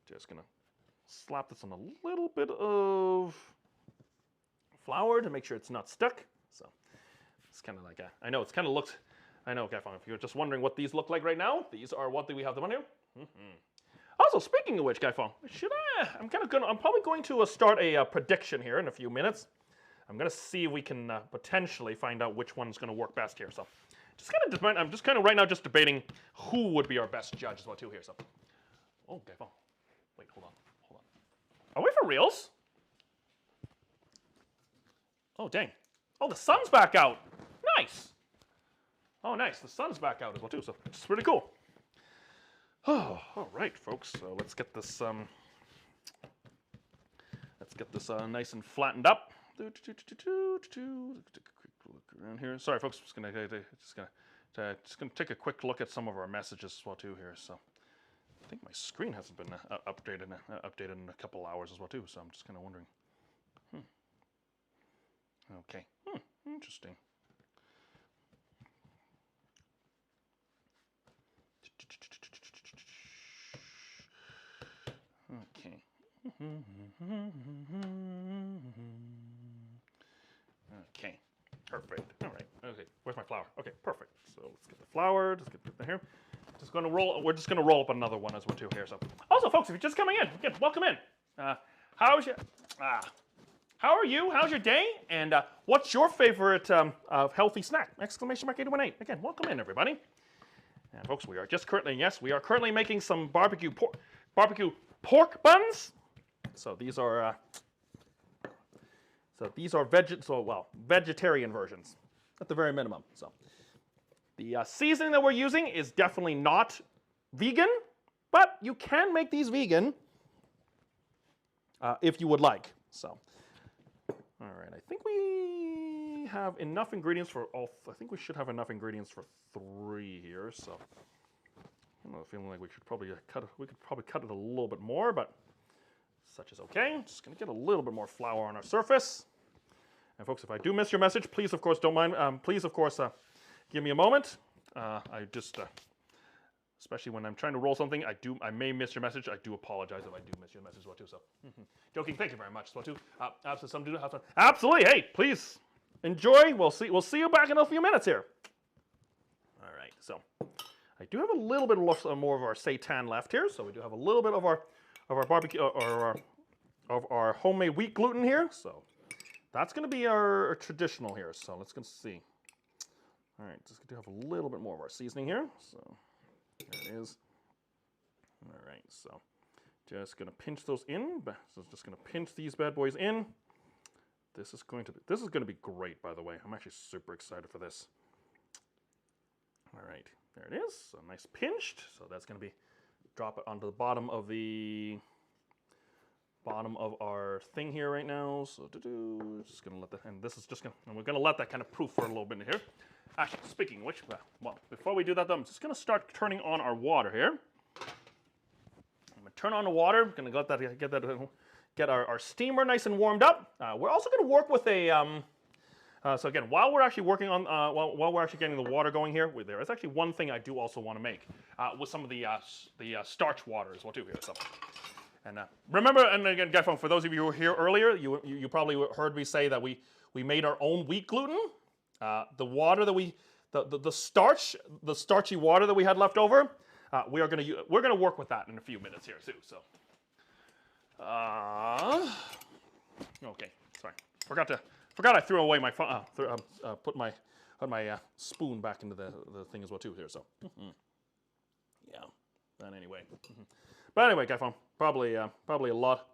Just going to slap this on a little bit of flour to make sure it's not stuck. So it's kind of like I know it's kind of looked. I know, okay, fine. If you're just wondering what these look like right now, these are what we have them on here. Also, speaking of which, Guy Fong, I'm probably going to start a prediction here in a few minutes. I'm going to see if we can potentially find out which one's going to work best here. So, I'm just kind of right now just debating who would be our best judge as well too here. So, oh, Guy Fong, wait, hold on. Are we for reals? Oh, dang. Oh, the sun's back out. Nice. Oh, nice. The sun's back out as well too. So, it's pretty cool. Oh, all right, folks. So let's get this nice and flattened up. Take a quick look around here. Sorry, folks. Just gonna take a quick look at some of our messages as well too here. So I think my screen hasn't been updated in a couple hours as well too. So I'm just kind of wondering. Okay. Interesting. Okay. Okay. Perfect. All right. Okay. Where's my flour? Okay. Perfect. So let's get the flour. Just get it here. We're just gonna roll up another one as well too here. So also, folks, if you're just coming in, again, welcome in. How are you? How's your day? And what's your favorite healthy snack? Exclamation mark 818. Again, welcome in, everybody. And folks, we are currently making some barbecue pork buns. So these are vegetarian versions at the very minimum. So the seasoning that we're using is definitely not vegan, but you can make these vegan if you would like. So, all right, I think we have enough ingredients for all. I think we should have enough ingredients for 3 here. So, I have a feeling like we could probably cut it a little bit more, but such is okay. Just gonna get a little bit more flour on our surface. And folks, if I do miss your message, please, of course, don't mind. Please, of course, give me a moment. I just, especially when I'm trying to roll something, I may miss your message. I do apologize if I do miss your message as well too. So, joking. Thank you very much as well too. Absolutely, some do have fun. Absolutely. Hey, please enjoy. We'll see you back in a few minutes here. All right. So, I do have a little bit more of our seitan left here. So we do have a little bit of our barbecue or our homemade wheat gluten here. So that's going to be our traditional here. So let's go see. All right, just going to have a little bit more of our seasoning here. So there it is. All right, so just going to pinch those in. So just going to pinch these bad boys in. This is going to be great, by the way. I'm actually super excited for this. All right, there it is. So nice pinched. So that's going to be drop it onto the bottom of the bottom of our thing here right now. So just gonna let that, and this is just gonna, and we're gonna let that kind of proof for a little bit here. Actually, speaking of which, well, before we do that, though, I'm just gonna start turning on our water here. I'm gonna turn on the water. I'm gonna get our steamer nice and warmed up. We're also gonna work with a. So again, while we're actually working on, while we're actually getting the water going here, there is actually one thing I do also want to make with some of the starch water as well too here. So, and remember, and again, guys, for those of you who were here earlier, you probably heard me say that we made our own wheat gluten. The water that the starchy water that we had left over, we're gonna work with that in a few minutes here too. So, okay, sorry, Forgot I threw away my phone. Put my spoon back into the thing as well too here. So yeah. But anyway, guy phone probably a lot.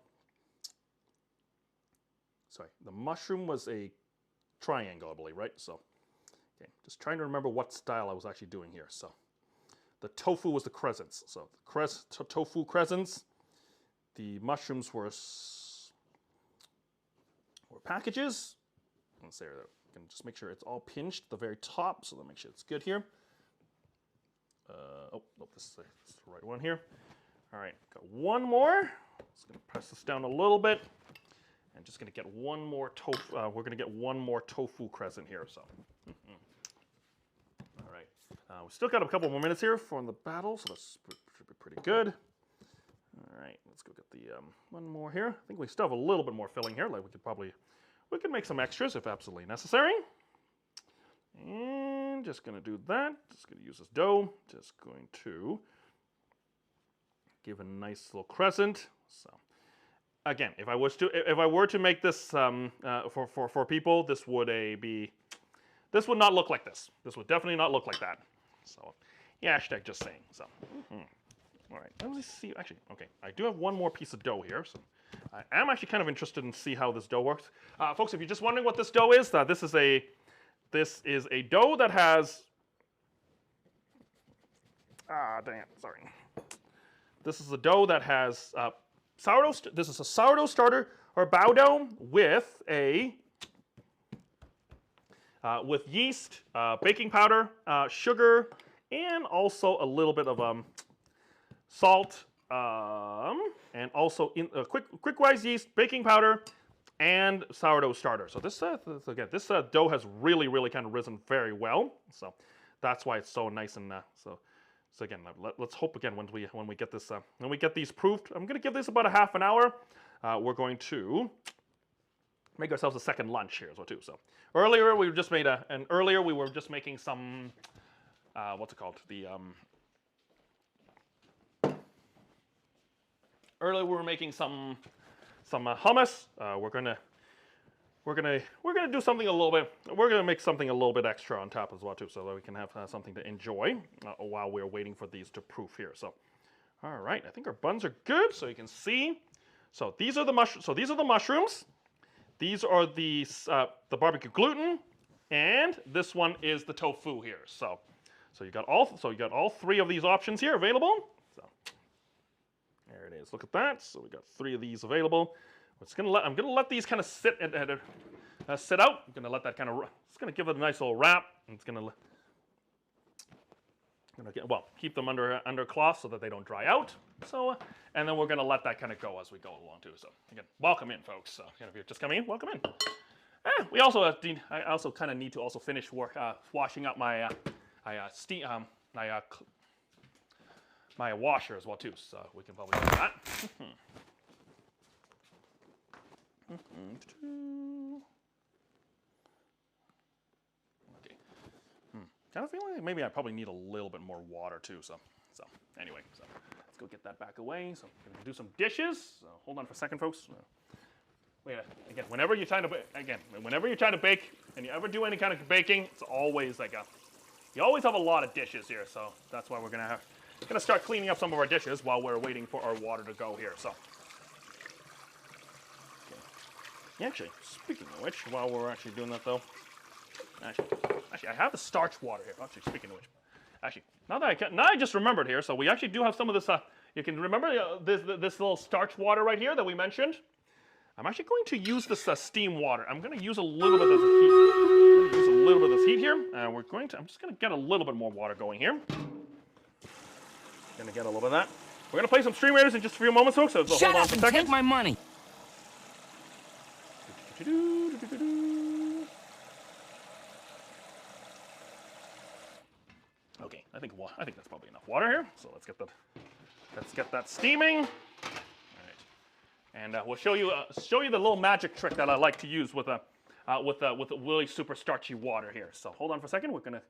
Sorry, the mushroom was a triangle, I believe, right? So okay, just trying to remember what style I was actually doing here. So the tofu was the crescents. So the tofu crescents. The mushrooms were packages. Let's say that. Can just make sure it's all pinched at the very top, so that make sure it's good here. This is the right one here. All right, got one more. Just gonna press this down a little bit, and just gonna get one more tofu. We're gonna get one more tofu crescent here. So, all right, we still got a couple more minutes here for the battle, so that should be pretty good. All right, let's go get the one more here. I think we still have a little bit more filling here. Like we could make some extras if absolutely necessary. And just gonna do that. Just gonna use this dough. Just going to give a nice little crescent. So again, if I were to make this for people, this would not look like this. This would definitely not look like that. So yeah, hashtag just saying. So all right, let me see. Actually, okay, I do have one more piece of dough here. So I am actually kind of interested in see how this dough works. Folks, if you're just wondering what this dough is, this is a dough that has, dang it, sorry. This is a dough that has sourdough. This is a sourdough starter or bao dough with with yeast, baking powder, sugar, and also a little bit of salt. And also quick rise yeast, baking powder, and sourdough starter. So this dough has really kind of risen very well. So that's why it's so nice and so again, let's hope again when we get this when we get these proofed. I'm gonna give this about a half an hour. We're going to make ourselves a second lunch here as well too. So earlier we just made we were just making some what's it called, the earlier we were making some hummus. We're gonna do something a little bit. We're gonna make something a little bit extra on top as well too, so that we can have something to enjoy while we're waiting for these to proof here. So, all right, I think our buns are good. So you can see. So these are the mushrooms. These are the barbecue gluten, and this one is the tofu here. So you got all three of these options here available. So. There it is. Look at that. So we got three of these available. I'm gonna let these kind of sit out. I'm gonna let that kind of. It's gonna give it a nice little wrap. It's gonna keep them under cloth so that they don't dry out. So and then we're gonna let that kind of go as we go along too. So again, welcome in, folks. So if you're just coming in, welcome in. We also I also kind of need to also finish washing up my my washer as well too, so we can probably do that. Okay. Kind of feeling like maybe I probably need a little bit more water too. So anyway, let's go get that back away. So I'm gonna do some dishes. So hold on for a second, folks. Wait, again, whenever you're trying to bake and you ever do any kind of baking, it's always like you always have a lot of dishes here. So that's why we're gonna start cleaning up some of our dishes while we're waiting for our water to go here. So, okay. Yeah, actually, speaking of which, while we're actually doing that though, actually, I have the starch water here. Actually, speaking of which, actually, now I just remembered here, so we actually do have some of this You can remember this little starch water right here that we mentioned. I'm actually going to use this steam water. I'm going to use a little bit of this heat. I'm going to use a little bit of this heat here. I'm just going to get a little bit more water going here. Going to get a little bit of that. We're going to play some Stream Raiders in just a few moments, folks. So Shut hold on up for a and second. take my money. Okay, I think that's probably enough water here. So let's get that steaming. All right, and we'll show you the little magic trick that I like to use with a really super starchy water here. So hold on for a second. We're gonna